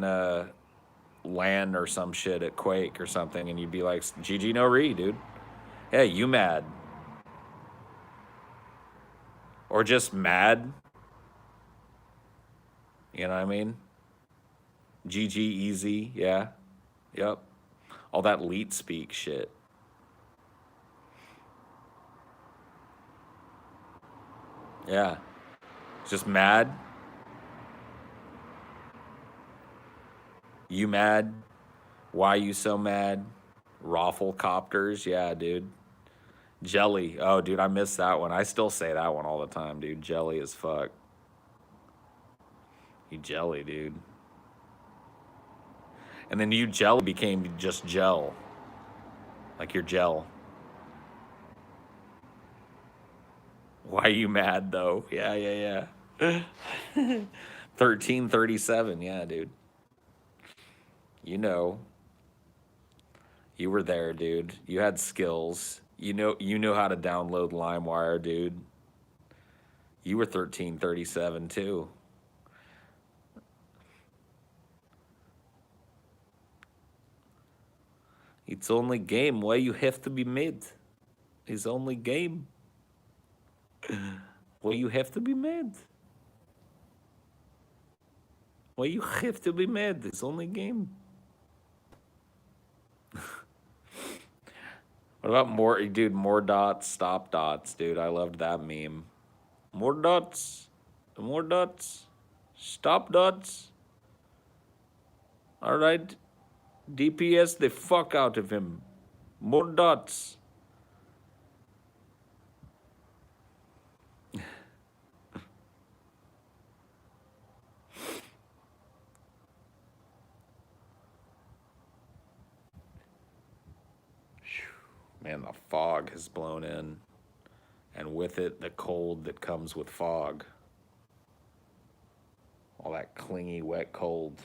land or some shit at Quake or something, and you'd be like, GG no re, dude. Hey, you mad? Or just mad. You know what I mean? GG easy, yeah. Yep. All that leet speak shit. Yeah. Just mad. You mad? Why you so mad? Raffle copters, yeah, dude. Jelly. Oh, dude, I miss that one. I still say that one all the time, dude. Jelly as fuck. You jelly, dude. And then you jelly became just gel. Like you're gel. Why you mad though? Yeah, yeah, yeah. 1337, yeah, dude. You know. You were there, dude. You had skills. You know how to download LimeWire, dude. You were 1337 too. It's only game. Why you have to be mad? It's only game. Why you have to be mad? Why you have to be mad? It's only game. What about more, dude? More dots, stop dots, dude. I loved that meme. More dots, stop dots. All right, DPS the fuck out of him. More dots. Man, the fog has blown in, and with it, the cold that comes with fog. All that clingy, wet cold.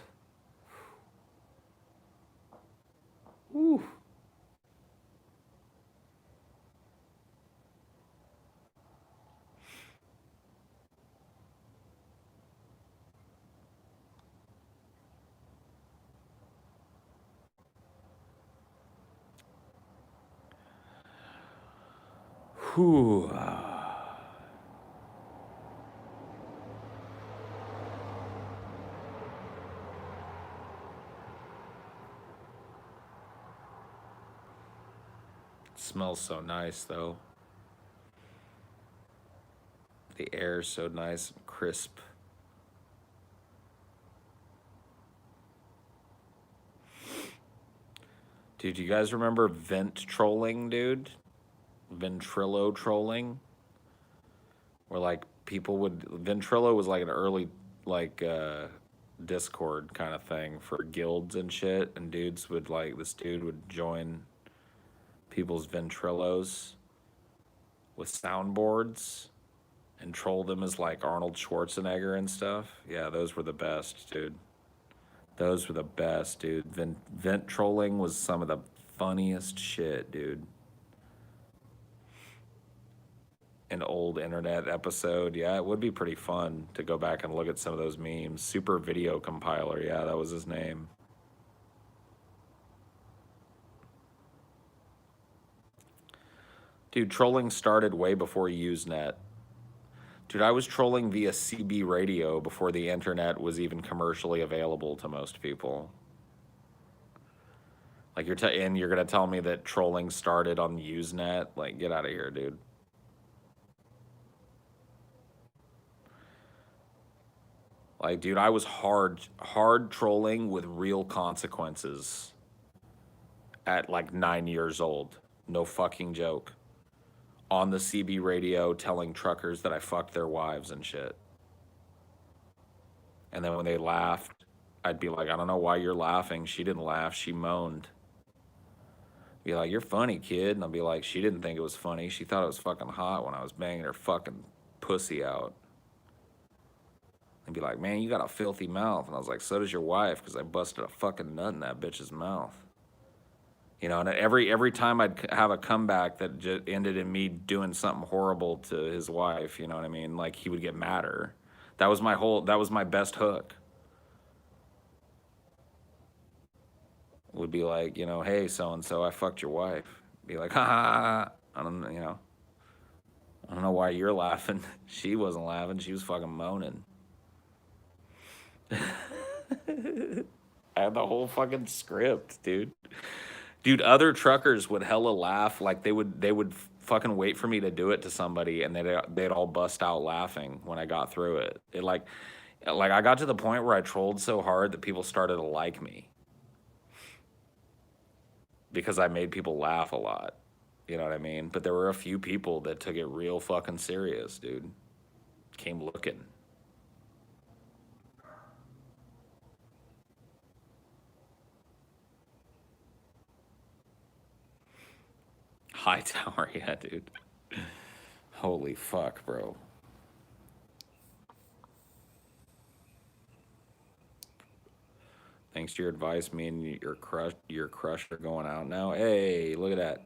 Whew. Whew. Smells so nice, though. The air's so nice and crisp. Dude, you guys remember vent trolling, dude? Ventrilo trolling? Where, like, people would... Ventrilo was, like, an early, like, Discord kind of thing for guilds and shit. And dudes would, like... This dude would join people's Ventrilos with soundboards and troll them as, like, Arnold Schwarzenegger and stuff. Yeah, those were the best, dude. Those were the best, dude. Vent trolling was some of the funniest shit, dude. An old internet episode. Yeah, it would be pretty fun to go back and look at some of those memes. Super Video Compiler. Yeah, that was his name. Dude, trolling started way before Usenet. Dude, I was trolling via CB radio before the internet was even commercially available to most people. Like and you're gonna tell me that trolling started on Usenet? Like, get out of here, dude. Like, dude, I was hard trolling with real consequences at like 9 years old. No fucking joke. On the CB radio telling truckers that I fucked their wives and shit. And then when they laughed, I'd be like, I don't know why you're laughing. She didn't laugh, she moaned. Be like, you're funny, kid. And I'll be like, she didn't think it was funny. She thought it was fucking hot when I was banging her fucking pussy out. And be like, man, you got a filthy mouth. And I was like, so does your wife, because I busted a fucking nut in that bitch's mouth. You know, and every time I'd have a comeback that just ended in me doing something horrible to his wife, you know what I mean? Like, he would get madder. That was my best hook. would be like, hey, so and so, I fucked your wife. Be like, ha ha, ha. I don't know why you're laughing. She wasn't laughing. She was fucking moaning. I had the whole fucking script, dude. Dude, other truckers would hella laugh. Like they would fucking wait for me to do it to somebody, and they'd all bust out laughing when I got through it. Like I got to the point where I trolled so hard that people started to like me because I made people laugh a lot. You know what I mean? But there were a few people that took it real fucking serious, dude. Came looking. Hightower, yeah, dude. Holy fuck, bro. Thanks to your advice, me and your crush are going out now. Hey, look at that.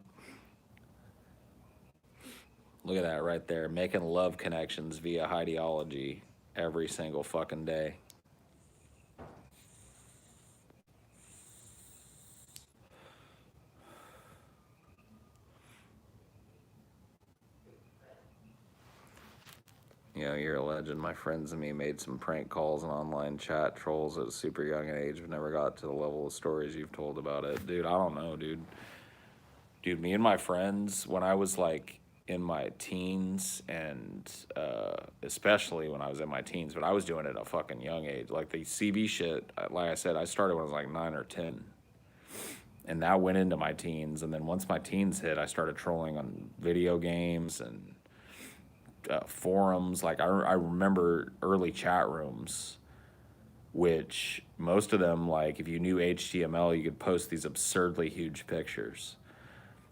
Look at that right there. Making love connections via Highdeology every single fucking day. You're a legend. My friends and me made some prank calls and online chat trolls at a super young age, but never got to the level of stories you've told about it. Dude, I don't know, dude. Dude, me and my friends, when I was like in my teens, and especially when I was in my teens, but I was doing it at a fucking young age. Like the CB shit, like I said, I started when I was like 9 or 10. And that went into my teens. And then once my teens hit, I started trolling on video games and forums. Like I remember early chat rooms, which most of them, like if you knew HTML, you could post these absurdly huge pictures.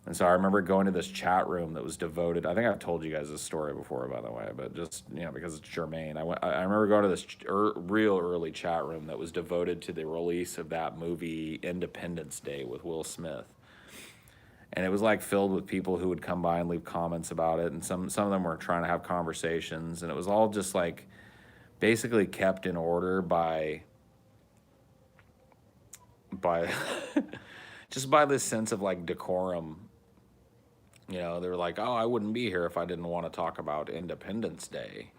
And so I remember going to this chat room that was devoted. I think I've told you guys this story before, by the way, but just because it's germane. I remember going to this real early chat room that was devoted to the release of that movie Independence Day with Will Smith. And it was like filled with people who would come by and leave comments about it, and some of them were trying to have conversations, and it was all just like basically kept in order by just by this sense of like decorum. They were like, oh, I wouldn't be here if I didn't want to talk about Independence Day.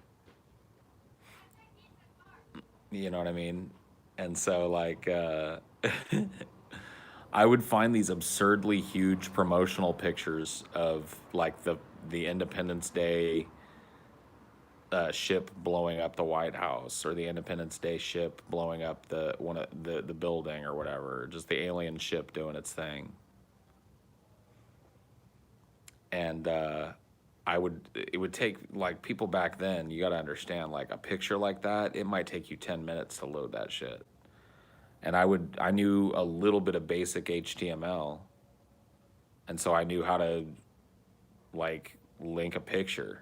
You know what I mean? And so, like, I would find these absurdly huge promotional pictures of, like, the Independence Day ship blowing up the White House, or the Independence Day ship blowing up the building or whatever, just the alien ship doing its thing. And it would take, like, people back then, you got to understand, like a picture like that, it might take you 10 minutes to load that shit. And I knew a little bit of basic HTML, and so I knew how to, like, link a picture.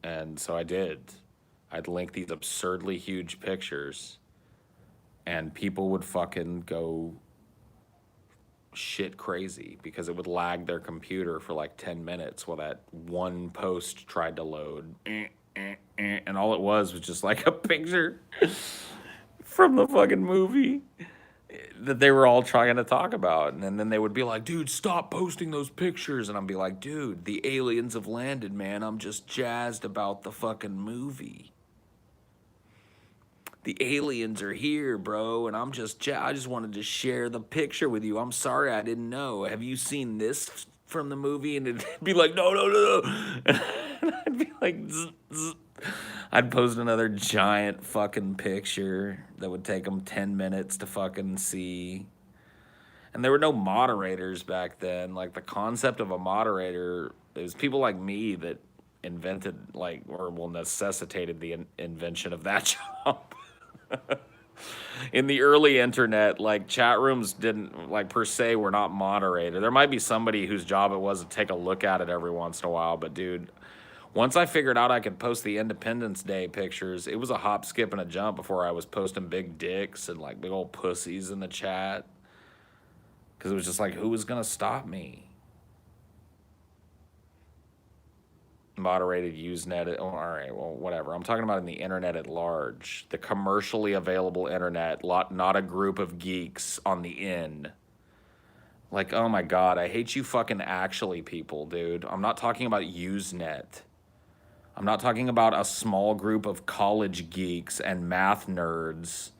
And so I did. I'd link these absurdly huge pictures, and people would fucking go shit crazy because it would lag their computer for like 10 minutes while that one post tried to load. And all it was just like a picture from the fucking movie that they were all trying to talk about. And then they would be like, dude, stop posting those pictures. And I'd be like, dude, the aliens have landed, man. I'm just jazzed about the fucking movie. The aliens are here, bro, and I just wanted to share the picture with you. I'm sorry I didn't know. Have you seen this from the movie? And it'd be like, no, no, no, no. And I'd be like, zzz, zzz. I'd post another giant fucking picture that would take them 10 minutes to fucking see. And there were no moderators back then. Like, the concept of a moderator, it was people like me that invented, like, or well, necessitated the invention of that job. In the early internet, like, chat rooms didn't, like, per se, were not moderated. There might be somebody whose job it was to take a look at it every once in a while, but dude, once I figured out I could post the Independence Day pictures, it was a hop, skip, and a jump before I was posting big dicks and like big old pussies in the chat. Because it was just like, who was gonna stop me? Moderated Usenet. Oh, all right, well, whatever. I'm talking about in the internet at large, the commercially available internet, not a group of geeks on the in. Like, oh my god, I hate you fucking actually people, dude. I'm not talking about Usenet. I'm not talking about a small group of college geeks and math nerds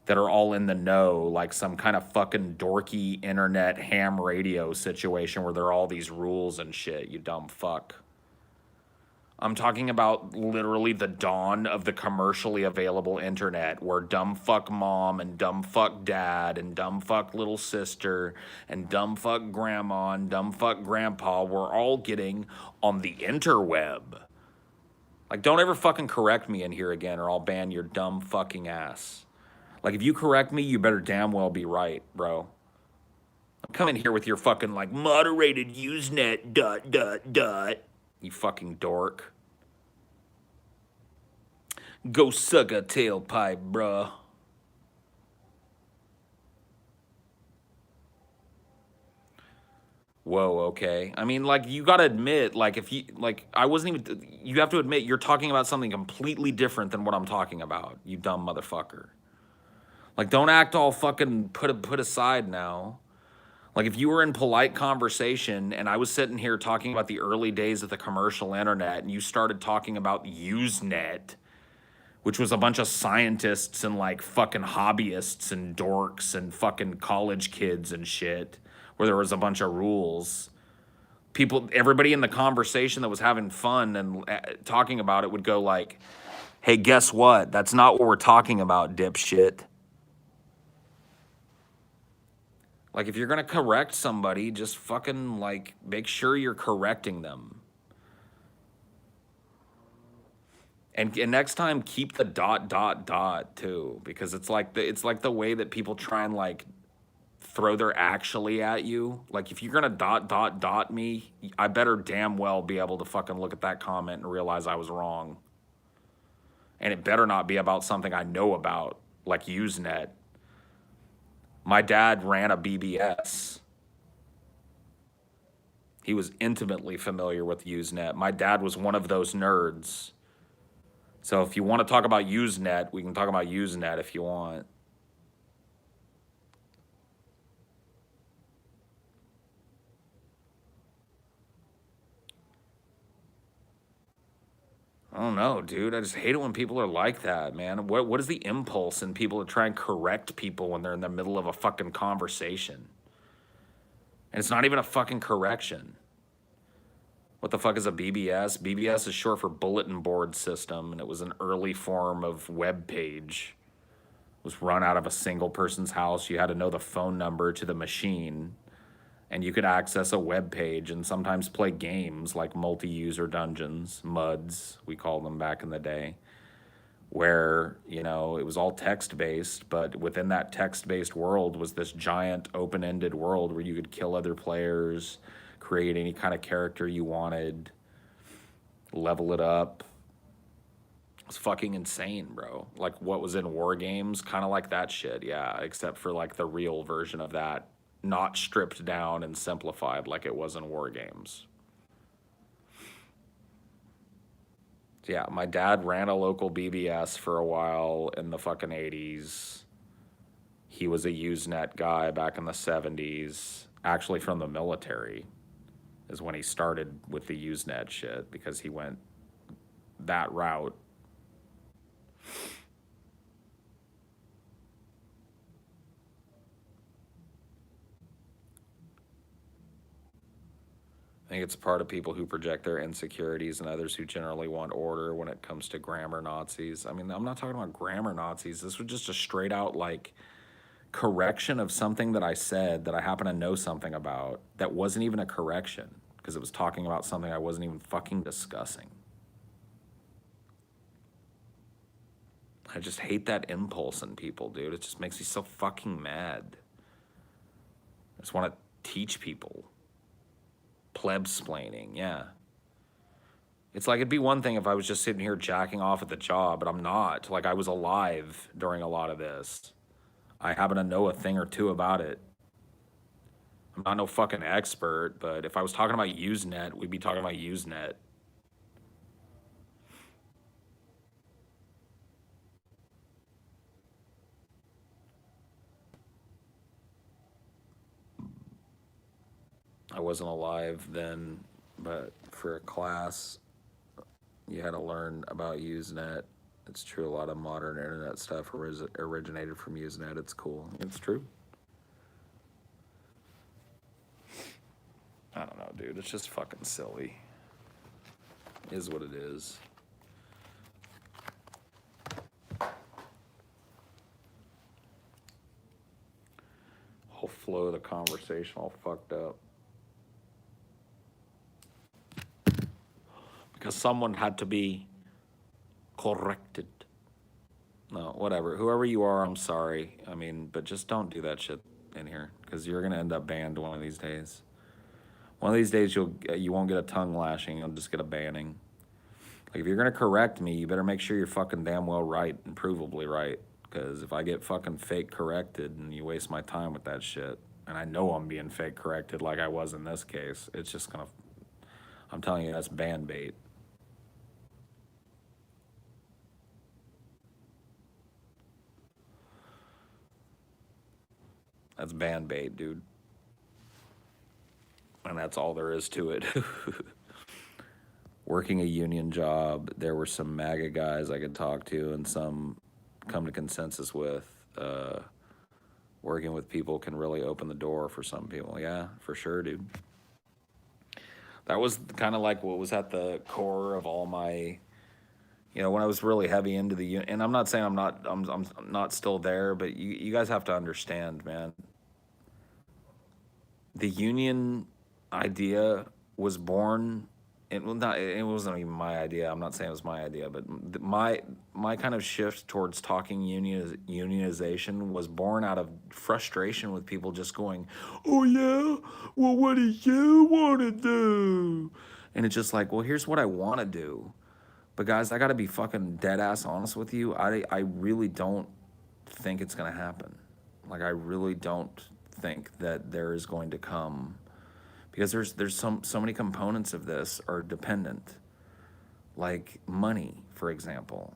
that are all in the know, like some kind of fucking dorky internet ham radio situation where there are all these rules and shit, you dumb fuck. I'm talking about literally the dawn of the commercially available internet where dumb fuck mom and dumb fuck dad and dumb fuck little sister and dumb fuck grandma and dumb fuck grandpa were all getting on the interweb. Like, don't ever fucking correct me in here again or I'll ban your dumb fucking ass. Like, if you correct me, you better damn well be right, bro. I'm coming here with your fucking, like, moderated Usenet, ... You fucking dork. Go suck a tailpipe, bruh. Whoa, okay. I mean, like, you gotta admit, like, if you, like, I wasn't even, you have to admit, you're talking about something completely different than what I'm talking about, you dumb motherfucker. Like, don't act all fucking put aside now. Like, if you were in polite conversation and I was sitting here talking about the early days of the commercial internet and you started talking about Usenet, which was a bunch of scientists and like fucking hobbyists and dorks and fucking college kids and shit, where there was a bunch of rules. People, everybody in the conversation that was having fun and talking about it would go like, hey, guess what? That's not what we're talking about, dipshit. Like, if you're gonna correct somebody, just fucking, like, make sure you're correcting them. And next time, keep the ... too, because it's like the way that people try and, like, throw their actually at you. Like, if you're gonna ... me, I better damn well be able to fucking look at that comment and realize I was wrong. And it better not be about something I know about, like Usenet. My dad ran a BBS. He was intimately familiar with Usenet. My dad was one of those nerds. So if you want to talk about Usenet, we can talk about Usenet if you want. I don't know, dude. I just hate it when people are like that, man. What is the impulse in people to try and correct people when they're in the middle of a fucking conversation? And it's not even a fucking correction. What the fuck is a BBS? BBS is short for bulletin board system, and it was an early form of web page. It was run out of a single person's house. You had to know the phone number to the machine, and you could access a web page and sometimes play games like multi-user dungeons, MUDs, we called them back in the day, where, you know, it was all text-based, but within that text-based world was this giant open-ended world where you could kill other players, create any kind of character you wanted, level it up. It's fucking insane, bro. Like what was in war games, kind of like that shit, yeah, except for like the real version of that, not stripped down and simplified like it was in war games. Yeah, my dad ran a local BBS for a while in the fucking 80s. He was a Usenet guy back in the 70s, actually from the military is when he started with the Usenet shit because he went that route. I think it's part of people who project their insecurities and others who generally want order when it comes to grammar Nazis. I mean, I'm not talking about grammar Nazis. This was just a straight out, like, correction of something that I said that I happen to know something about that wasn't even a correction because it was talking about something I wasn't even fucking discussing. I just hate that impulse in people, dude. It just makes me so fucking mad. I just want to teach people. Plebsplaining, yeah. It's like it'd be one thing if I was just sitting here jacking off at the job, but I'm not. Like I was alive during a lot of this. I happen to know a thing or two about it. I'm not no fucking expert, but if I was talking about Usenet, we'd be talking about Usenet. I wasn't alive then, but for a class, you had to learn about Usenet. It's true, a lot of modern internet stuff originated from Usenet. It's cool. It's true. I don't know, dude. It's just fucking silly. Is what it is. Whole flow of the conversation all fucked up. Because someone had to be corrected. No, whatever. Whoever you are, I'm sorry. I mean, but just don't do that shit in here, because you're gonna end up banned one of these days. One of these days, you won't get a tongue lashing. You'll just get a banning. Like, if you're gonna correct me, you better make sure you're fucking damn well right and provably right. Because if I get fucking fake corrected and you waste my time with that shit, and I know I'm being fake corrected like I was in this case, it's just gonna. I'm telling you, that's ban bait. That's ban bait, dude. And that's all there is to it. Working a union job, there were some MAGA guys I could talk to and some come to consensus with. Working with people can really open the door for some people. Yeah, for sure, dude. That was kind of like what was at the core of all my, when I was really heavy into the union. And I'm not saying I'm not still there, but you guys have to understand, man. The union idea was born. It wasn't even my idea. I'm not saying it was my idea, but my kind of shift towards talking unionization was born out of frustration with people just going, "Oh yeah, well what do you want to do?" And it's just like, well, here's what I want to do, but guys, I got to be fucking dead ass honest with you. I really don't think it's gonna happen. Like, I really don't think that there is going to come, because there's so many components of this are dependent, like money, for example.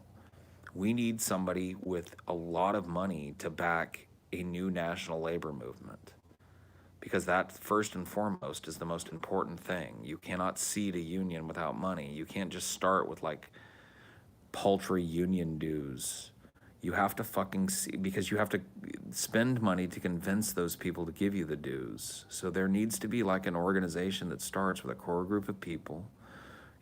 We need somebody with a lot of money to back a new national labor movement, because that first and foremost is the most important thing. You cannot seed a union without money. You can't just start with like paltry union dues. You have to fucking see, because you have to spend money to convince those people to give you the dues. So there needs to be like an organization that starts with a core group of people,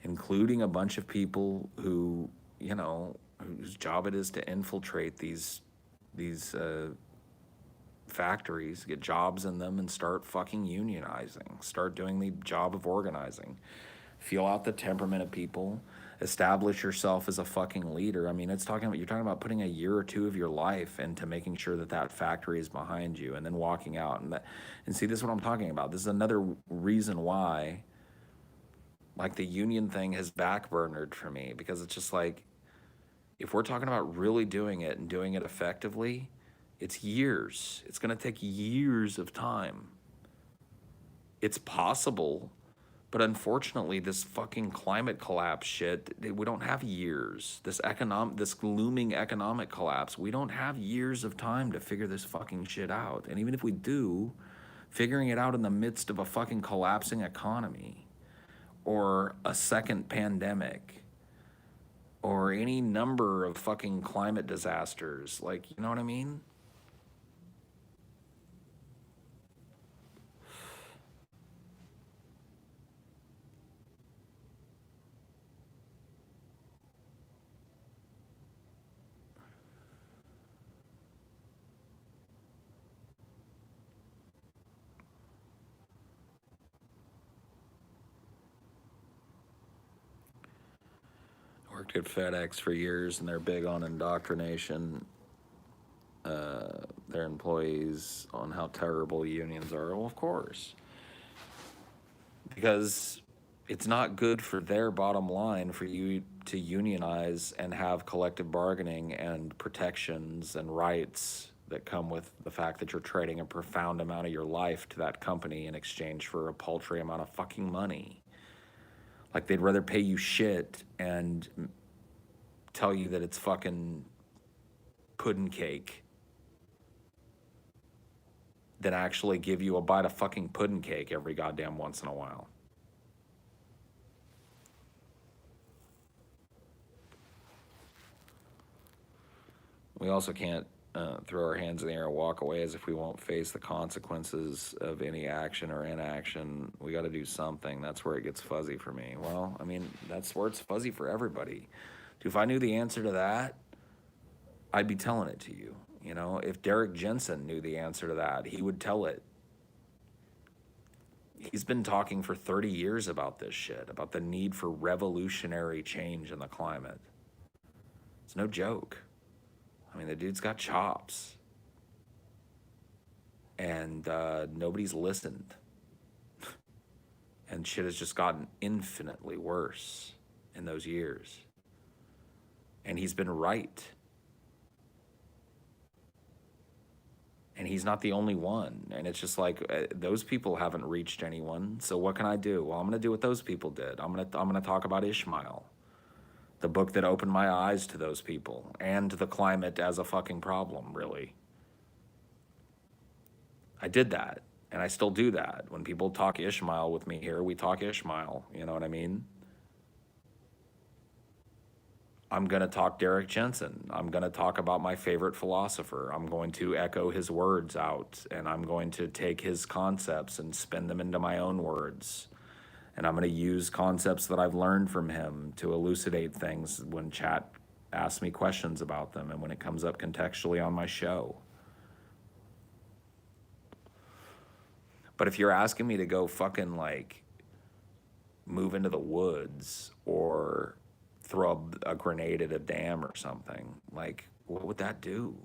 including a bunch of people who, whose job it is to infiltrate these factories, get jobs in them, and start fucking unionizing, start doing the job of organizing, feel out the temperament of people, establish yourself as a fucking leader. I mean, you're talking about putting a year or two of your life into making sure that that factory is behind you, and then walking out. And see, this is what I'm talking about. This is another reason why, like, the union thing has backburnered for me, because it's just like, if we're talking about really doing it and doing it effectively, it's years. It's going to take years of time. It's possible, but unfortunately, this fucking climate collapse shit, we don't have years. This looming economic collapse, we don't have years of time to figure this fucking shit out. And even if we do, figuring it out in the midst of a fucking collapsing economy, or a second pandemic, or any number of fucking climate disasters, like, you know what I mean? Worked at FedEx for years, and they're big on indoctrination their employees on how terrible unions are. Well, of course, because it's not good for their bottom line for you to unionize and have collective bargaining and protections and rights that come with the fact that you're trading a profound amount of your life to that company in exchange for a paltry amount of fucking money. Like, they'd rather pay you shit and tell you that it's fucking pudding cake than actually give you a bite of fucking pudding cake every goddamn once in a while. We also can't throw our hands in the air and walk away as if we won't face the consequences of any action or inaction. We got to do something. That's where it gets fuzzy for me. Well, I mean, that's where it's fuzzy for everybody. Dude, if I knew the answer to that, I'd be telling it to you. You know, if Derek Jensen knew the answer to that, he would tell it. He's been talking for 30 years about this shit, about the need for revolutionary change in the climate. It's no joke. I mean, the dude's got chops. And nobody's listened. And shit has just gotten infinitely worse in those years. And he's been right. And he's not the only one. And it's just like, those people haven't reached anyone. So what can I do? Well, I'm going to do what those people did. I'm going to talk about Ishmael, the book that opened my eyes to those people and to the climate as a fucking problem, really. I did that, and I still do that. When people talk Ishmael with me here, we talk Ishmael, you know what I mean? I'm going to talk Derek Jensen. I'm going to talk about my favorite philosopher. I'm going to echo his words out, and I'm going to take his concepts and spin them into my own words. And I'm going to use concepts that I've learned from him to elucidate things when chat asks me questions about them and when it comes up contextually on my show. But if you're asking me to go fucking like move into the woods or throw a grenade at a dam or something, like what would that do?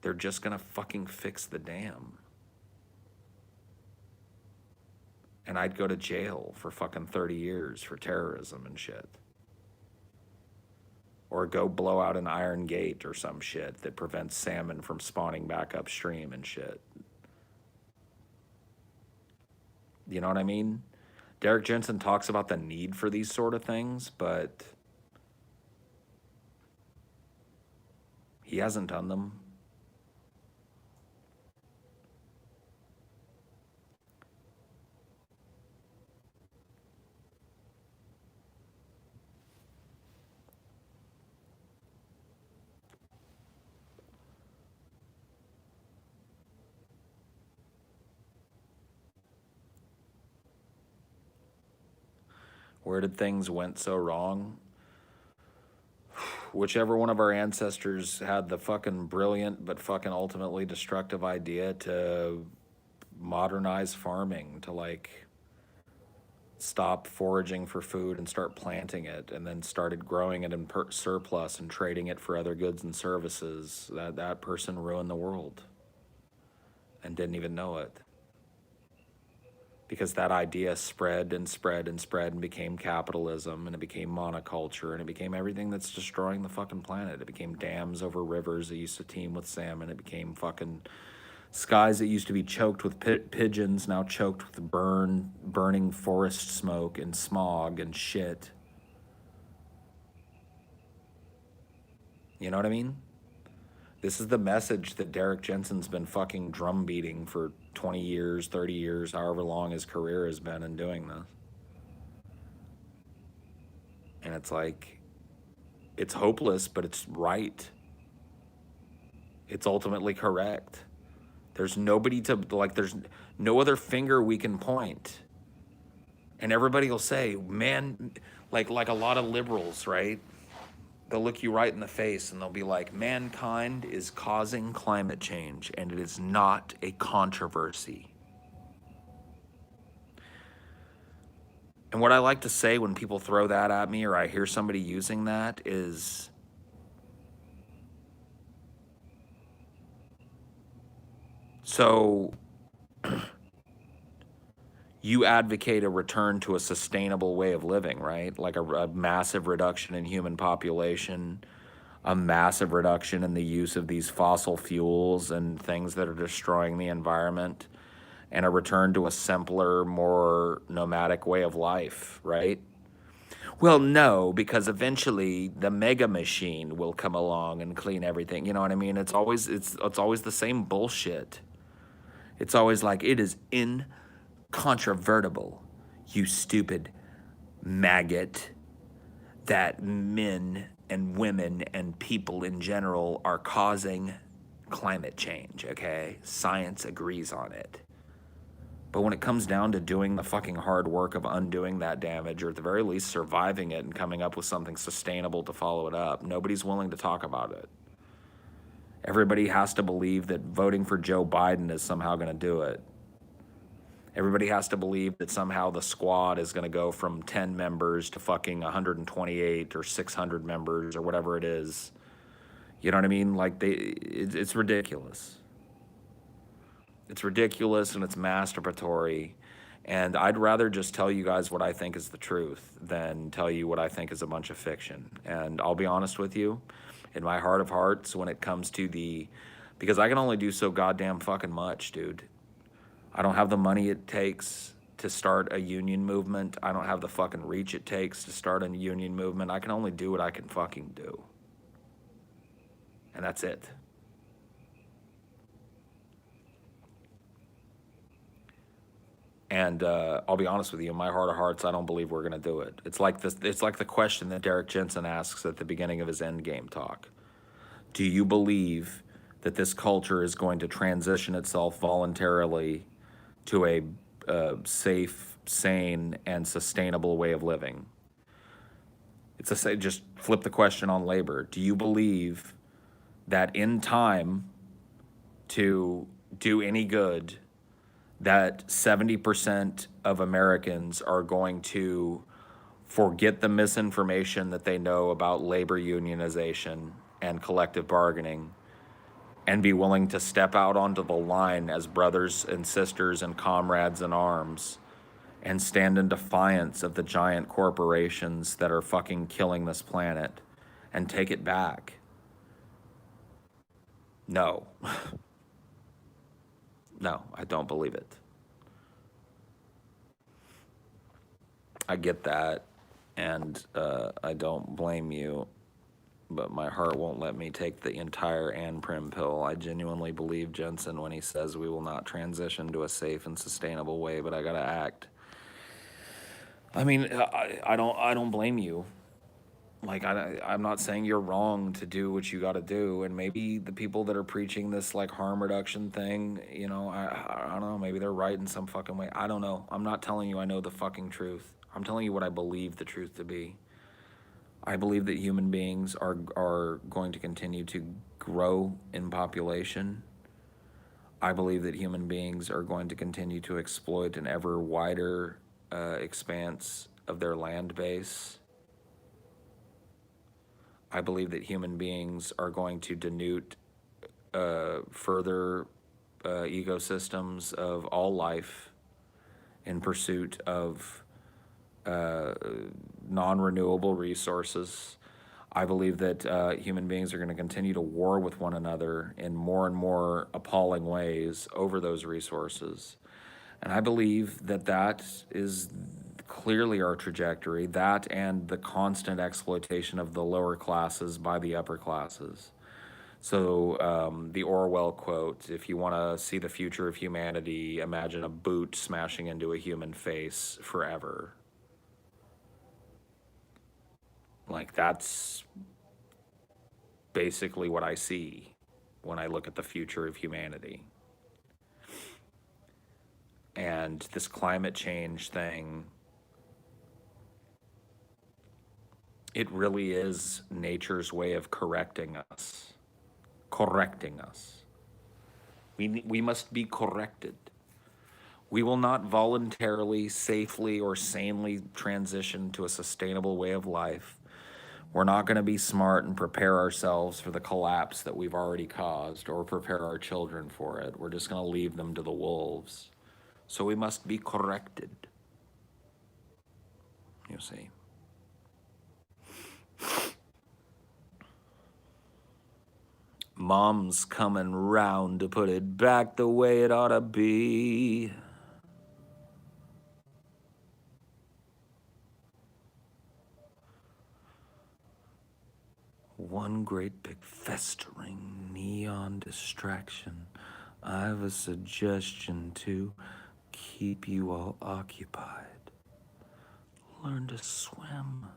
They're just going to fucking fix the dam. And I'd go to jail for fucking 30 years for terrorism and shit. Or go blow out an iron gate or some shit that prevents salmon from spawning back upstream and shit. You know what I mean? Derek Jensen talks about the need for these sort of things, but he hasn't done them. Where did things went so wrong? Whichever one of our ancestors had the fucking brilliant but fucking ultimately destructive idea to modernize farming, to like stop foraging for food and start planting it, and then started growing it in surplus and trading it for other goods and services, that person ruined the world and didn't even know it. Because that idea spread and spread and spread and became capitalism, and it became monoculture, and it became everything that's destroying the fucking planet. It became dams over rivers that used to teem with salmon. It became fucking skies that used to be choked with pigeons, now choked with burning forest smoke and smog and shit. You know what I mean? This is the message that Derek Jensen's been fucking drum beating for 20 years, 30 years, however long his career has been in doing this. And it's like, it's hopeless, but it's right. It's ultimately correct. There's nobody to, like, there's no other finger we can point. And everybody will say, man, like a lot of liberals, right? They'll look you right in the face and they'll be like, mankind is causing climate change and it is not a controversy. And what I like to say when people throw that at me or I hear somebody using that is, so you advocate a return to a sustainable way of living, right? Like a massive reduction in human population, a massive reduction in the use of these fossil fuels and things that are destroying the environment, and a return to a simpler, more nomadic way of life, right? Well, no, because eventually the mega machine will come along and clean everything. You know what I mean? It's always the same bullshit. It's always like, it is incontrovertible, you stupid maggot, that men and women and people in general are causing climate change, okay? Science agrees on it. But when it comes down to doing the fucking hard work of undoing that damage, or at the very least surviving it and coming up with something sustainable to follow it up, nobody's willing to talk about it. Everybody has to believe that voting for Joe Biden is somehow going to do it. Everybody has to believe that somehow the squad is going to go from 10 members to fucking 128 or 600 members or whatever it is. You know what I mean? Like, it's ridiculous. It's ridiculous and it's masturbatory. And I'd rather just tell you guys what I think is the truth than tell you what I think is a bunch of fiction. And I'll be honest with you, in my heart of hearts, when it comes to because I can only do so goddamn fucking much, dude. I don't have the money it takes to start a union movement. I don't have the fucking reach it takes to start a union movement. I can only do what I can fucking do. And that's it. And I'll be honest with you, in my heart of hearts, I don't believe we're going to do it. It's like this. It's like the question that Derek Jensen asks at the beginning of his Endgame talk. Do you believe that this culture is going to transition itself voluntarily to a safe, sane, and sustainable way of living? Just flip the question on labor. Do you believe that in time to do any good, that 70% of Americans are going to forget the misinformation that they know about labor unionization and collective bargaining and be willing to step out onto the line as brothers and sisters and comrades in arms and stand in defiance of the giant corporations that are fucking killing this planet and take it back? No. No, I don't believe it. I get that, and I don't blame you, but my heart won't let me take the entire Ann Prim pill. I genuinely believe Jensen when he says we will not transition to a safe and sustainable way, but I gotta act. I mean, I don't blame you. Like, I'm not saying you're wrong to do what you got to do, and maybe the people that are preaching this like harm reduction thing, you know, I don't know, maybe they're right in some fucking way. I don't know. I'm not telling you I know the fucking truth. I'm telling you what I believe the truth to be. I believe that human beings are going to continue to grow in population. I believe that human beings are going to continue to exploit an ever wider expanse of their land base. I believe that human beings are going to denude further ecosystems of all life in pursuit of non-renewable resources. I believe that human beings are going to continue to war with one another in more and more appalling ways over those resources. And I believe that that is clearly our trajectory, that and the constant exploitation of the lower classes by the upper classes. So the Orwell quote, if you want to see the future of humanity, imagine a boot smashing into a human face forever. Like, that's basically what I see when I look at the future of humanity. And this climate change thing, it really is nature's way of correcting us. Correcting us. We must be corrected. We will not voluntarily, safely, or sanely transition to a sustainable way of life. We're not going to be smart and prepare ourselves for the collapse that we've already caused or prepare our children for it. We're just going to leave them to the wolves. So we must be corrected. You see. Mom's coming round to put it back the way it ought to be. One great big festering neon distraction I have a suggestion to keep you all occupied. Learn to swim.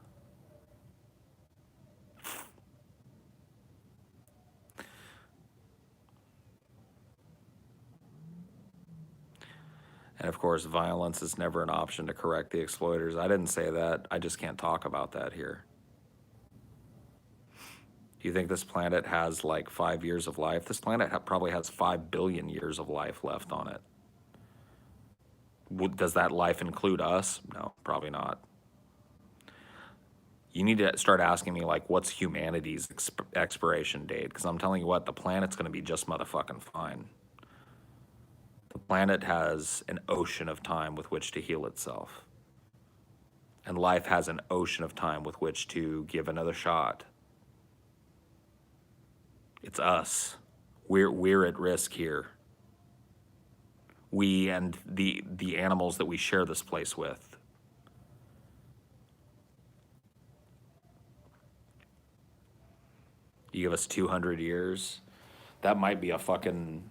And of course, violence is never an option to correct the exploiters. I didn't say that. I just can't talk about that here. Do you think this planet has like 5 years of life? This planet probably has 5 billion years of life left on it. Does that life include us? No, probably not. You need to start asking me, like, what's humanity's expiration date? Because I'm telling you what, the planet's going to be just motherfucking fine. The planet has an ocean of time with which to heal itself. And life has an ocean of time with which to give another shot. It's us. We're at risk here. We and the animals that we share this place with. You give us 200 years, that might be a fucking,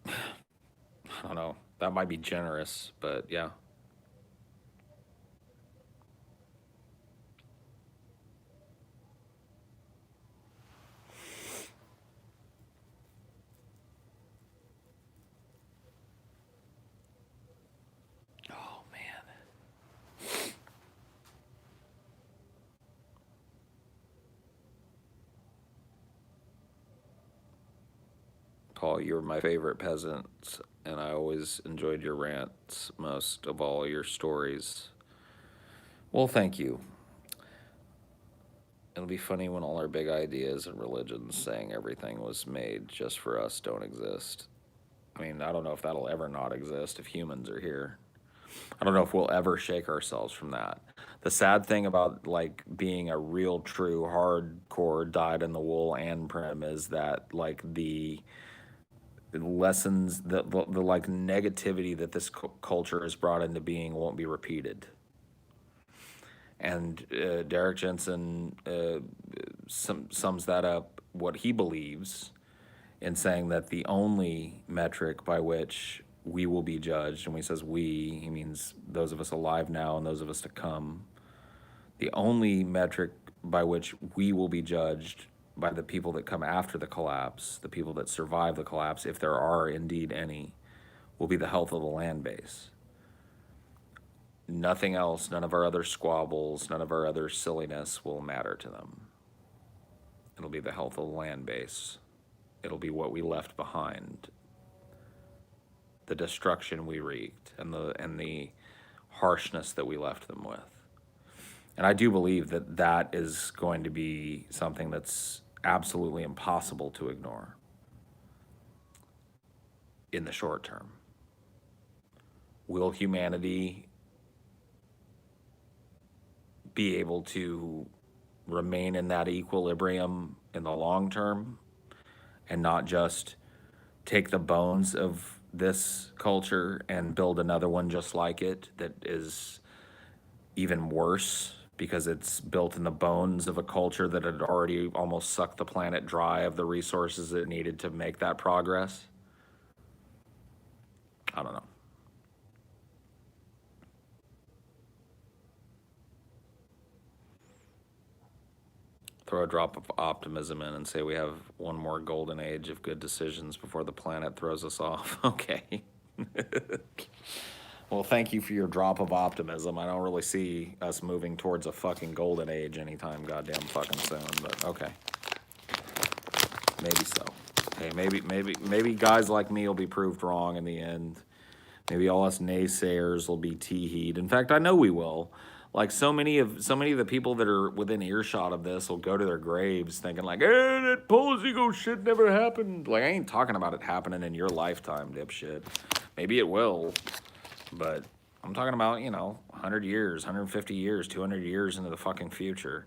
I don't know, that might be generous, but yeah. Oh, man. Paul, you were my favorite peasant, and I always enjoyed your rants most of all your stories. Well, thank you. It'll be funny when all our big ideas and religions saying everything was made just for us don't exist. I mean, I don't know if that'll ever not exist if humans are here. I don't know if we'll ever shake ourselves from that. The sad thing about like being a real, true, hardcore, dyed-in-the-wool and prim is that like the lessons, the like negativity that this culture has brought into being won't be repeated. And Derek Jensen sums that up, what he believes, in saying that the only metric by which we will be judged, and when he says we, he means those of us alive now and those of us to come, the only metric by which we will be judged by the people that come after the collapse, the people that survive the collapse, if there are indeed any, will be the health of the land base. Nothing else, none of our other squabbles, none of our other silliness will matter to them. It'll be the health of the land base. It'll be what we left behind, the destruction we wreaked, and the harshness that we left them with. And I do believe that that is going to be something that's absolutely impossible to ignore in the short term. Will humanity be able to remain in that equilibrium in the long term and not just take the bones of this culture and build another one just like it that is even worse because it's built in the bones of a culture that had already almost sucked the planet dry of the resources it needed to make that progress? I don't know. Throw a drop of optimism in and say we have one more golden age of good decisions before the planet throws us off. Okay. Well, thank you for your drop of optimism. I don't really see us moving towards a fucking golden age anytime goddamn fucking soon, but okay. Maybe so. Hey, maybe guys like me will be proved wrong in the end. Maybe all us naysayers will be tee-heed. In fact, I know we will. Like so many of the people that are within earshot of this will go to their graves thinking like, "Hey, that Polizzico shit never happened." Like I ain't talking about it happening in your lifetime, dipshit. Maybe it will, but I'm talking about 100 years, 150 years, 200 years into the fucking future,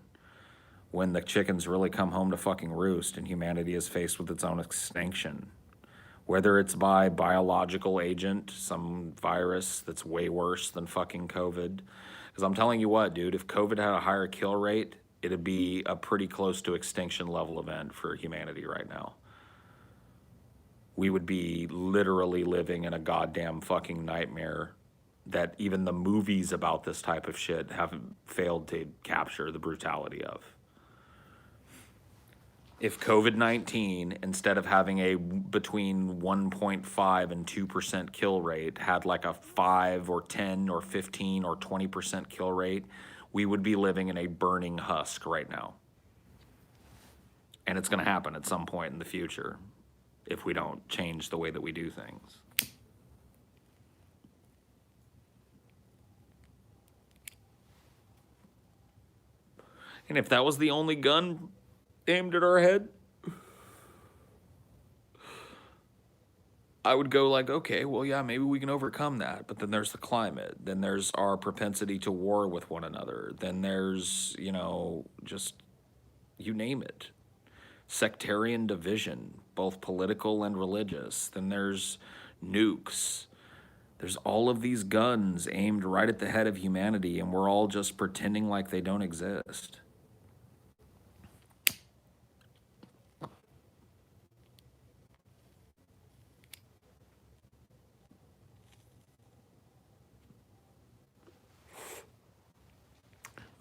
when the chickens really come home to fucking roost and humanity is faced with its own extinction. Whether it's by biological agent, some virus that's way worse than fucking COVID. Because I'm telling you what, dude, if COVID had a higher kill rate, it'd be a pretty close to extinction level event for humanity right now. we would be literally living in a goddamn fucking nightmare that even the movies about this type of shit haven't failed to capture the brutality of. If COVID-19, instead of having a between 1.5 and 2% kill rate, had like a 5 or 10 or 15 or 20% kill rate, we would be living in a burning husk right now. And it's going to happen at some point in the future if we don't change the way that we do things. And if that was the only gun aimed at our head, I would go like, okay, well, yeah, maybe we can overcome that. But then there's the climate. Then there's our propensity to war with one another. Then there's, you know, just you name it. Sectarian division, both political and religious. Then there's nukes. There's all of these guns aimed right at the head of humanity, and we're all just pretending like they don't exist.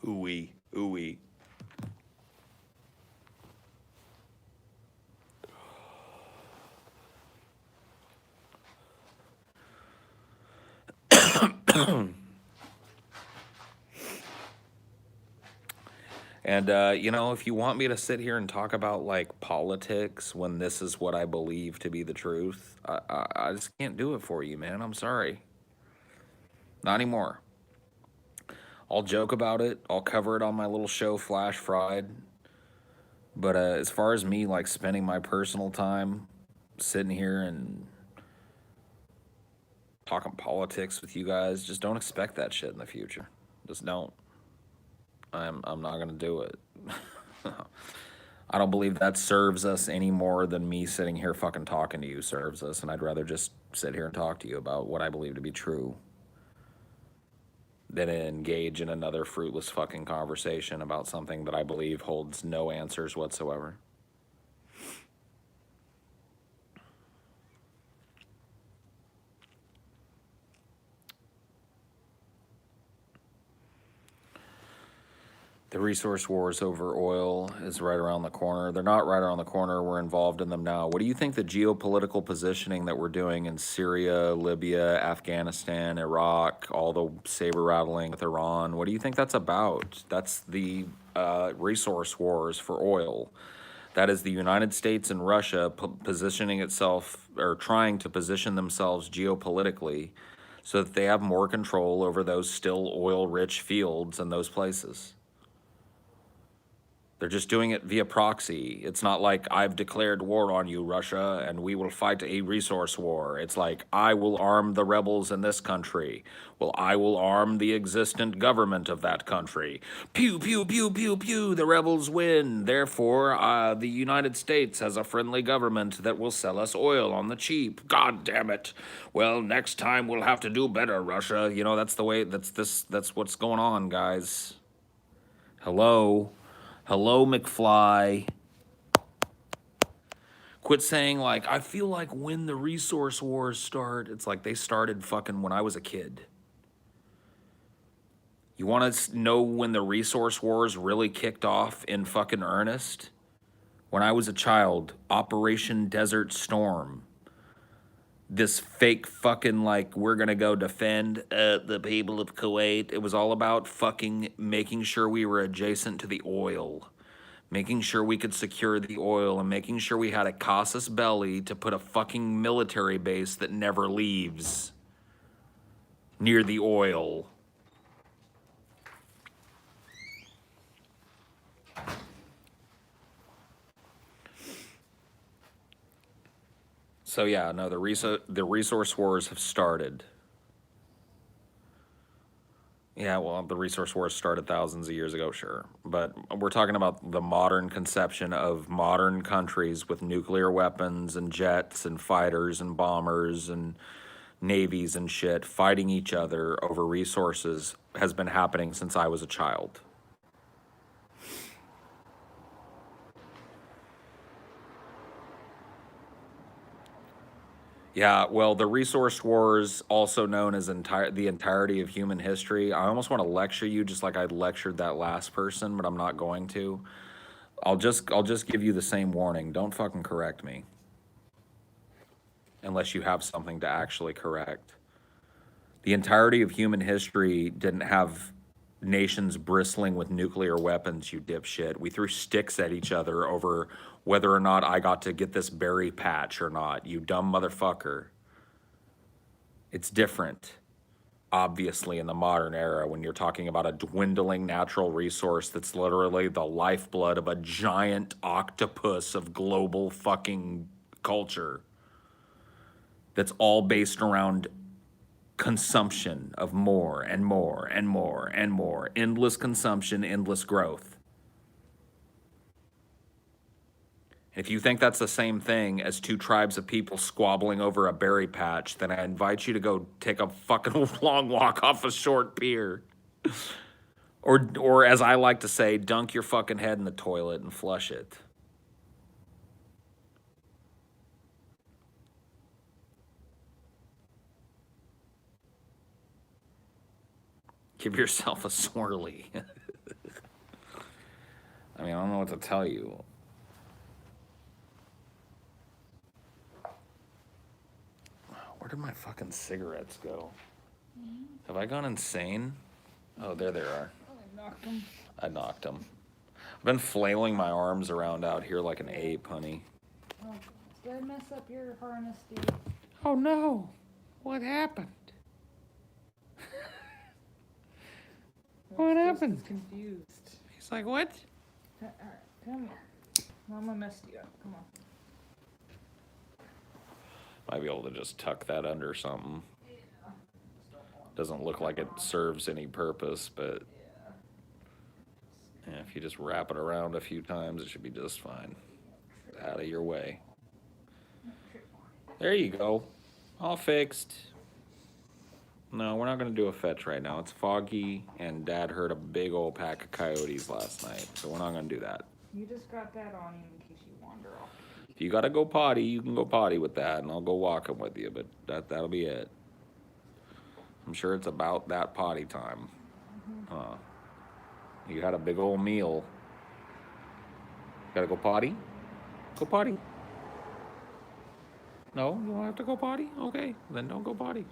Ooh-wee, ooh-wee. And, you know, if you want me to sit here and talk about, like, politics when this is what I believe to be the truth, I just can't do it for you, man. I'm sorry. Not anymore. I'll joke about it. I'll cover it on my little show, Flash Fried. But as far as me, like, spending my personal time sitting here and talking politics with you guys, just don't expect that shit in the future. Just don't. I'm not gonna do it. I don't believe that serves us any more than me sitting here fucking talking to you serves us, and I'd rather just sit here and talk to you about what I believe to be true than engage in another fruitless fucking conversation about something that I believe holds no answers whatsoever. The resource wars over oil is right around the corner. They're not right around the corner. We're involved in them now. What do you think the geopolitical positioning that we're doing in Syria, Libya, Afghanistan, Iraq, all the saber rattling with Iran, what do you think that's about? That's the resource wars for oil. That is the United States and Russia positioning itself, or trying to position themselves geopolitically so that they have more control over those still oil-rich fields in those places. They're just doing it via proxy. It's not like I've declared war on you, Russia, and we will fight a resource war. It's like I will arm the rebels in this country. Well, I will arm the existent government of that country. Pew, pew, pew, pew, pew. The rebels win. Therefore, the United States has a friendly government that will sell us oil on the cheap. God damn it. Well, next time we'll have to do better, Russia. You know, that's the way, that's what's going on, guys. Hello. Hello, McFly. Quit saying, like, I feel like when the resource wars start, it's like they started fucking when I was a kid. You want to know when the resource wars really kicked off in fucking earnest? When I was a child, Operation Desert Storm. This fake fucking, like, we're gonna go defend the people of Kuwait. It was all about fucking making sure we were adjacent to the oil, making sure we could secure the oil, and making sure we had a casus belli to put a fucking military base that never leaves near the oil. So yeah, no, the resource wars have started. Yeah, well, the resource wars started thousands of years ago, sure. But we're talking about the modern conception of modern countries with nuclear weapons and jets and fighters and bombers and navies and shit fighting each other over resources has been happening since I was a child. Yeah, well, the resource wars, also known as the entirety of human history. I almost want to lecture you just like I lectured that last person, but I'm not going to. I'll just give you the same warning. Don't fucking correct me unless you have something to actually correct. The entirety of human history didn't have nations bristling with nuclear weapons, you dipshit. We threw sticks at each other over whether or not I got to get this berry patch or not, you dumb motherfucker. It's different, obviously, in the modern era when you're talking about a dwindling natural resource that's literally the lifeblood of a giant octopus of global fucking culture that's all based around consumption of more and more and more and more. Endless consumption, endless growth. If you think that's the same thing as two tribes of people squabbling over a berry patch, then I invite you to go take a fucking long walk off a short pier. Or as I like to say, dunk your fucking head in the toilet and flush it. Give yourself a swirly. I mean, I don't know what to tell you. Where did my fucking cigarettes go? Have I gone insane? Oh, there they are. I knocked him. I knocked them. I've been flailing my arms around out here like an ape, honey. Oh, did I mess up your harness, Steve? Oh no. What happened? What happened? Confused. He's like, what? All right, come here. Mama messed you up. Come on. Might be able to just tuck that under something. Yeah. Doesn't look like it serves any purpose, but Yeah. yeah, if you just wrap it around a few times, it should be just fine. Out of your way. There you go. All fixed. No, we're not going to do a fetch right now. It's foggy, and Dad heard a big old pack of coyotes last night, so we're not going to do that. You just got that on you in case you wander off. If you got to go potty, you can go potty with that, and I'll go walking with you, but that'll be it. I'm sure it's about that potty time. You had a big old meal. Gotta go potty? Go potty. No, you don't have to go potty? Okay, then don't go potty.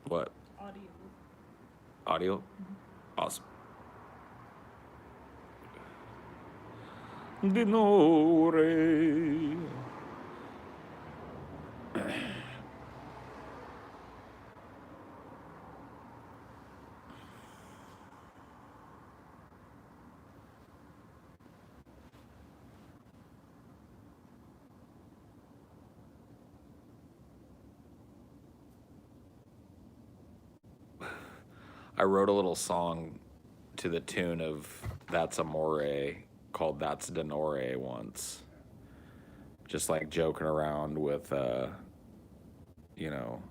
What? Audio. Audio? Awesome. Dinore. I wrote a little song to the tune of That's Amore called That's Denore once. Just like joking around with, you know,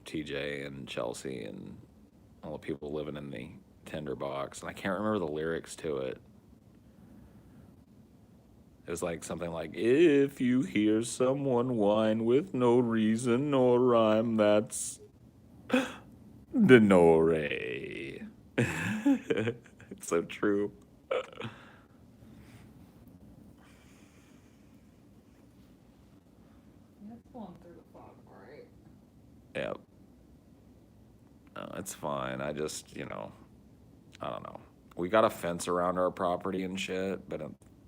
TJ and Chelsea and all the people living in the tinderbox. And I can't remember the lyrics to it. It was like something like, if you hear someone whine with no reason or rhyme, that's Denore. It's so true. That's going through the fog, right? Yep. No, it's fine. I just, I don't know. We got a fence around our property and shit, but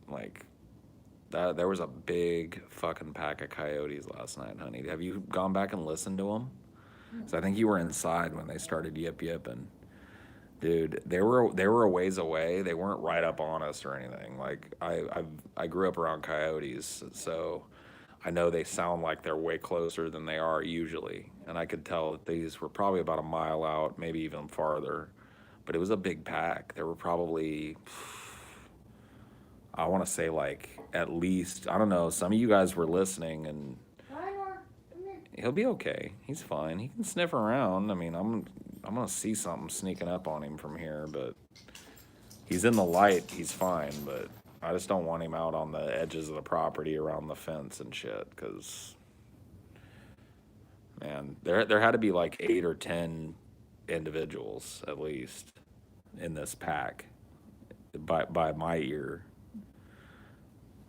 like that, there was a big fucking pack of coyotes last night, honey. Have you gone back and listened to them? So I think you were inside when they started yipping. Dude, they were a ways away. They weren't right up on us or anything. Like I grew up around coyotes, so I know they sound like they're way closer than they are usually. And I could tell that these were probably about a mile out, maybe even farther. But it was a big pack. There were probably, I want to say like at least, I don't know, some of you guys were listening and Reinhard, come here. he'll be okay. He's fine. He can sniff around. I mean, gonna see something sneaking up on him from here, but he's in the light. He's fine, but I just don't want him out on the edges of the property around the fence and shit. Because, man, there had to be like 8 or 10 individuals at least in this pack by my ear.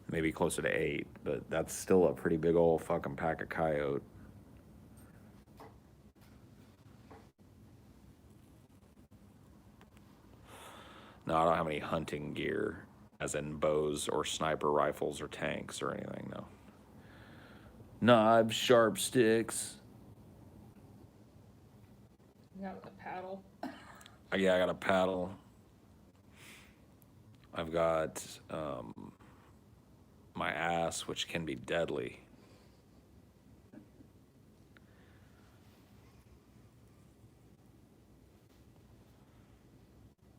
Maybe closer to 8, but that's still a pretty big old fucking pack of coyote. No, I don't have any hunting gear, as in bows or sniper rifles or tanks or anything, no. Knives, sharp sticks. You got a paddle. Yeah, I got a paddle. I've got my ass, which can be deadly.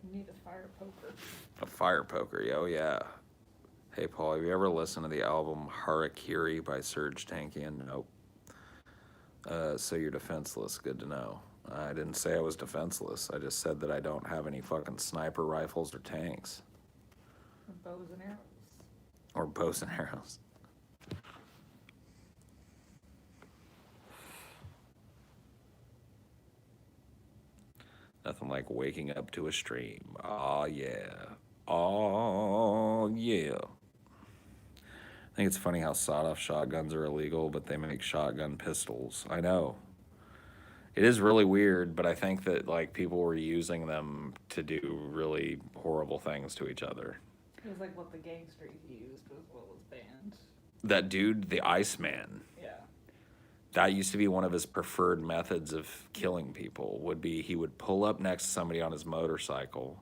You need a fire poker. A fire poker, oh yeah. Hey Paul, have you ever listened to the album Harakiri by Serge Tankian? Nope. So you're defenseless, good to know. I didn't say I was defenseless. I just said that I don't have any fucking sniper rifles or tanks. Or bows and arrows. Or bows and arrows. Nothing like waking up to a stream. Oh yeah. Oh yeah. I think it's funny how sawed-off shotguns are illegal, but they make shotgun pistols. I know. It is really weird, but I think that like people were using them to do really horrible things to each other. It was like what the gangsters used was what was banned. That dude, the Iceman, Yeah. that used to be one of his preferred methods of killing people, would be he would pull up next to somebody on his motorcycle,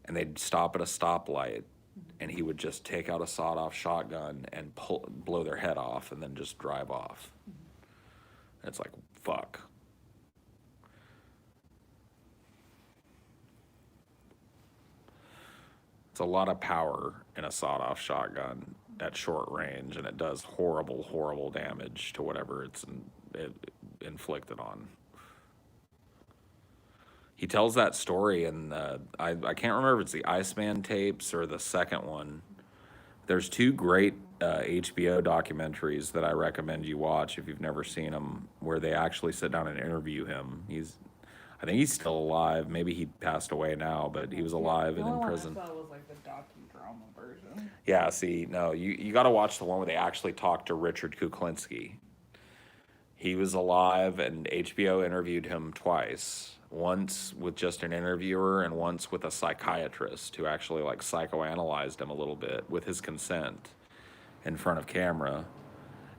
and they'd stop at a stoplight, and he would just take out a sawed-off shotgun and blow their head off and then just drive off. And it's like, fuck. It's a lot of power in a sawed-off shotgun at short range, and it does horrible, horrible damage to whatever it's inflicted on. He tells that story, and I can't remember if it's the Iceman tapes or the second one. There's 2 great HBO documentaries that I recommend you watch if you've never seen them, where they actually sit down and interview him. I think he's still alive. Maybe he passed away now, but he was alive and in prison. The only one I saw was like the docudrama version. Yeah, see, no, you got to watch the one where they actually talked to Richard Kuklinski. He was alive, and HBO interviewed him twice. Once with just an interviewer, and once with a psychiatrist who actually like psychoanalyzed him a little bit with his consent in front of camera.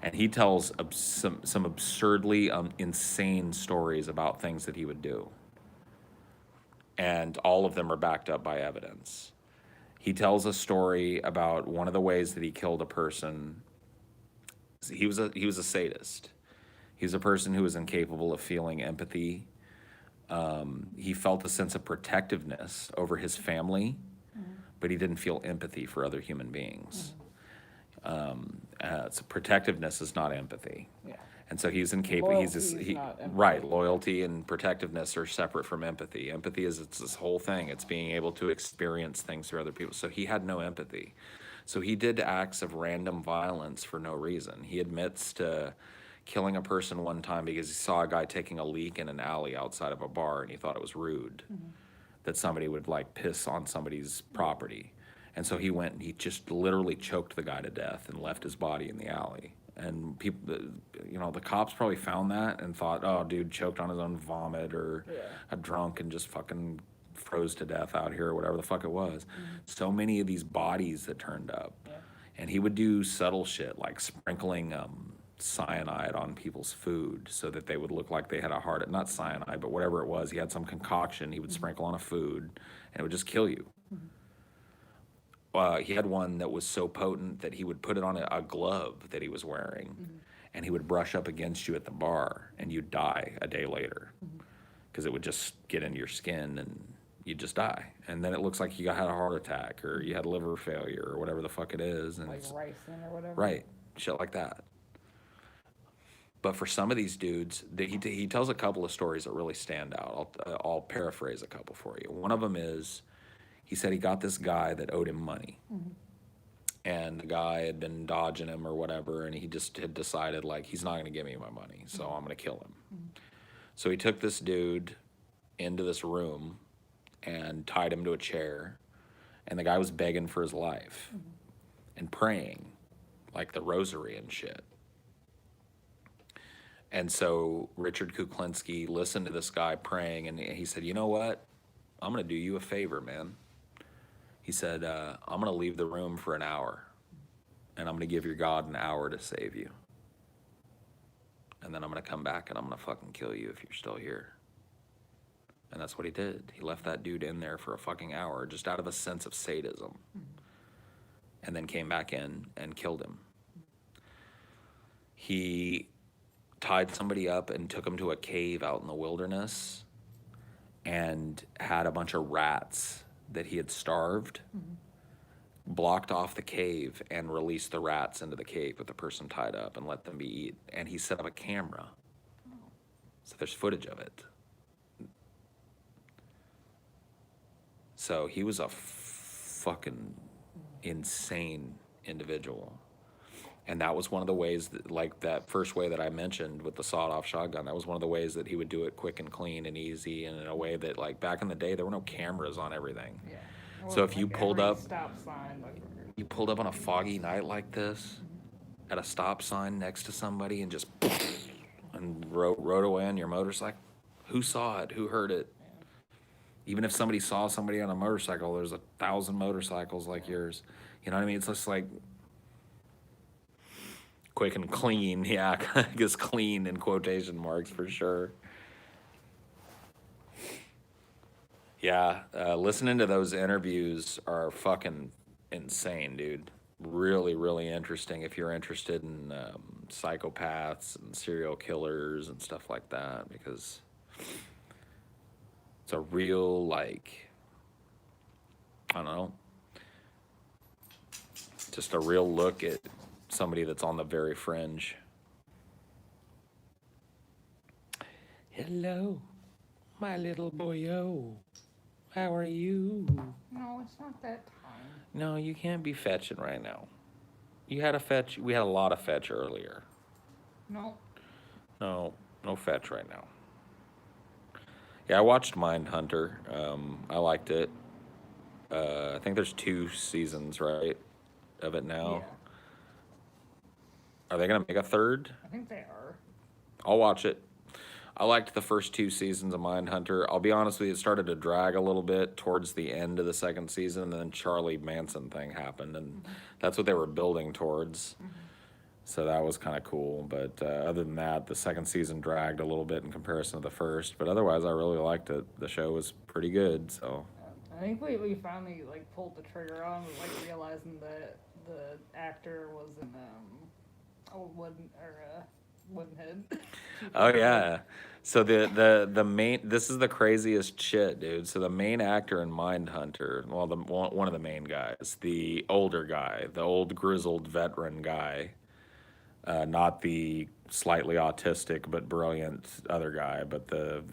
And he tells some absurdly insane stories about things that he would do. And all of them are backed up by evidence. He tells a story about one of the ways that he killed a person. He was a sadist. He was a person who was incapable of feeling empathy. He felt a sense of protectiveness over his family, but he didn't feel empathy for other human beings. So protectiveness is not empathy. Yeah. And so he's incapable. Loyalty is not empathy. Right. Loyalty and protectiveness are separate from empathy. Empathy it's this whole thing. It's being able to experience things through other people. So he had no empathy. So he did acts of random violence for no reason. He admits to killing a person one time because he saw a guy taking a leak in an alley outside of a bar, and he thought it was rude that somebody would like piss on somebody's property. And so he went and he just literally choked the guy to death and left his body in the alley. And people, the cops probably found that and thought, oh, dude choked on his own vomit, or a drunk and just fucking froze to death out here, or whatever the fuck it was. So many of these bodies that turned up. And he would do subtle shit like sprinkling cyanide on people's food so that they would look like they had a heart, not cyanide, but whatever it was. He had some concoction he would sprinkle on a food, and it would just kill you. He had one that was so potent that he would put it on a glove that he was wearing, and he would brush up against you at the bar, and you'd die a day later because it would just get into your skin and you'd just die. And then it looks like you had a heart attack or you had liver failure or whatever the fuck it is. And Like ricin or whatever. Right, shit like that. But for some of these dudes, he tells a couple of stories that really stand out. I'll paraphrase a couple for you. One of them is he said he got this guy that owed him money. And the guy had been dodging him or whatever, and he just had decided, like, he's not going to give me my money, so I'm going to kill him. So he took this dude into this room and tied him to a chair, and the guy was begging for his life and praying, like the rosary and shit. And so Richard Kuklinski listened to this guy praying, and he said, you know what? I'm going to do you a favor, man. He said, I'm going to leave the room for an hour, and I'm going to give your God an hour to save you. And then I'm going to come back, and I'm going to fucking kill you if you're still here. And that's what he did. He left that dude in there for a fucking hour just out of a sense of sadism. And then came back in and killed him. He tied somebody up and took him to a cave out in the wilderness and had a bunch of rats that he had starved, blocked off the cave and released the rats into the cave with the person tied up and let them be eaten. And he set up a camera. So there's footage of it. So he was a fucking insane individual. And that was one of the ways that, like that first way that I mentioned with the sawed-off shotgun, that was one of the ways that he would do it quick and clean and easy, and in a way that, like, back in the day, there were no cameras on everything. Yeah. So if you Like pulled every up, stop sign, like, you pulled up on a foggy night like this, at a stop sign next to somebody, and just and rode away on your motorcycle, who saw it? Who heard it? Even if somebody saw somebody on a motorcycle, there's 1,000 motorcycles like yours. You know what I mean? It's just like quick and clean. Yeah, I guess clean in quotation marks for sure. Yeah, listening to those interviews are fucking insane, dude. Really, really interesting if you're interested in psychopaths and serial killers and stuff like that, because it's a real, like, I don't know, just a real look at somebody that's on the very fringe. Hello, my little boyo. How are you? no, it's not that time. No, you can't be fetching right now. You had a fetch. We had a lot of fetch earlier. No. No, no fetch right now. Yeah, I watched Mindhunter. I liked it. I think there's 2 seasons, right, of it now. Yeah, Are they gonna make a third? I think they are. I'll watch it. I liked the first 2 seasons of Mindhunter. I'll be honest with you, it started to drag a little bit towards the end of the second season, and then Charlie Manson thing happened, and that's what they were building towards. So that was kind of cool. But other than that, the second season dragged a little bit in comparison to the first. But otherwise, I really liked it. The show was pretty good. So I think we finally like pulled the trigger on like realizing that the actor was in Woodenhead. oh yeah. So the main, this is the craziest shit, dude. So the main actor in Mindhunter, well, one of the main guys, the older guy, the old grizzled veteran guy, not the slightly autistic but brilliant other guy, but the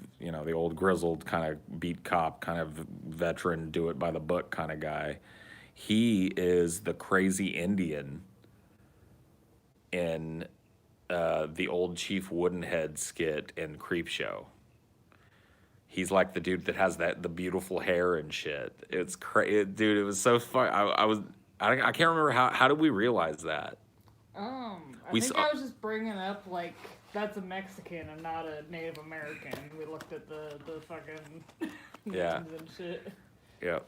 old grizzled kind of beat cop, kind of veteran, do it by the book kind of guy. He is the crazy Indian in the old Chief Woodenhead skit in Creepshow. He's like the dude that has the beautiful hair and shit. It's dude. It was so fun. I can't remember how did we realize that. I think I was just bringing up like that's a Mexican and not a Native American. We looked at the fucking Yeah. names and shit. Yeah.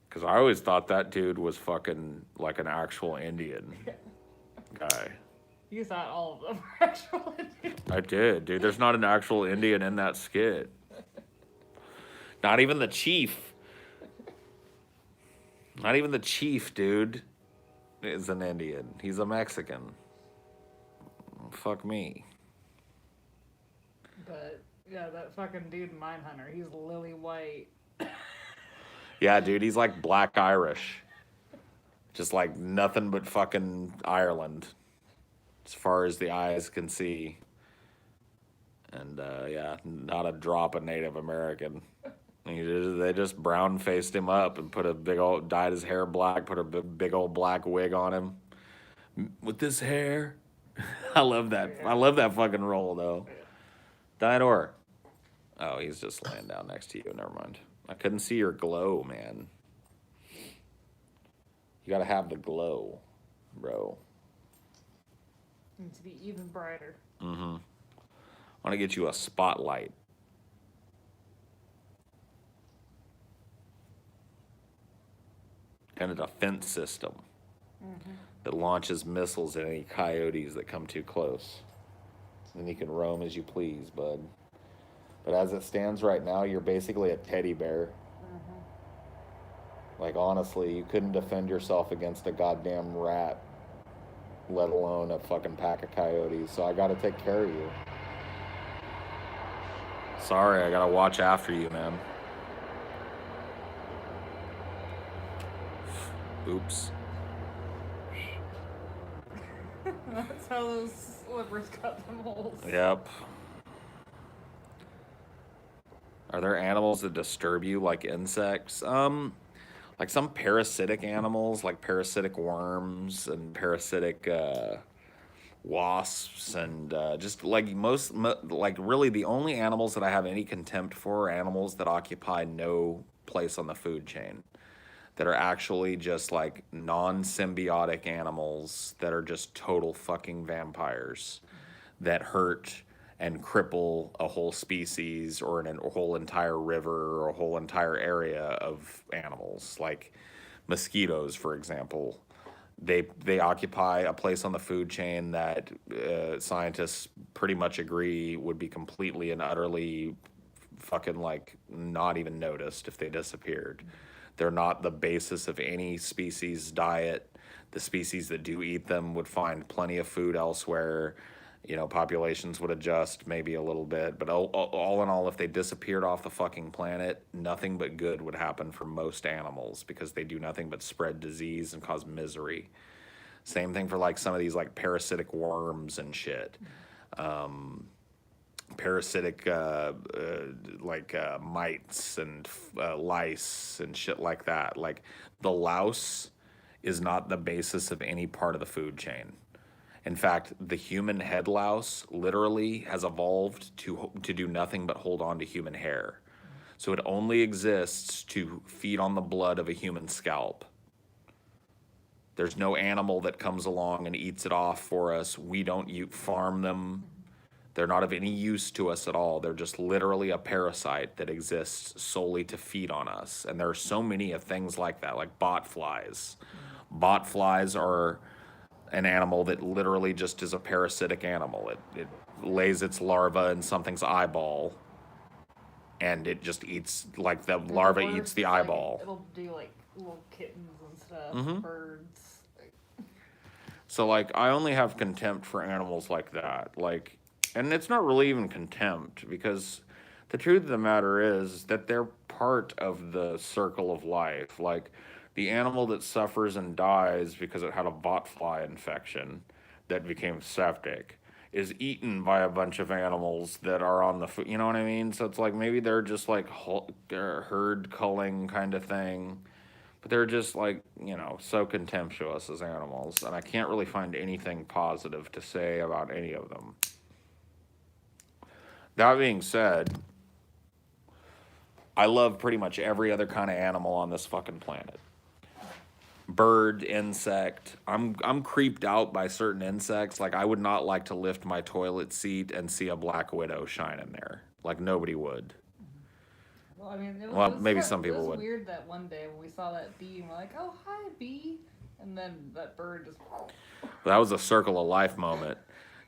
Because I always thought that dude was fucking like an actual Indian guy. You thought all of them were actual Indians. I did, dude. There's not an actual Indian in that skit. Not even the chief. Not even the chief, dude, is an Indian. He's a Mexican. Fuck me. But yeah, that fucking dude in Mindhunter, he's lily white. Yeah, dude, he's like black Irish. Just like nothing but fucking Ireland. as far as the eyes can see. And yeah, not a drop of Native American. They just brown faced him up and put a big old, dyed his hair black, put a big old black wig on him. With this hair. I love that. I love that fucking role though. Diodor. Oh, he's just laying down next to you. Never mind. I couldn't see your glow, man. You gotta have the glow, bro. Needs to be even brighter. Mm-hmm. I want to get you a spotlight. And a defense system that launches missiles at any coyotes that come too close. Then you can roam as you please, bud. But as it stands right now, you're basically a teddy bear. Like, honestly, you couldn't defend yourself against a goddamn rat, let alone a fucking pack of coyotes. So I gotta take care of you. Sorry, I gotta watch after you, man. Oops. That's how those slippers cut them holes. Yep. Are there animals that disturb you like insects? Like some parasitic animals, like parasitic worms and parasitic wasps, and just like like really the only animals that I have any contempt for are animals that occupy no place on the food chain, that are actually just like non-symbiotic animals that are just total fucking vampires that hurt and cripple a whole species or a whole entire river or a whole entire area of animals. Like mosquitoes, for example. They occupy a place on the food chain that scientists pretty much agree would be completely and utterly fucking like not even noticed if they disappeared. They're not the basis of any species' diet. The species that do eat them would find plenty of food elsewhere. You know, populations would adjust maybe a little bit. But all in all, if they disappeared off the fucking planet, nothing but good would happen for most animals because they do nothing but spread disease and cause misery. Same thing for like some of these like parasitic worms and shit. Parasitic mites and lice and shit like that. Like the louse is not the basis of any part of the food chain. In fact, the human head louse literally has evolved to do nothing but hold on to human hair. So it only exists to feed on the blood of a human scalp. There's no animal that comes along and eats it off for us. We don't farm them. They're not of any use to us at all. They're just literally a parasite that exists solely to feed on us. And there are so many of things like that, like bot flies. Bot flies are an animal that literally just is a parasitic animal. It lays its larva in something's eyeball, and it just eats, like the larva eats the eyeball. Like, it'll do like little kittens and stuff, birds. So like I only have contempt for animals like that. Like, and it's not really even contempt, because the truth of the matter is that they're part of the circle of life. Like the animal that suffers and dies because it had a botfly infection that became septic is eaten by a bunch of animals that are on the food. You know what I mean? So it's like maybe they're just like herd culling kind of thing. But they're just like, you know, so contemptuous as animals. And I can't really find anything positive to say about any of them. That being said, I love pretty much every other kind of animal on this fucking planet. Bird, insect. I'm creeped out by certain insects. Like I would not like to lift my toilet seat and see a black widow shine in there. Like nobody would. Well, I mean, maybe some people would. It was weird that one day when we saw that bee and we're like, oh, hi, bee. And then that bird just... That was a circle of life moment.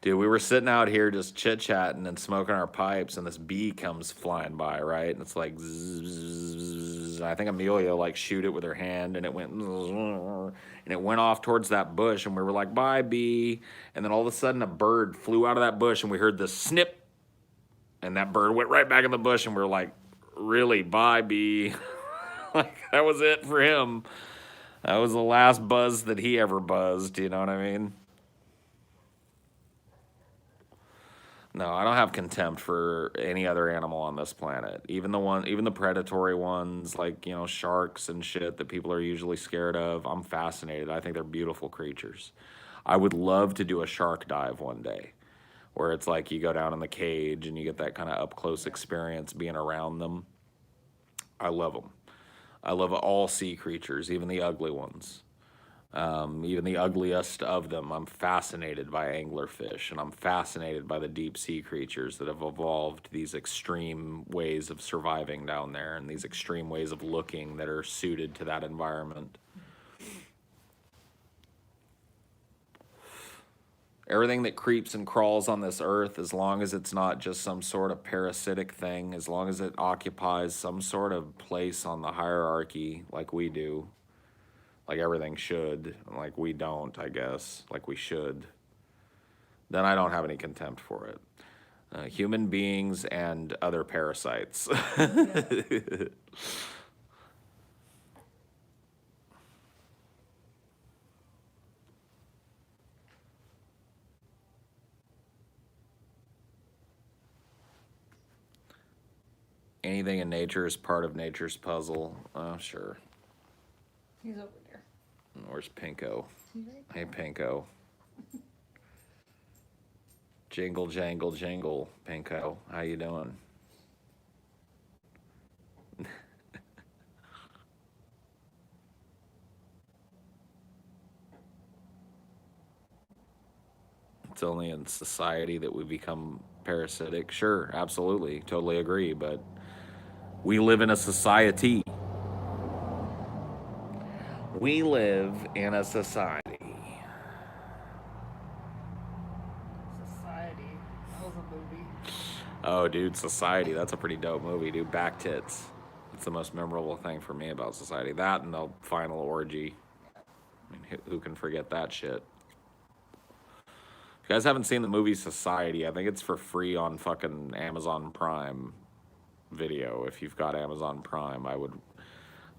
Dude, we were sitting out here just chit-chatting and smoking our pipes, and this bee comes flying by, right? And it's like, zzz, I think Amelia, like, shoot it with her hand, and it went, and it went off towards that bush, and we were like, bye, bee. And then all of a sudden, a bird flew out of that bush, and we heard this snip, and that bird went right back in the bush, and we were like, really, bye, bee. Like, that was it for him. That was the last buzz that he ever buzzed, you know what I mean? No, I don't have contempt for any other animal on this planet. Even the predatory ones, like, you know, sharks and shit that people are usually scared of. I'm fascinated. I think they're beautiful creatures. I would love to do a shark dive one day, where it's like you go down in the cage and you get that kind of up close experience being around them. I love them. I love all sea creatures, even the ugly ones. Even the ugliest of them. I'm fascinated by anglerfish, and I'm fascinated by the deep sea creatures that have evolved these extreme ways of surviving down there and these extreme ways of looking that are suited to that environment. Everything that creeps and crawls on this earth, as long as it's not just some sort of parasitic thing, as long as it occupies some sort of place on the hierarchy like we do, like everything should, like we don't, I guess, like we should, then I don't have any contempt for it. Human beings and other parasites. Anything in nature is part of nature's puzzle. Sure. He's over there. Where's Pinko? He's right Hey, Pinko. Jingle, jangle, jingle, Pinko. How you doing? It's only in society that we become parasitic. Sure, absolutely, totally agree, but we live in a society. We live in a society. Society. That was a movie. Oh, dude, Society. That's a pretty dope movie, dude. Back tits. It's the most memorable thing for me about Society. That and the final orgy. I mean, who can forget that shit? If you guys haven't seen the movie Society, I think it's for free on fucking Amazon Prime Video. If you've got Amazon Prime, I would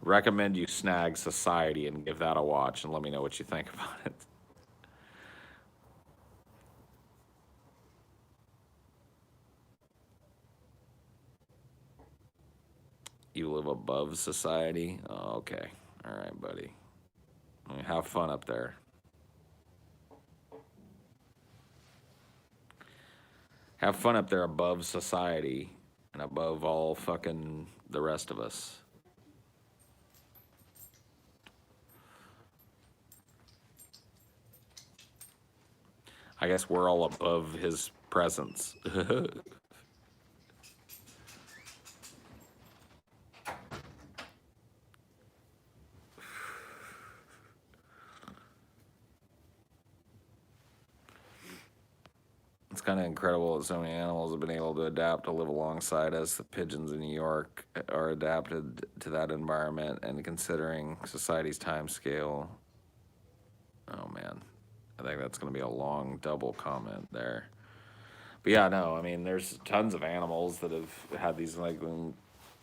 recommend you snag Society and give that a watch and let me know what you think about it. You live above society? Oh, okay. All right, buddy. I mean, have fun up there. Have fun up there above society and above all fucking the rest of us. I guess we're all above his presence. It's kind of incredible that so many animals have been able to adapt to live alongside us. The pigeons in New York are adapted to that environment, and considering society's time scale, oh man, I think that's going to be a long double comment there. But yeah, no, I mean, there's tons of animals that have had these like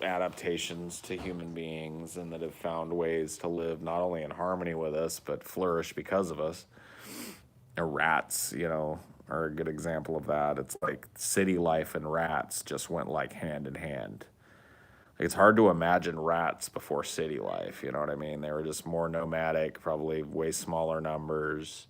adaptations to human beings and that have found ways to live not only in harmony with us, but flourish because of us. Rats, you know, are a good example of that. It's like city life and rats just went like hand in hand. Like, it's hard to imagine rats before city life, you know what I mean? They were just more nomadic, probably way smaller numbers,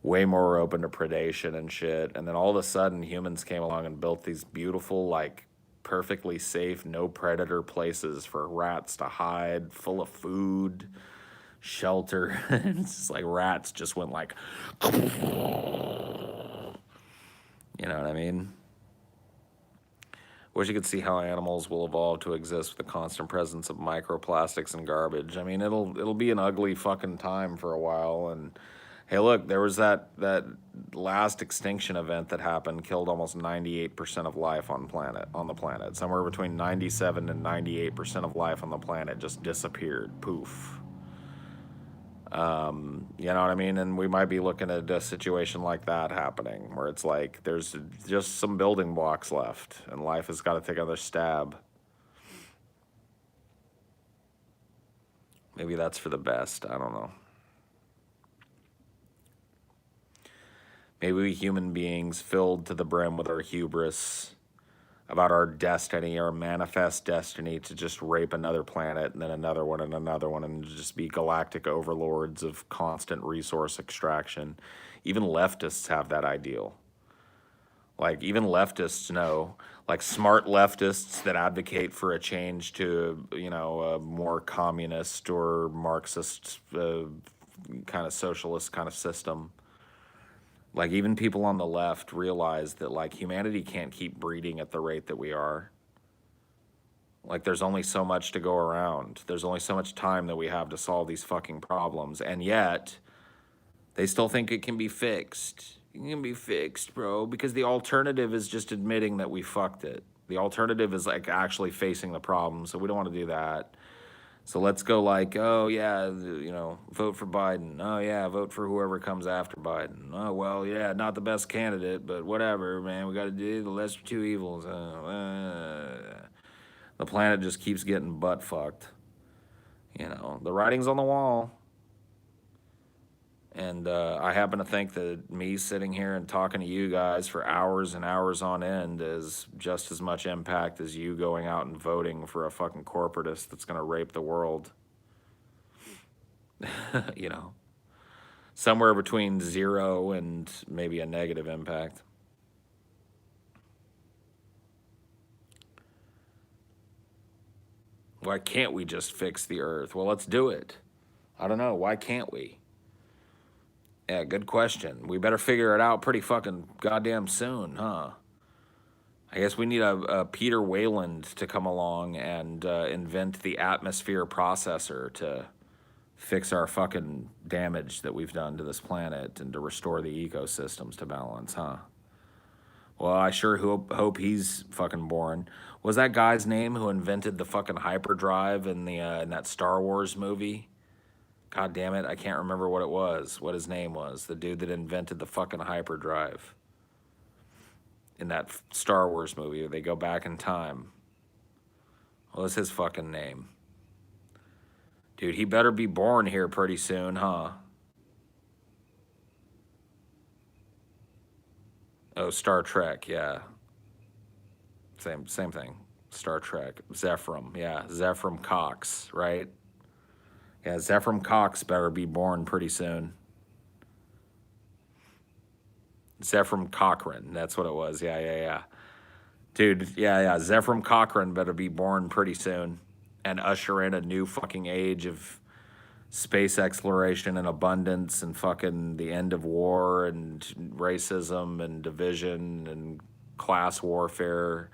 way more open to predation and shit. And then all of a sudden, humans came along and built these beautiful, like, perfectly safe, no predator places for rats to hide, full of food, shelter. It's just like rats just went like, you know what I mean? Wish you could see how animals will evolve to exist with the constant presence of microplastics and garbage. I mean, it'll be an ugly fucking time for a while. And hey, look, there was that last extinction event that happened, killed almost 98% of life on the planet. Somewhere between 97 and 98% of life on the planet just disappeared. Poof. You know what I mean? And we might be looking at a situation like that happening, where it's like there's just some building blocks left, and life has got to take another stab. Maybe that's for the best. I don't know. Maybe we human beings, filled to the brim with our hubris about our destiny, our manifest destiny to just rape another planet and then another one and just be galactic overlords of constant resource extraction. Even leftists have that ideal. Like, even leftists know, like smart leftists that advocate for a change to, you know, a more communist or Marxist kind of socialist kind of system. Like, even people on the left realize that, like, humanity can't keep breeding at the rate that we are. Like, there's only so much to go around. There's only so much time that we have to solve these fucking problems. And yet, they still think it can be fixed. It can be fixed, bro, because the alternative is just admitting that we fucked it. The alternative is, like, actually facing the problem, so we don't want to do that. So let's go like, oh, yeah, you know, vote for Biden. Oh, yeah, vote for whoever comes after Biden. Oh, well, yeah, not the best candidate, but whatever, man. We got to do the lesser two evils. The planet just keeps getting butt fucked. You know, the writing's on the wall. And I happen to think that me sitting here and talking to you guys for hours and hours on end is just as much impact as you going out and voting for a fucking corporatist that's going to rape the world. You know, somewhere between 0 and maybe a negative impact. Why can't we just fix the earth? Well, let's do it. I don't know. Why can't we? Yeah, good question. We better figure it out pretty fucking goddamn soon, huh? I guess we need a Peter Wayland to come along and invent the atmosphere processor to fix our fucking damage that we've done to this planet and to restore the ecosystems to balance, huh? Well, I sure hope he's fucking born. Was that guy's name who invented the fucking hyperdrive in that Star Wars movie? God damn it, I can't remember what his name was. The dude that invented the fucking hyperdrive in that Star Wars movie. They go back in time. What was his fucking name? Dude, he better be born here pretty soon, huh? Oh, Star Trek, yeah. Same thing. Star Trek. Zephram, yeah. Zephram Cox, right? Yeah, Zephram Cox better be born pretty soon. Zephram Cochrane, that's what it was. Yeah. Dude, yeah. Zephram Cochrane better be born pretty soon and usher in a new fucking age of space exploration and abundance and fucking the end of war and racism and division and class warfare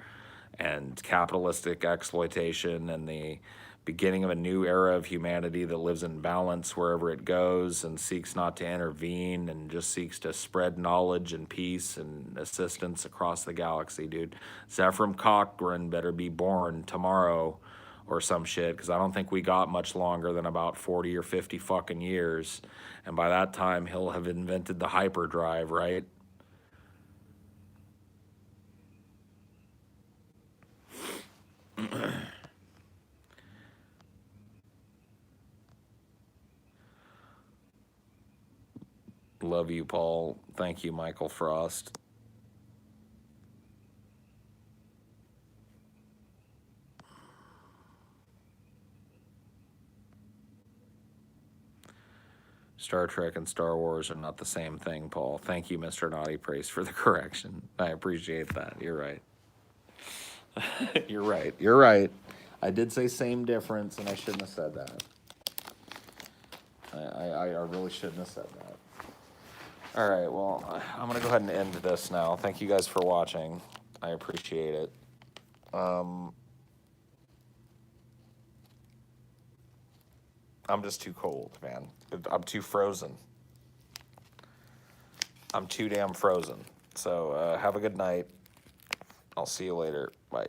and capitalistic exploitation and the beginning of a new era of humanity that lives in balance wherever it goes and seeks not to intervene and just seeks to spread knowledge and peace and assistance across the galaxy, dude. Zephram Cochrane better be born tomorrow or some shit, because I don't think we got much longer than about 40 or 50 fucking years. And by that time, he'll have invented the hyperdrive, right? Love you, Paul. Thank you, Michael Frost. Star Trek and Star Wars are not the same thing, Paul. Thank you, Mr. Naughty Praise, for the correction. I appreciate that. You're right. You're right. I did say same difference, and I shouldn't have said that. I really shouldn't have said that. All right, well, I'm going to go ahead and end this now. Thank you guys for watching. I appreciate it. I'm just too cold, man. I'm too frozen. I'm too damn frozen. So have a good night. I'll see you later. Bye.